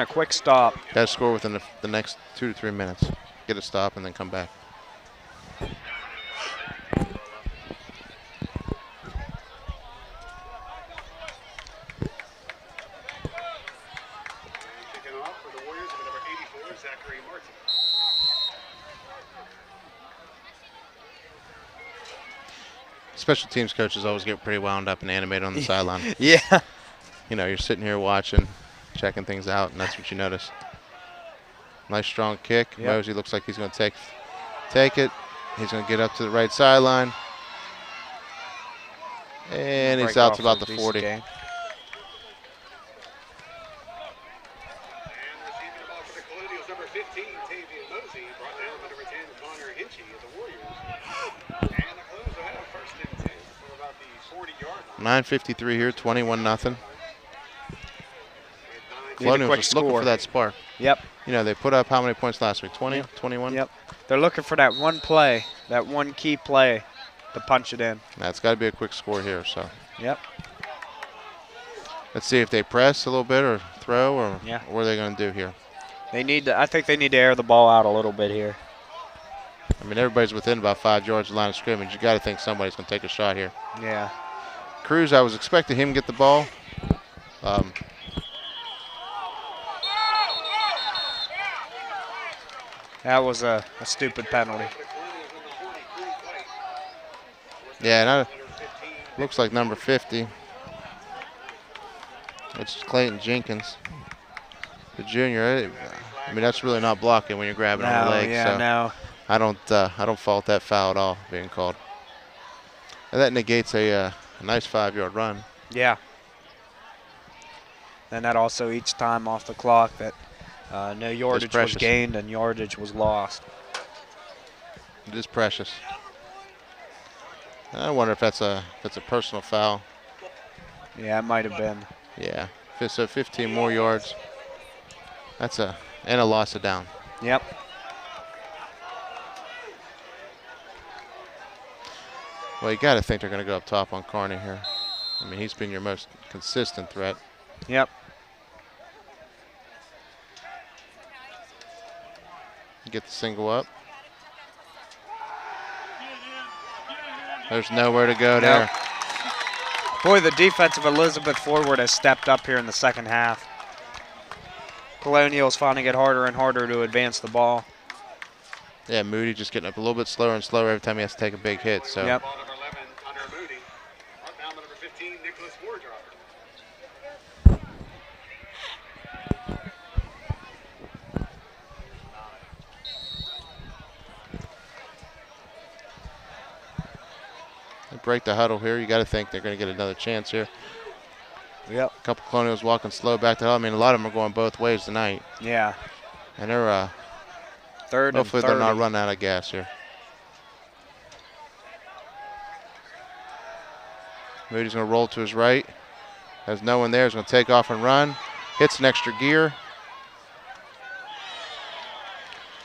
Speaker 3: quick stop.
Speaker 2: Got to score within the next 2 to 3 minutes. Get a stop and then come back.
Speaker 1: Kicking off for the Warriors with number 84, Zachary Martin.
Speaker 2: Special teams coaches always get pretty wound up and animated on the sideline.
Speaker 3: Yeah.
Speaker 2: You know, you're sitting here watching, checking things out, and that's what you notice. Nice strong kick.
Speaker 3: Yep.
Speaker 2: Mosey looks like he's going to take it. He's going to get up to the right sideline. And he's
Speaker 3: Break
Speaker 2: out
Speaker 3: off
Speaker 2: to about
Speaker 3: for a
Speaker 2: the
Speaker 3: decent
Speaker 2: 40.
Speaker 3: gain.
Speaker 1: And receiving the ball for the Colonials, number 15, Tavian Mosey, brought down by number 10, Connor Hinchy of the Warriors. And the Colonials will have first and 10 from about the 40-yard line.
Speaker 2: 9:53 here, 21-0.
Speaker 3: Need a
Speaker 2: Colonials
Speaker 3: quick
Speaker 2: just looking
Speaker 3: score.
Speaker 2: for that spark.
Speaker 3: Yep.
Speaker 2: You know, they put up how many points last week? 20, 21?
Speaker 3: Yep. They're looking for that one play, that one key play to punch it in.
Speaker 2: That's got to be a quick score here. So
Speaker 3: Yep.
Speaker 2: let's see if they press a little bit or throw or
Speaker 3: Yeah.
Speaker 2: what are they going to do here.
Speaker 3: I think they need to air the ball out a little bit here.
Speaker 2: I mean, everybody's within about 5 yards of the line of scrimmage. You got to think somebody's going to take a shot here.
Speaker 3: Yeah.
Speaker 2: Cruz, I was expecting him to get the ball.
Speaker 3: That was a stupid penalty.
Speaker 2: Yeah, and looks like number 50. It's Clayton Jenkins, the junior. I mean, that's really not blocking when you're grabbing on the leg.
Speaker 3: Yeah,
Speaker 2: so
Speaker 3: no.
Speaker 2: I don't fault that foul at all being called. And that negates a nice 5-yard run.
Speaker 3: Yeah. And that also each time off the clock that no yardage was
Speaker 2: precious.
Speaker 3: gained and yardage was lost.
Speaker 2: It is precious. I wonder if that's a personal foul.
Speaker 3: Yeah, it might have been.
Speaker 2: Yeah. So 15 more yards. And a loss of down.
Speaker 3: Yep.
Speaker 2: Well, you got to think they're going to go up top on Carney here. I mean, he's been your most consistent threat.
Speaker 3: Yep.
Speaker 2: Get the single up. There's nowhere to go there.
Speaker 3: Boy, the defensive Elizabeth forward has stepped up here in the second half. Colonials finding it harder and harder to advance the ball.
Speaker 2: Yeah, Moody just getting up a little bit slower and slower every time he has to take a big hit. So.
Speaker 3: Yep.
Speaker 1: Ball number 11, Hunter Moody. Outbound number 15, Nicholas Wardrop.
Speaker 2: They break the huddle here. You got to think they're going to get another chance here.
Speaker 3: Yep.
Speaker 2: A couple Colonials walking slow back to the huddle. I mean, a lot of them are going both ways tonight.
Speaker 3: Yeah.
Speaker 2: And they're
Speaker 3: third
Speaker 2: hopefully
Speaker 3: and 30.
Speaker 2: they're not running out of gas here. Moody's going to roll to his right. Has no one there. He's going to take off and run. Hits an extra gear.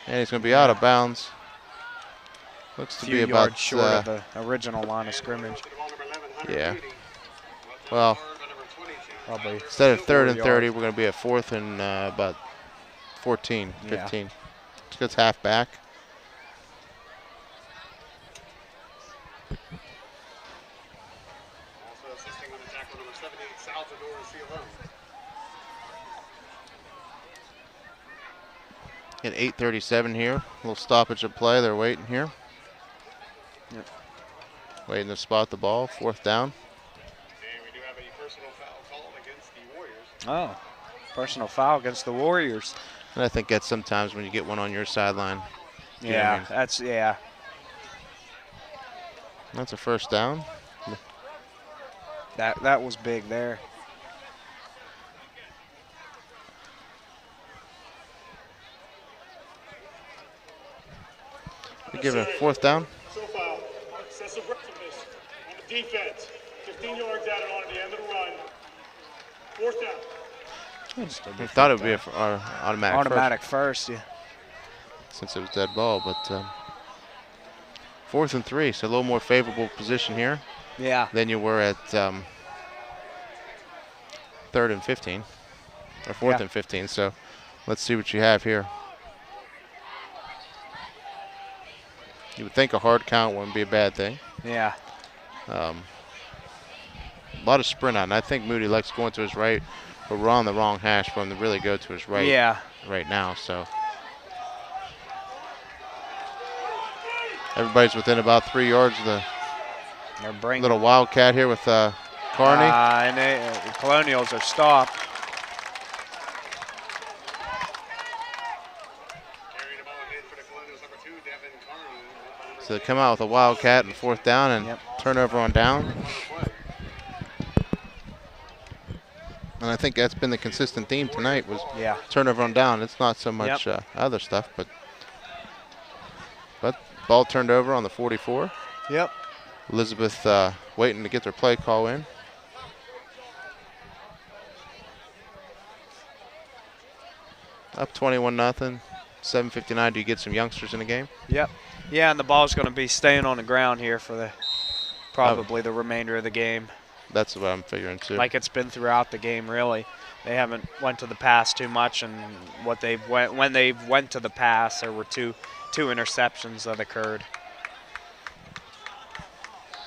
Speaker 2: And he's going to be out of bounds. Looks to be about
Speaker 3: yards short of the original line of scrimmage.
Speaker 2: Yeah. Well,
Speaker 3: Probably
Speaker 2: instead of 3rd and 30,
Speaker 3: 30,
Speaker 2: we're going to be at 4th and about 14,
Speaker 3: Yeah.
Speaker 2: 15. It's half back.
Speaker 1: Also assisting on the tackle number 78, Salvador Cialone.
Speaker 2: At 8:37 here. A little stoppage of play. They're waiting here.
Speaker 3: Yep.
Speaker 2: Waiting to spot the ball. 4th down.
Speaker 1: And we do have a personal foul called against the Warriors.
Speaker 3: Oh, personal foul against the Warriors.
Speaker 2: And I think that's sometimes when you get one on your sideline. You know what I
Speaker 3: Yeah,
Speaker 2: mean?
Speaker 3: that's, yeah.
Speaker 2: That's a 1st down.
Speaker 3: That was big there.
Speaker 2: They give it a 4th down.
Speaker 5: So foul, excessive aggressiveness on the defense. 15 yards added on at the end of the run. 4th down.
Speaker 2: We thought it would be an automatic,
Speaker 3: Automatic first, yeah.
Speaker 2: first, since it was dead ball, but 4th and 3, so a little more favorable position here
Speaker 3: Yeah.
Speaker 2: than you were at 3rd and 15, or 4th
Speaker 3: Yeah.
Speaker 2: and 15. So let's see what you have here. You would think a hard count wouldn't be a bad thing.
Speaker 3: Yeah.
Speaker 2: A lot of sprint out, and I think Moody likes going to his right, but we're on the wrong hash for him to really go to his right
Speaker 3: Yeah.
Speaker 2: right now. So everybody's within about 3 yards of the
Speaker 3: They're bringing
Speaker 2: little wildcat here with Carney.
Speaker 3: and the Colonials are stopped.
Speaker 1: Carrying the ball ahead for the Colonials, number 2, Devin Carney.
Speaker 2: So they come out with a wildcat and 4th down and
Speaker 3: Yep.
Speaker 2: turnover on down. And I think that's been the consistent theme tonight was
Speaker 3: Yeah.
Speaker 2: turnover on down. It's not so much other stuff, but ball turned over on the 44.
Speaker 3: Yep.
Speaker 2: Elizabeth waiting to get their play call in. Up 21-0. 7:59. Do you get some youngsters in the game?
Speaker 3: Yep. Yeah, and the ball's going to be staying on the ground here for the probably the remainder of the game.
Speaker 2: That's what I'm figuring too.
Speaker 3: Like it's been throughout the game, really. They haven't went to the pass too much, and when they went to the pass, there were two interceptions that occurred.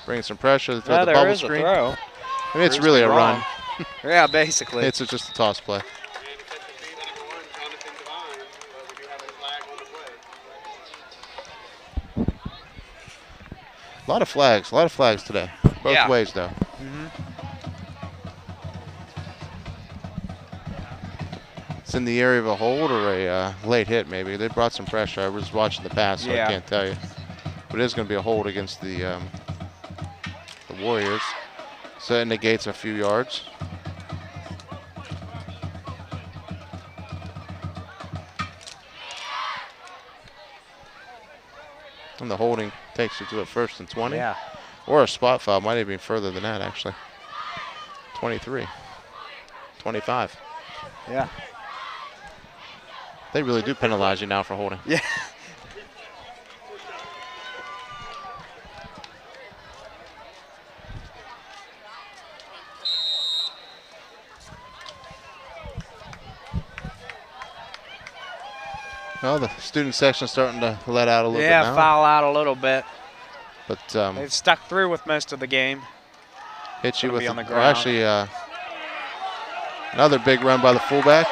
Speaker 2: Bringing some pressure to throw the
Speaker 3: there
Speaker 2: bubble
Speaker 3: is
Speaker 2: screen.
Speaker 3: a throw.
Speaker 2: I mean, it's
Speaker 3: Proves
Speaker 2: really
Speaker 3: me
Speaker 2: a
Speaker 3: wrong.
Speaker 2: run.
Speaker 3: Yeah, basically.
Speaker 2: It's just a toss play.
Speaker 1: And defensive team at number 1, Jonathan Devine. But we do have a flag on the play.
Speaker 2: A lot of flags today. Both
Speaker 3: Yeah.
Speaker 2: ways, though. It's in the area of a hold or a late hit, maybe. They brought some pressure. I was watching the pass, so
Speaker 3: Yeah.
Speaker 2: I can't tell you. But it is going to be a hold against the Warriors. So it negates a few yards. And the holding takes you to a 1st and 20.
Speaker 3: Yeah.
Speaker 2: Or a spot foul. Might even be further than that, actually. 23. 25.
Speaker 3: Yeah.
Speaker 2: They really do penalize you now for holding.
Speaker 3: Yeah.
Speaker 2: Well, the student section's starting to let out a little bit
Speaker 3: Yeah,
Speaker 2: now.
Speaker 3: foul out a little bit.
Speaker 2: But
Speaker 3: They've stuck through with most of the game.
Speaker 2: hits you
Speaker 3: Gonna
Speaker 2: with
Speaker 3: be on the
Speaker 2: or
Speaker 3: ground.
Speaker 2: actually another big run by the fullback.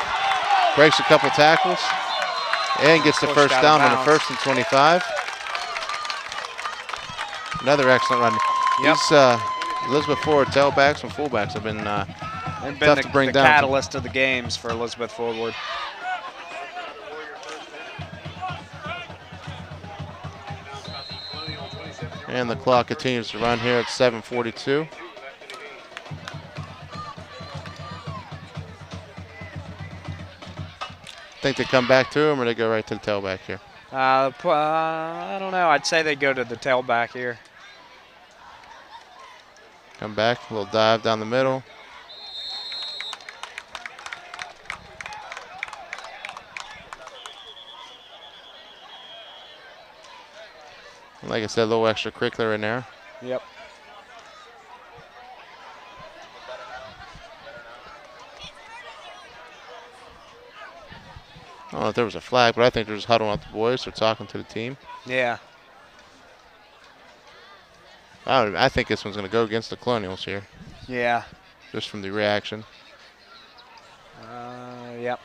Speaker 2: Breaks a couple tackles and gets the
Speaker 3: Pushed
Speaker 2: first
Speaker 3: out of
Speaker 2: down on a
Speaker 3: bounds.
Speaker 2: 1st and 25. Another excellent run.
Speaker 3: Yep.
Speaker 2: These Elizabeth Forward tailbacks and fullbacks have been
Speaker 3: They've
Speaker 2: tough
Speaker 3: been
Speaker 2: to bring
Speaker 3: the
Speaker 2: down.
Speaker 3: catalyst of the games for Elizabeth Forward.
Speaker 2: And the clock continues to run here at 7:42. Think they come back to him or they go right to the tailback here?
Speaker 3: I don't know. I'd say they go to the tailback here.
Speaker 2: Come back, a little dive down the middle. Like I said, a little extracurricular in there.
Speaker 3: Yep.
Speaker 2: I don't know if there was a flag, but I think they're just huddling up the boys. They're talking to the team.
Speaker 3: Yeah.
Speaker 2: I think this one's going to go against the Colonials here,
Speaker 3: Yeah.
Speaker 2: just from the reaction.
Speaker 3: Yep.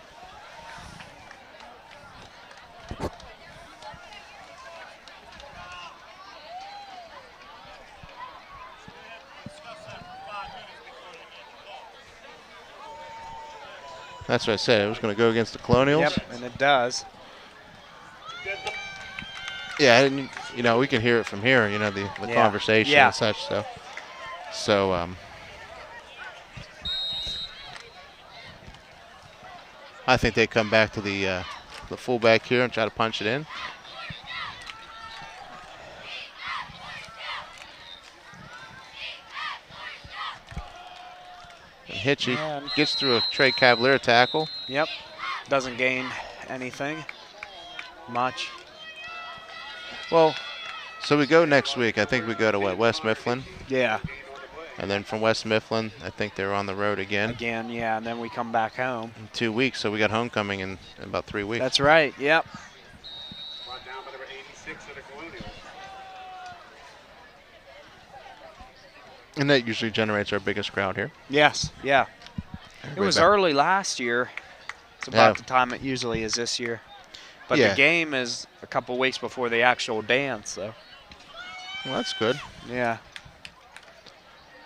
Speaker 2: That's what I said. It was going to go against the Colonials.
Speaker 3: Yep, and it does.
Speaker 2: Yeah, and you know we can hear it from here. You know the
Speaker 3: Yeah.
Speaker 2: conversation
Speaker 3: Yeah.
Speaker 2: and such. So I think they come back to the fullback here and try to punch it in. And Hitchy
Speaker 3: Yeah.
Speaker 2: gets through a Trey Cavalier tackle.
Speaker 3: Yep. Doesn't gain anything much.
Speaker 2: Well, so we go next week. I think we go to what, West Mifflin?
Speaker 3: Yeah.
Speaker 2: And then from West Mifflin, I think they're on the road again
Speaker 3: Again, yeah, and then we come back home.
Speaker 2: in 2 weeks. So we got homecoming in about 3 weeks.
Speaker 3: That's right. Yep.
Speaker 1: Brought down by number 86 of the Colonials.
Speaker 2: And that usually generates our biggest crowd here.
Speaker 3: Yes. Yeah. It was early last year. It's about the time it usually is this year. But
Speaker 2: Yeah.
Speaker 3: the game is a couple weeks before the actual dance, so.
Speaker 2: Well, that's good.
Speaker 3: Yeah.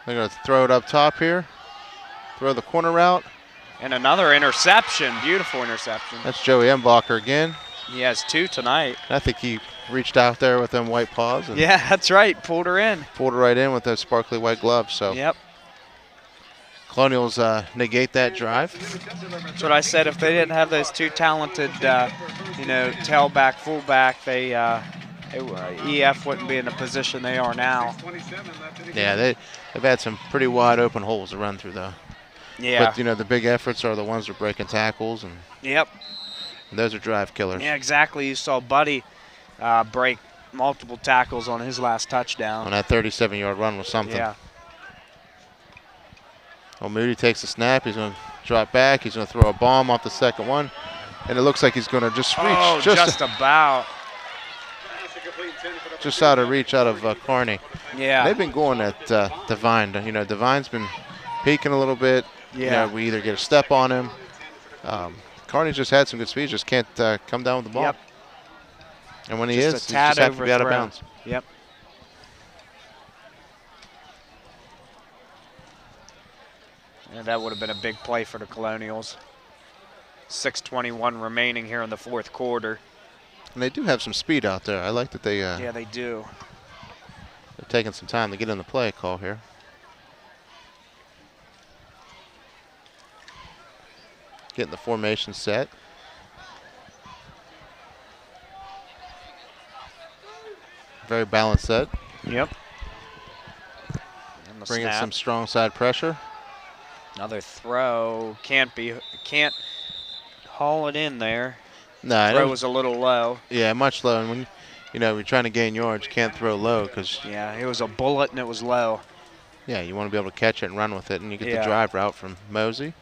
Speaker 2: They're going to throw it up top here. Throw the corner route.
Speaker 3: And another interception. Beautiful interception.
Speaker 2: That's Joey Embacher again.
Speaker 3: He has 2 tonight.
Speaker 2: I think he reached out there with them white paws and
Speaker 3: Yeah, that's right. Pulled her in.
Speaker 2: pulled it right in with those sparkly white gloves. So
Speaker 3: Yep.
Speaker 2: Colonials negate that drive.
Speaker 3: That's what I said. If they didn't have those 2 talented, tailback, fullback, EF wouldn't be in the position they are now.
Speaker 1: 27 left in the
Speaker 2: Yeah, they've had some pretty wide open holes to run through though.
Speaker 3: Yeah.
Speaker 2: But you know the big efforts are the ones that are breaking tackles, and
Speaker 3: Yep.
Speaker 2: those are drive killers.
Speaker 3: Yeah, exactly. You saw Buddy break multiple tackles on his last touchdown.
Speaker 2: On that 37-yard run was something.
Speaker 3: Yeah.
Speaker 2: Well, Moody takes the snap. He's going to drop back. He's going to throw a bomb off the second one. And it looks like he's going to just reach
Speaker 3: Oh, just about.
Speaker 2: just out of reach out of Carney.
Speaker 3: Yeah.
Speaker 2: They've been going at Devine. You know, Devine's been peeking a little bit.
Speaker 3: Yeah.
Speaker 2: You know, we either get a step on him. Carney's just had some good speed. Just can't come down with the ball.
Speaker 3: Yep.
Speaker 2: And when he
Speaker 3: Just
Speaker 2: is,
Speaker 3: a
Speaker 2: he
Speaker 3: tad
Speaker 2: just has to be out of
Speaker 3: overthrown.
Speaker 2: bounds.
Speaker 3: Yep. And that would have been a big play for the Colonials. 6:21 remaining here in the 4th quarter.
Speaker 2: And they do have some speed out there. I like that they
Speaker 3: Yeah, they do.
Speaker 2: they're taking some time to get in the play call here. Getting the formation set. Very balanced set.
Speaker 3: Yep. And the
Speaker 2: Bringing
Speaker 3: snap.
Speaker 2: some strong side pressure.
Speaker 3: Another throw. Can't haul it in there.
Speaker 2: No,
Speaker 3: Throw was a little low.
Speaker 2: yeah, much low. And when you're trying to gain yards, you can't throw low because
Speaker 3: Yeah, it was a bullet and it was low.
Speaker 2: yeah, you want to be able to catch it and run with it, and you get
Speaker 3: Yeah.
Speaker 2: the drive route from Mosey.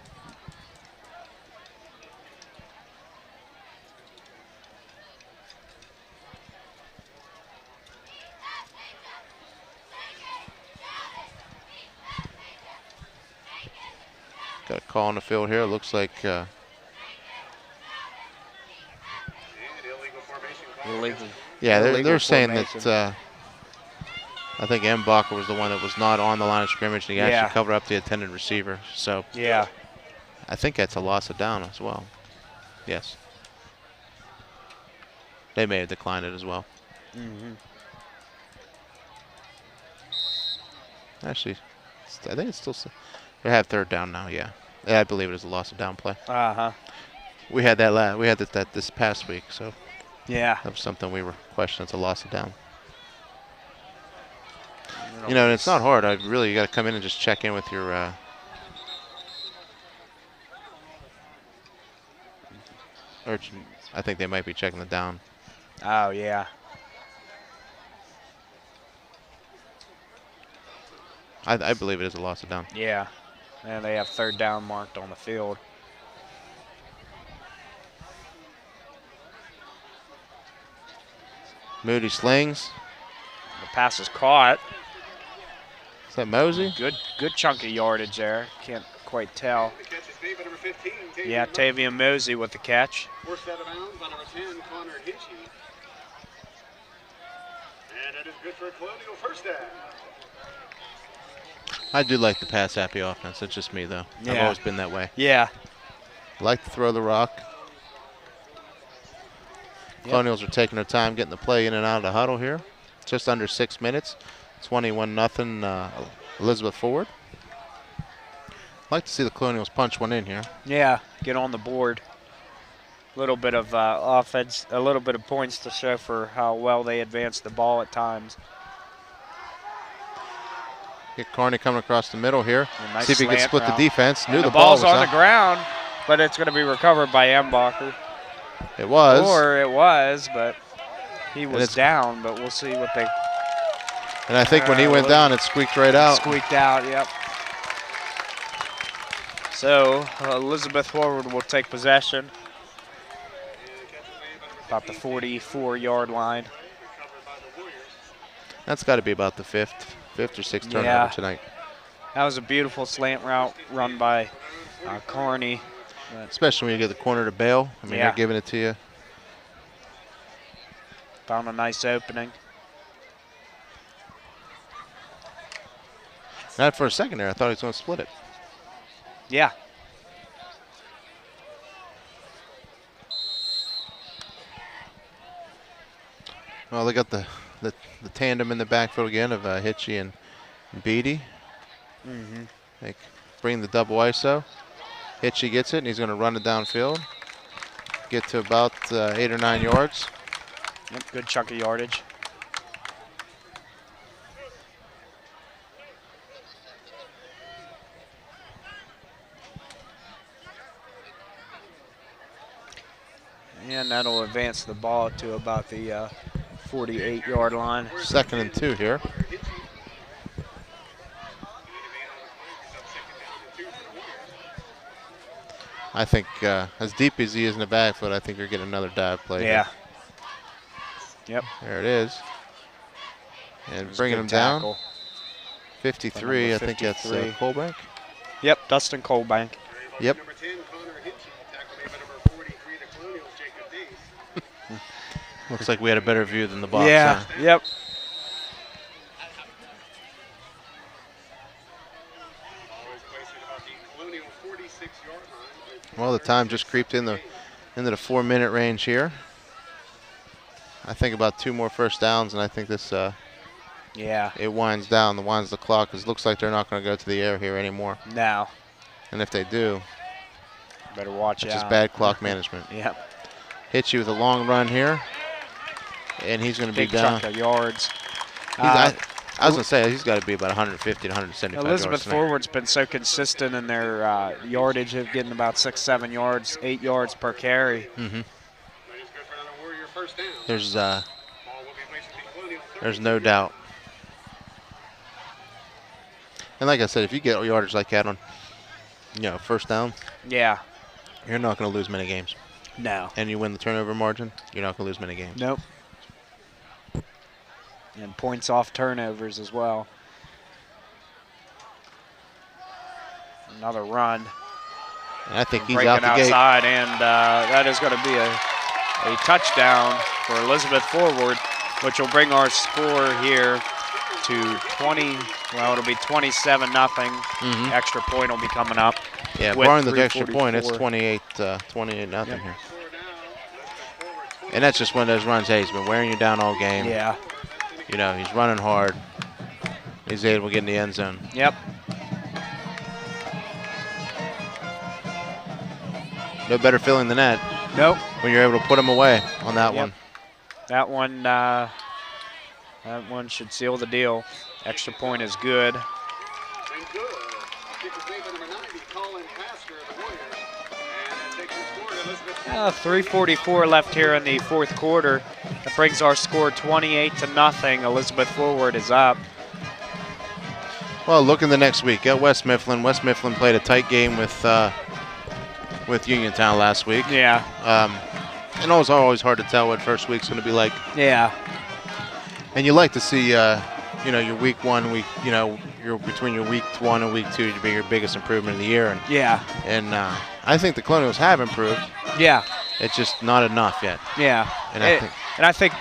Speaker 2: Got a call on the field here. It looks like
Speaker 1: And illegal formation call.
Speaker 3: Illegal.
Speaker 2: yeah, they're
Speaker 3: Illegal
Speaker 2: saying
Speaker 3: formation.
Speaker 2: that I think Mbacher was the one that was not on the line of scrimmage, and he
Speaker 3: Yeah.
Speaker 2: actually covered up the intended receiver. So
Speaker 3: Yeah.
Speaker 2: I think that's a loss of down as well. Yes. They may have declined it as well. Actually, I think it's still. They have third down now. Yeah, I believe it is a loss of down play.
Speaker 3: Uh-huh.
Speaker 2: We had that. We had that this past week, so
Speaker 3: Yeah.
Speaker 2: that was something we were questioning. It's a loss of down. You know, and it's not hard. You got to come in and just check in with your. Or I think they might be checking the down.
Speaker 3: Oh, yeah.
Speaker 2: I believe it is a loss of down.
Speaker 3: Yeah. And they have third down marked on the field.
Speaker 2: Moody slings.
Speaker 3: The pass is caught.
Speaker 2: Is that Mosey?
Speaker 3: Good chunk of yardage there. Can't quite tell.
Speaker 1: The catch is made by number 15.
Speaker 3: Yeah, Tavian Mosey with the catch.
Speaker 1: Forced out of bounds by number 10, Connor Hitchie. And it is good for a Colonial first down.
Speaker 2: I do like the pass happy offense. It's just me though. I've
Speaker 3: Yeah.
Speaker 2: always been that way.
Speaker 3: Yeah.
Speaker 2: Like to throw the rock. Colonials are taking their time getting the play in and out of the huddle here. Just under 6 minutes. 21-0. Elizabeth Ford. Like to see the Colonials punch one in here.
Speaker 3: Yeah, get on the board. A little bit of offense, a little bit of points to show for how well they advance the ball at times.
Speaker 2: Get Carney coming across the middle here.
Speaker 3: A nice
Speaker 2: See if he can
Speaker 3: slant
Speaker 2: split
Speaker 3: route.
Speaker 2: the defense.
Speaker 3: And
Speaker 2: Knew
Speaker 3: the
Speaker 2: the ball
Speaker 3: ball's
Speaker 2: was
Speaker 3: on the
Speaker 2: out.
Speaker 3: ground, but it's going to be recovered by Mbacher.
Speaker 2: It was.
Speaker 3: Or it was, but he was
Speaker 2: it's-
Speaker 3: down, but we'll see what they
Speaker 2: And I think when he went down, it squeaked right out.
Speaker 3: squeaked out, yep. So Elizabeth Forward will take possession. About the 44-yard line.
Speaker 1: Recovered by the Warriors.
Speaker 2: That's got to be about the fifth or sixth turnover
Speaker 3: Yeah.
Speaker 2: tonight.
Speaker 3: That was a beautiful slant route run by Carney.
Speaker 2: Especially when you get the corner to bail. I mean,
Speaker 3: Yeah.
Speaker 2: they're giving it to you.
Speaker 3: Found a nice opening.
Speaker 2: Not for a second there. I thought he was going to split it.
Speaker 3: Yeah.
Speaker 2: Well, they got the tandem in the backfield again of Hitchie and Beatty. They bring the double ISO. Hitchie gets it, and he's going to run it downfield. Get to about 8 or 9 yards.
Speaker 3: Yep, good chunk of yardage. And that'll advance the ball to about the 48-yard line.
Speaker 2: 2nd and 2 here. I think as deep as he is in the backfield, I think you're getting another dive play.
Speaker 3: Yeah. Yep.
Speaker 2: There it is. And
Speaker 3: It's a
Speaker 2: bringing
Speaker 3: good
Speaker 2: him down.
Speaker 3: tackle.
Speaker 2: 53, I think that's
Speaker 3: 53.
Speaker 2: Colbank.
Speaker 3: Yep, Dustin Colbank.
Speaker 2: Yep.
Speaker 1: Number 10, Connor Hitchie. Tackle made by number 43, the Colonials, Jacob Dace.
Speaker 2: Looks like we had a better view than the box.
Speaker 3: Yeah,
Speaker 2: huh?
Speaker 3: yep.
Speaker 1: Always placed at about the Colonial 46-yard line.
Speaker 2: Well, the time just creeped into the 4-minute range here. I think about 2 more first downs, and I think this
Speaker 3: Yeah.
Speaker 2: it winds down, winds the clock, because it looks like they're not going to go to the air here anymore.
Speaker 3: Now,
Speaker 2: And if they do,
Speaker 3: better watch
Speaker 2: it's
Speaker 3: out.
Speaker 2: just bad clock management.
Speaker 3: Yep.
Speaker 2: Hits you with a long run here, and he's going to be
Speaker 3: Big
Speaker 2: down.
Speaker 3: chunk of yards.
Speaker 2: I was going to say, he's got to be about 150 to 175
Speaker 3: Elizabeth
Speaker 2: yards tonight.
Speaker 3: Forward's been so consistent in their yardage of getting about 6-7 yards, 8 yards per carry.
Speaker 1: That is good for another Warrior first down.
Speaker 2: There's
Speaker 1: Ball will be placed at the Colonial 30.
Speaker 2: There's no doubt. And like I said, if you get yardage like that on, first down,
Speaker 3: Yeah.
Speaker 2: you're not going to lose many games.
Speaker 3: No.
Speaker 2: And you win the turnover margin, you're not going to lose many games.
Speaker 3: Nope. And points off turnovers as well. Another run.
Speaker 2: And I think he's
Speaker 3: breaking
Speaker 2: out the gate.
Speaker 3: outside, and that is going to be a touchdown for Elizabeth Forward, which will bring our score here to 20. Well, it'll be 27-0. Extra point will be coming up.
Speaker 2: Yeah,
Speaker 3: with
Speaker 2: barring the extra point, it's
Speaker 3: 3:44.
Speaker 2: 28-0 here. And that's just one of those runs. Hey, he's been wearing you down all game.
Speaker 3: Yeah.
Speaker 2: You know, he's running hard. He's able to get in the end zone.
Speaker 3: Yep.
Speaker 2: No better feeling than that
Speaker 3: Nope.
Speaker 2: when you're able to put him away on that one.
Speaker 3: That one should seal the deal. Extra point is good.
Speaker 1: And good. Kickers made by number 90, Colin Pastor of the Warriors. And that takes the score to Elizabeth.
Speaker 3: 3:44 left here in the fourth quarter. That brings our score 28-0. Elizabeth Forward is up.
Speaker 2: Well, looking the next week at West Mifflin. West Mifflin played a tight game with Uniontown last week.
Speaker 3: Yeah.
Speaker 2: And it's always hard to tell what first week's going to be like.
Speaker 3: Yeah.
Speaker 2: And you like to see, your week one, you're between your week 1 and week 2 to be your biggest improvement of the year. And
Speaker 3: Yeah.
Speaker 2: and I think the Colonials have improved.
Speaker 3: Yeah.
Speaker 2: It's just not enough yet.
Speaker 3: Yeah.
Speaker 2: And
Speaker 3: I think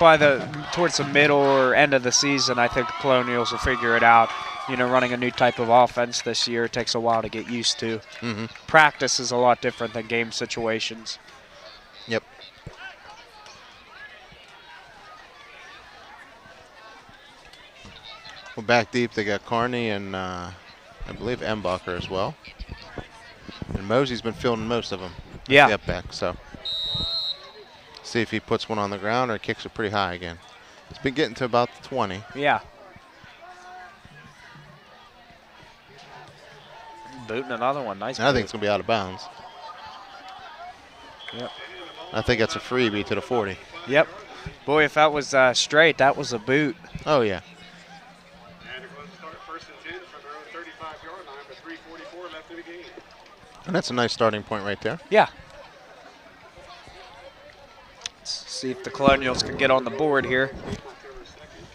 Speaker 3: towards the middle or end of the season, I think the Colonials will figure it out. Running a new type of offense this year takes a while to get used to. Practice is a lot different than game situations.
Speaker 2: Yep. Well, back deep, they got Carney and I believe Embacher as well. And Mosey's been fielding most of them.
Speaker 3: Yeah.
Speaker 2: Up back, so see if he puts one on the ground or kicks it pretty high again. It's been getting to about the 20.
Speaker 3: Yeah. Booting another one. Nice.
Speaker 2: I think it's going to be out of bounds.
Speaker 3: Yep.
Speaker 2: I think that's a freebie to the 40.
Speaker 3: Yep. Boy, if that was straight, that was a boot.
Speaker 2: Oh, yeah.
Speaker 1: And they're going to start first and 10 from their own 35-yard line with 3:44 left in the game.
Speaker 2: And that's a nice starting point right there.
Speaker 3: Yeah. Let's see if the Colonials can get on the board here.
Speaker 1: October 2nd,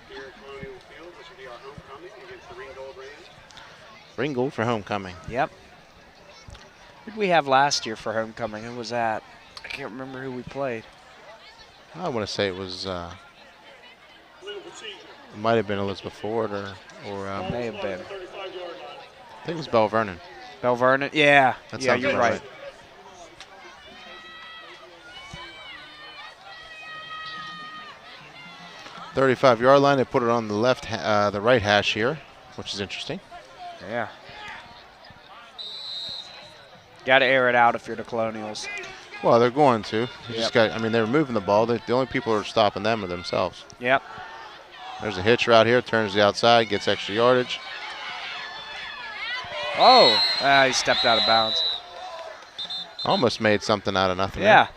Speaker 1: here at Colonial Field, which will be our homecoming against the Ringgold Rams.
Speaker 2: Ringgold for homecoming.
Speaker 3: Yep. Who did we have last year for homecoming? Who was that? I can't remember who we played.
Speaker 2: I want to say it was, it might have been Elizabeth Ford or
Speaker 3: May have been.
Speaker 2: I think it was Belle Vernon.
Speaker 3: Belle Vernon? Yeah.
Speaker 2: That
Speaker 3: Yeah,
Speaker 2: sounds
Speaker 3: you're
Speaker 2: about
Speaker 3: right.
Speaker 2: 35-yard line. They put it on the the right hash here, which is interesting.
Speaker 3: Yeah. Got to air it out if you're the Colonials.
Speaker 2: Well, they're going to. You
Speaker 3: Yep.
Speaker 2: just got. I mean, they're moving the ball. The only people who are stopping them are themselves.
Speaker 3: Yep.
Speaker 2: There's a hitch route here. Turns the outside, gets extra yardage.
Speaker 3: Oh, he stepped out of bounds.
Speaker 2: Almost made something out of nothing.
Speaker 3: Yeah.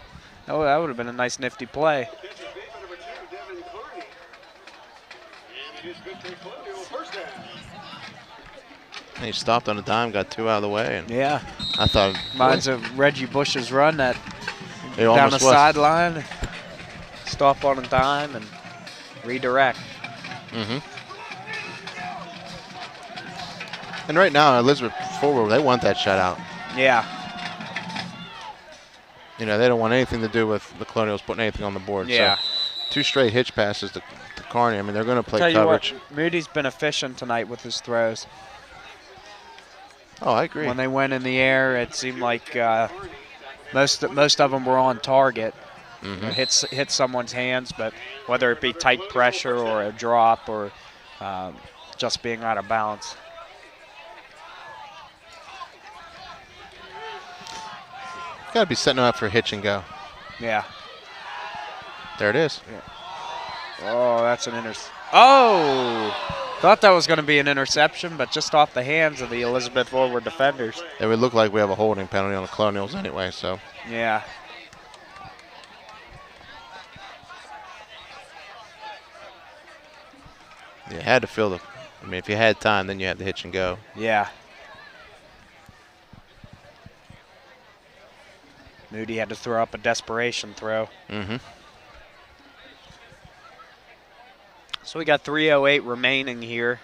Speaker 3: Oh, that would have been a nice nifty play.
Speaker 1: Catch is made by number 2, Devin Carney. And it is good for Colonial first down.
Speaker 2: And he stopped on a dime, got 2 out of the way, and
Speaker 3: Yeah.
Speaker 2: I thought
Speaker 3: Reminds of Reggie Bush's run that
Speaker 2: it
Speaker 3: down the
Speaker 2: almost was.
Speaker 3: sideline. Stop on a dime and redirect.
Speaker 2: And right now, Elizabeth Forward, they want that shutout.
Speaker 3: Yeah.
Speaker 2: You know, they don't want anything to do with the Colonials putting anything on the board.
Speaker 3: Yeah.
Speaker 2: So 2 straight hitch passes to Carney. I mean, they're going to play
Speaker 3: Tell
Speaker 2: coverage.
Speaker 3: you what, Moody's been efficient tonight with his throws.
Speaker 2: Oh, I agree.
Speaker 3: When they went in the air, it seemed like most of them were on target. Hit someone's hands, but whether it be tight pressure or a drop or just being out of bounds.
Speaker 2: Got to be setting them up for a hitch and go.
Speaker 3: Yeah.
Speaker 2: There it is.
Speaker 3: Oh, that's an Oh! Thought that was going to be an interception, but just off the hands of the Elizabeth Forward defenders.
Speaker 2: It would look like we have a holding penalty on the Colonials anyway, so.
Speaker 3: Yeah.
Speaker 2: You had to feel I mean, if you had time, then you had to hitch and go.
Speaker 3: Yeah. Moody had to throw up a desperation throw. So we got 3:08 remaining here.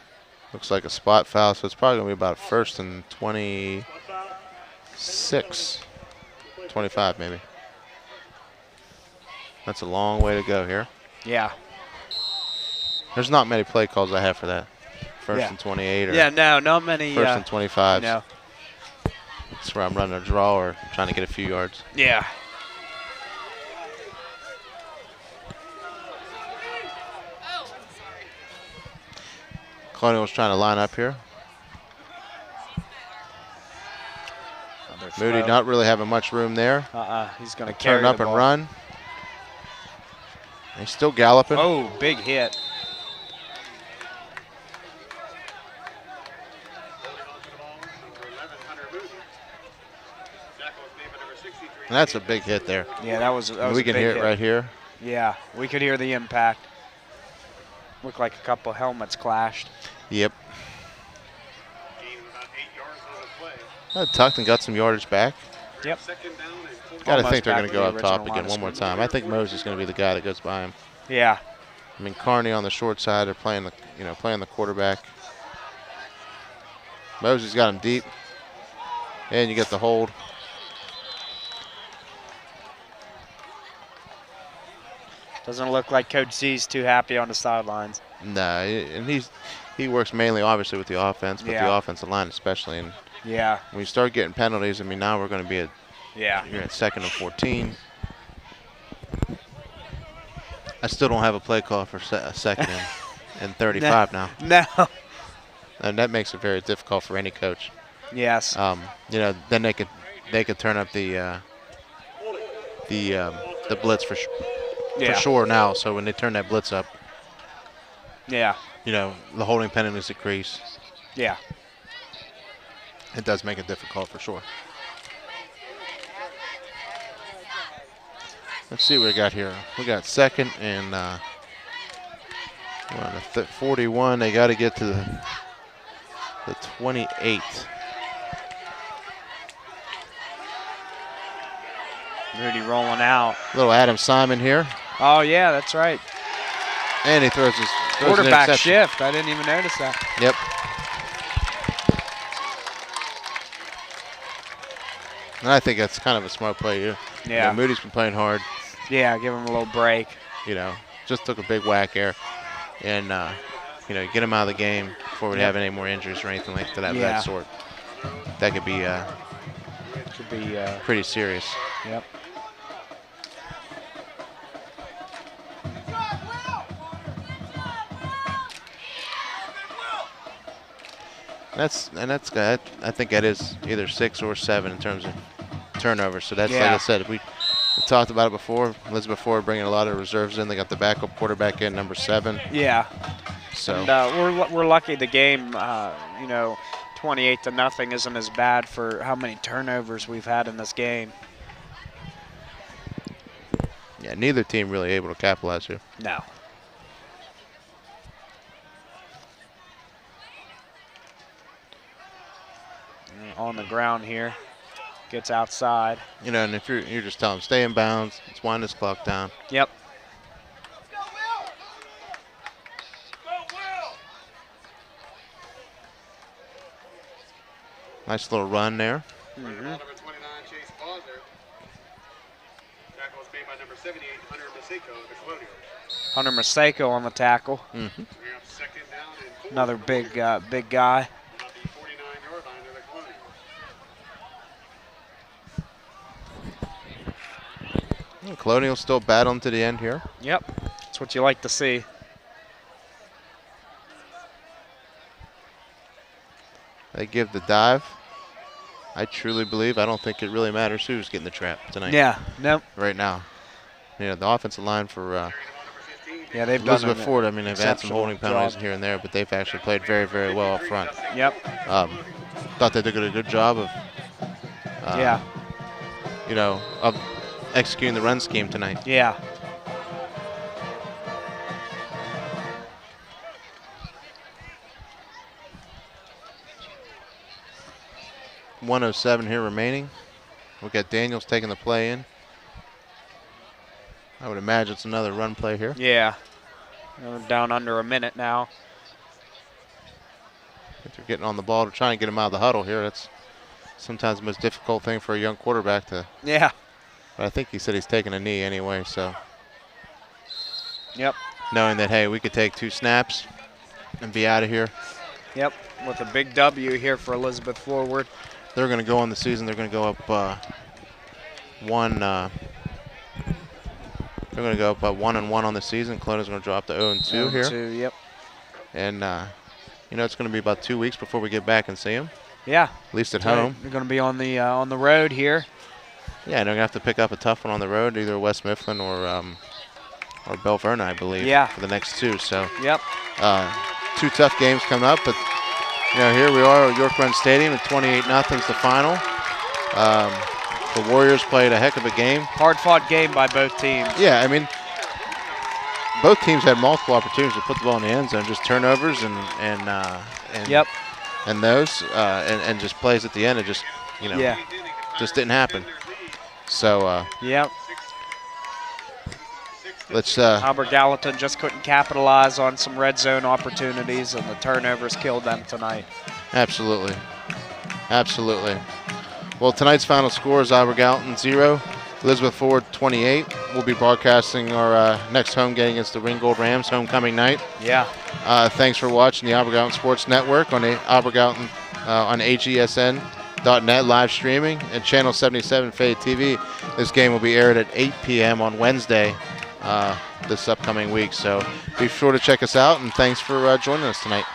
Speaker 2: Looks like a spot foul, so it's probably going to be about 1st and 20. 6:25 maybe. That's a long way to go here.
Speaker 3: Yeah.
Speaker 2: There's not many play calls I have for that. First
Speaker 3: Yeah.
Speaker 2: and 28 or
Speaker 3: Yeah, no, not many.
Speaker 2: first and 25.
Speaker 3: No.
Speaker 2: That's where I'm running a draw or trying to get a few yards.
Speaker 3: Yeah.
Speaker 2: Colonials trying to line up here. Moody not really having much room there.
Speaker 3: He's going to carry
Speaker 2: Turn up
Speaker 3: the
Speaker 2: and
Speaker 3: ball.
Speaker 2: run. He's still galloping.
Speaker 3: Oh, big hit.
Speaker 2: And that's a big hit there.
Speaker 3: Yeah, that was
Speaker 2: we
Speaker 3: a
Speaker 2: can
Speaker 3: big
Speaker 2: hear
Speaker 3: hit.
Speaker 2: it right here.
Speaker 3: Yeah, we could hear the impact. Looked like a couple helmets clashed.
Speaker 2: Yep. Tuckton got some yardage back.
Speaker 3: Yep.
Speaker 2: Got to
Speaker 3: Almost
Speaker 2: think they're
Speaker 3: back
Speaker 2: going to
Speaker 3: to
Speaker 2: go
Speaker 3: the
Speaker 2: up top
Speaker 3: original line
Speaker 2: again
Speaker 3: of
Speaker 2: one more
Speaker 3: scrimmage.
Speaker 2: time. I think Moses is going to be the guy that goes by him.
Speaker 3: Yeah.
Speaker 2: I mean, Carney on the short side, they're playing the quarterback. Moses got him deep, and you get the hold.
Speaker 3: Doesn't look like Coach Z's too happy on the sidelines.
Speaker 2: Nah, and he works mainly obviously with the offense, but
Speaker 3: Yeah.
Speaker 2: the offensive line especially. And
Speaker 3: Yeah.
Speaker 2: when you start getting penalties, I mean, now we're going to be at
Speaker 3: Yeah.
Speaker 2: you're at 2nd and 14. I still don't have a play call for a 2nd and 35 now,
Speaker 3: No.
Speaker 2: and that makes it very difficult for any coach.
Speaker 3: Yes.
Speaker 2: Then they could turn up the blitz for sure now. So when they turn that blitz up,
Speaker 3: Yeah.
Speaker 2: The holding penalties decrease.
Speaker 3: Yeah.
Speaker 2: It does make it difficult for sure. Let's see what we got here. We got 2nd and we're on the 41. They got to get to the 28.
Speaker 3: Moody rolling out.
Speaker 2: Little Adam Simon here,
Speaker 3: Oh, yeah, that's right.
Speaker 2: and he throws an
Speaker 3: Quarterback
Speaker 2: interception.
Speaker 3: shift. I didn't even notice that.
Speaker 2: Yep. And I think that's kind of a smart play here.
Speaker 3: Yeah.
Speaker 2: Moody's been playing hard.
Speaker 3: Yeah, give him a little break.
Speaker 2: Just took a big whack there, and get him out of the game before we have any more injuries or anything like that of
Speaker 3: Yeah.
Speaker 2: that sort. That could be pretty serious.
Speaker 3: Yep.
Speaker 2: That's good. I think that is either 6 or 7 in terms of turnovers. So that's like
Speaker 3: Yeah.
Speaker 2: I said, we talked about it before. Elizabeth Ford bringing a lot of reserves in. They got the backup quarterback in, number 7.
Speaker 3: Yeah.
Speaker 2: So
Speaker 3: And we're lucky the game, 28-0 isn't as bad for how many turnovers we've had in this game.
Speaker 2: yeah, neither team really able to capitalize here.
Speaker 3: No. On the ground here. Gets outside.
Speaker 2: And if you're just telling them stay in bounds, let's wind this clock down.
Speaker 3: Yep.
Speaker 2: Nice little run there.
Speaker 3: Mm-hmm.
Speaker 1: Number 29, Chase Bosner. Tackle was made by number 78, Hunter Maseko of the Colonials.
Speaker 3: Hunter Maseko on the tackle.
Speaker 2: Mm-hmm.
Speaker 1: We have 2nd down and 4.
Speaker 3: Another big guy.
Speaker 1: About the 49-yard line of the Colonials.
Speaker 2: Colonials still battling to the end here.
Speaker 3: Yep. That's what you like to see.
Speaker 2: They give the dive. I truly believe, I don't think it really matters who's getting the trap tonight.
Speaker 3: Yeah. Nope.
Speaker 2: Right now. The offensive line for
Speaker 3: Yeah, they've
Speaker 2: Elizabeth
Speaker 3: done
Speaker 2: Ford, I mean, they've had some
Speaker 3: exceptional
Speaker 2: holding penalties
Speaker 3: job.
Speaker 2: here and there, but they've actually played very, very well up front.
Speaker 3: Yep.
Speaker 2: Thought they did a good job of,
Speaker 3: Yeah.
Speaker 2: of executing the run scheme tonight.
Speaker 3: Yeah.
Speaker 2: .107 here remaining. We got Daniels taking the play in. I would imagine it's another run play here.
Speaker 3: Yeah. We're down under a minute now.
Speaker 2: I think they're getting on the ball to try and get him out of the huddle here. That's sometimes the most difficult thing for a young quarterback to.
Speaker 3: Yeah.
Speaker 2: But I think he said he's taking a knee anyway, so.
Speaker 3: Yep.
Speaker 2: Knowing that, hey, we could take 2 snaps and be out of here.
Speaker 3: Yep. With a big W here for Elizabeth Forward.
Speaker 2: They're going to go on the season. They're going to go up 1-1 on the season. Colonials going to drop to 0-2 here.
Speaker 3: 2, yep.
Speaker 2: And, it's going to be about 2 weeks before we get back and see them.
Speaker 3: Yeah.
Speaker 2: At least at home.
Speaker 3: They're going to be on the road here.
Speaker 2: Yeah, they're going to have to pick up a tough one on the road, either West Mifflin or Belle Vernon, I believe, for the next 2. So,
Speaker 3: yep.
Speaker 2: 2 tough games coming up, but here we are at York Run Stadium at 28-0 is the final. The Warriors played a heck of a game. Hard-fought
Speaker 3: game by both teams.
Speaker 2: Yeah, I mean, both teams had multiple opportunities to put the ball in the end zone, just turnovers and those and just plays at the end. It just just didn't happen. So let's.
Speaker 3: Albert Gallatin just couldn't capitalize on some red zone opportunities, and the turnovers killed them tonight.
Speaker 2: Absolutely. Well, tonight's final score is Albert Gallatin 0, Elizabeth Forward 28. We'll be broadcasting our next home game against the Ringgold Rams homecoming night.
Speaker 3: Yeah.
Speaker 2: Thanks for watching the Albert Gallatin Sports Network on Albert Gallatin on HESN.net live streaming and Channel 77 Fade TV. This game will be aired at 8 p.m. on Wednesday this upcoming week. So be sure to check us out, and thanks for joining us tonight.